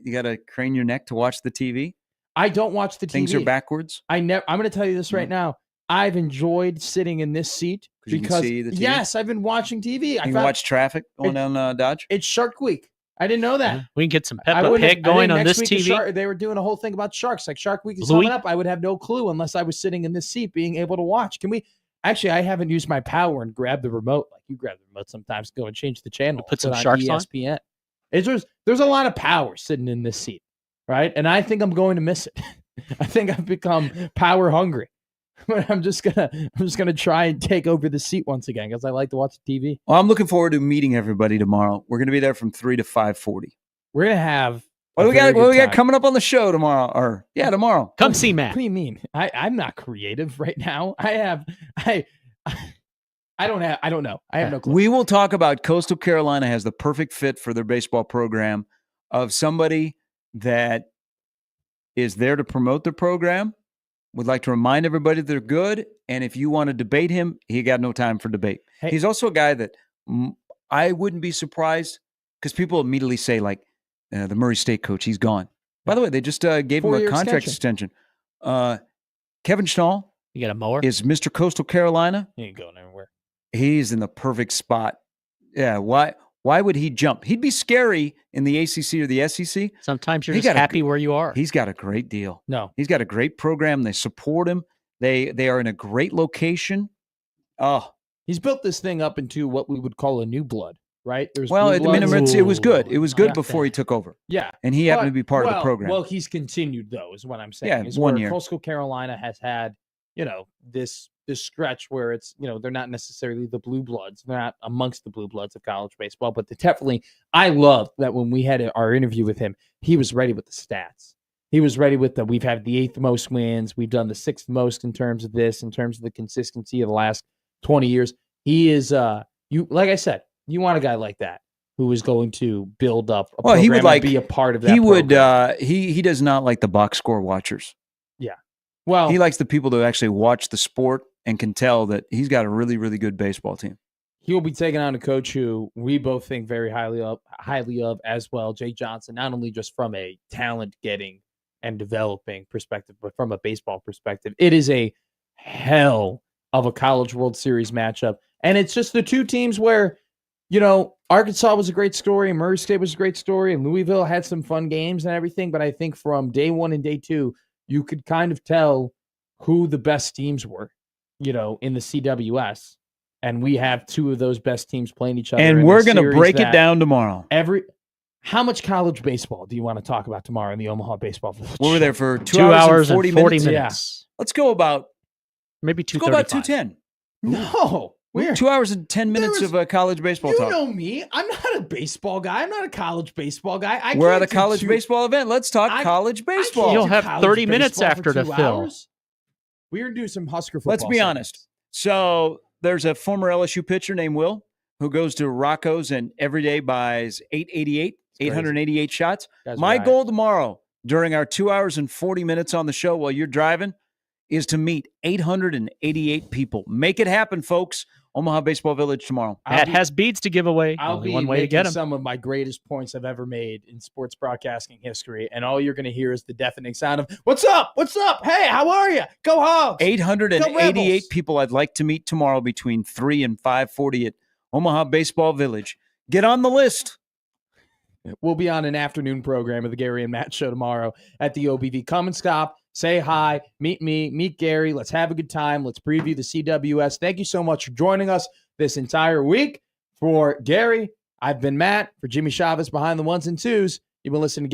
[SPEAKER 6] you got to crane your neck to watch the TV.
[SPEAKER 4] I don't watch the TV.
[SPEAKER 6] Things are backwards.
[SPEAKER 4] I'm going to tell you this right now. I've enjoyed sitting in this seat because
[SPEAKER 6] you can see the TV?
[SPEAKER 4] Yes, I've been watching TV.
[SPEAKER 6] You can watch traffic going down Dodge.
[SPEAKER 4] It's Shark Week. I didn't know that.
[SPEAKER 2] We can get some Peppa Pig going on this TV.
[SPEAKER 4] They were doing a whole thing about sharks. Like Shark Week is coming up. I would have no clue unless I was sitting in this seat being able to watch. Can we? Actually, I haven't used my power and grabbed the remote like you grab the remote sometimes. Go and change the channel.
[SPEAKER 2] Put some sharks on
[SPEAKER 4] ESPN. There's a lot of power sitting in this seat, right? And I think I'm going to miss it. I think I've become power hungry. But I'm just gonna try and take over the seat once again because I like to watch TV.
[SPEAKER 6] Well, I'm looking forward to meeting everybody tomorrow. We're gonna be there from 3 to 5:40.
[SPEAKER 4] We're gonna have
[SPEAKER 6] what we got coming up on the show tomorrow. Tomorrow.
[SPEAKER 2] Come see Matt.
[SPEAKER 4] What do you mean? I'm not creative right now. I don't know. I have no clue.
[SPEAKER 6] We will talk about Coastal Carolina has the perfect fit for their baseball program of somebody that is there to promote their program. Would like to remind everybody they're good. And if you want to debate him, he got no time for debate. Hey. He's also a guy that I wouldn't be surprised because people immediately say, like, the Murray State coach, he's gone. By the way, they just gave him a contract extension. Kevin Schnall.
[SPEAKER 2] You got a mower?
[SPEAKER 6] Is Mr. Coastal Carolina.
[SPEAKER 4] He ain't going anywhere.
[SPEAKER 6] He's in the perfect spot. Yeah, why would he jump? He'd be scary in the ACC or the SEC.
[SPEAKER 2] Sometimes you're just happy where you are.
[SPEAKER 6] He's got a great deal.
[SPEAKER 4] No.
[SPEAKER 6] He's got a great program. They support him. They are in a great location. Oh.
[SPEAKER 4] He's built this thing up into what we would call a new blood, right?
[SPEAKER 6] It was good. It was good before he took over.
[SPEAKER 4] Yeah.
[SPEAKER 6] And he happened to be part of the program.
[SPEAKER 4] Well, he's continued, though, is what I'm saying.
[SPEAKER 6] Yeah, it's 1 year.
[SPEAKER 4] Coastal Carolina has had, this stretch where it's, they're not necessarily the blue bloods. They're not amongst the blue bloods of college baseball, but I love that when we had our interview with him, he was ready with the stats. He was ready with we've had the 8th most wins. We've done the 6th most in terms of the consistency of the last 20 years. He is, like I said, you want a guy like that who is going to build up a program
[SPEAKER 6] he would
[SPEAKER 4] be a part of that.
[SPEAKER 6] He does not like the box score watchers.
[SPEAKER 4] Yeah. Well,
[SPEAKER 6] he likes the people that actually watch the sport and can tell that he's got a really, really good baseball team.
[SPEAKER 4] He will be taking on a coach who we both think very highly of as well, Jay Johnson, not only just from a talent getting and developing perspective, but from a baseball perspective. It is a hell of a College World Series matchup. And it's just the two teams where, Arkansas was a great story, and Murray State was a great story, and Louisville had some fun games and everything. But I think from day one and day two, you could kind of tell who the best teams were, in the CWS. And we have two of those best teams playing each other.
[SPEAKER 6] And we're going to break it down tomorrow.
[SPEAKER 4] How much college baseball do you want to talk about tomorrow in the Omaha Baseball Village?
[SPEAKER 6] We were there for 2 hours and 40 minutes.
[SPEAKER 4] Yeah.
[SPEAKER 6] Let's go about
[SPEAKER 2] maybe 2:35.
[SPEAKER 6] Let's go about 2:10.
[SPEAKER 4] No.
[SPEAKER 6] 2 hours and 10 minutes of college baseball talk.
[SPEAKER 4] You know me. I'm not a baseball guy. I'm not a college baseball guy.
[SPEAKER 6] We're at a college baseball event. Let's talk college baseball.
[SPEAKER 2] You'll have 30 minutes after to fill.
[SPEAKER 4] We're going to do some Husker football.
[SPEAKER 6] Let's be honest. So there's a former LSU pitcher named Will who goes to Rocco's and every day buys 888 shots. My goal tomorrow during our 2 hours and 40 minutes on the show while you're driving is to meet 888 people. Make it happen, folks. Omaha Baseball Village tomorrow.
[SPEAKER 2] Matt has beads to give away.
[SPEAKER 4] I'll
[SPEAKER 2] Only
[SPEAKER 4] be
[SPEAKER 2] one way to get them.
[SPEAKER 4] Some of my greatest points I've ever made in sports broadcasting history, and all you're going to hear is the deafening sound of "What's up? What's up? Hey, how are you? Go Hogs!"
[SPEAKER 6] 888 people I'd like to meet tomorrow between 3 and 5:40 at Omaha Baseball Village. Get on the list.
[SPEAKER 4] We'll be on an afternoon program of the Gary and Matt Show tomorrow at the OBV. Come and stop. Say hi, meet me, meet Gary. Let's have a good time. Let's preview the CWS. Thank you so much for joining us this entire week. For Gary, I've been Matt. For Jimmy Chavez behind the ones and twos, you've been listening to Gary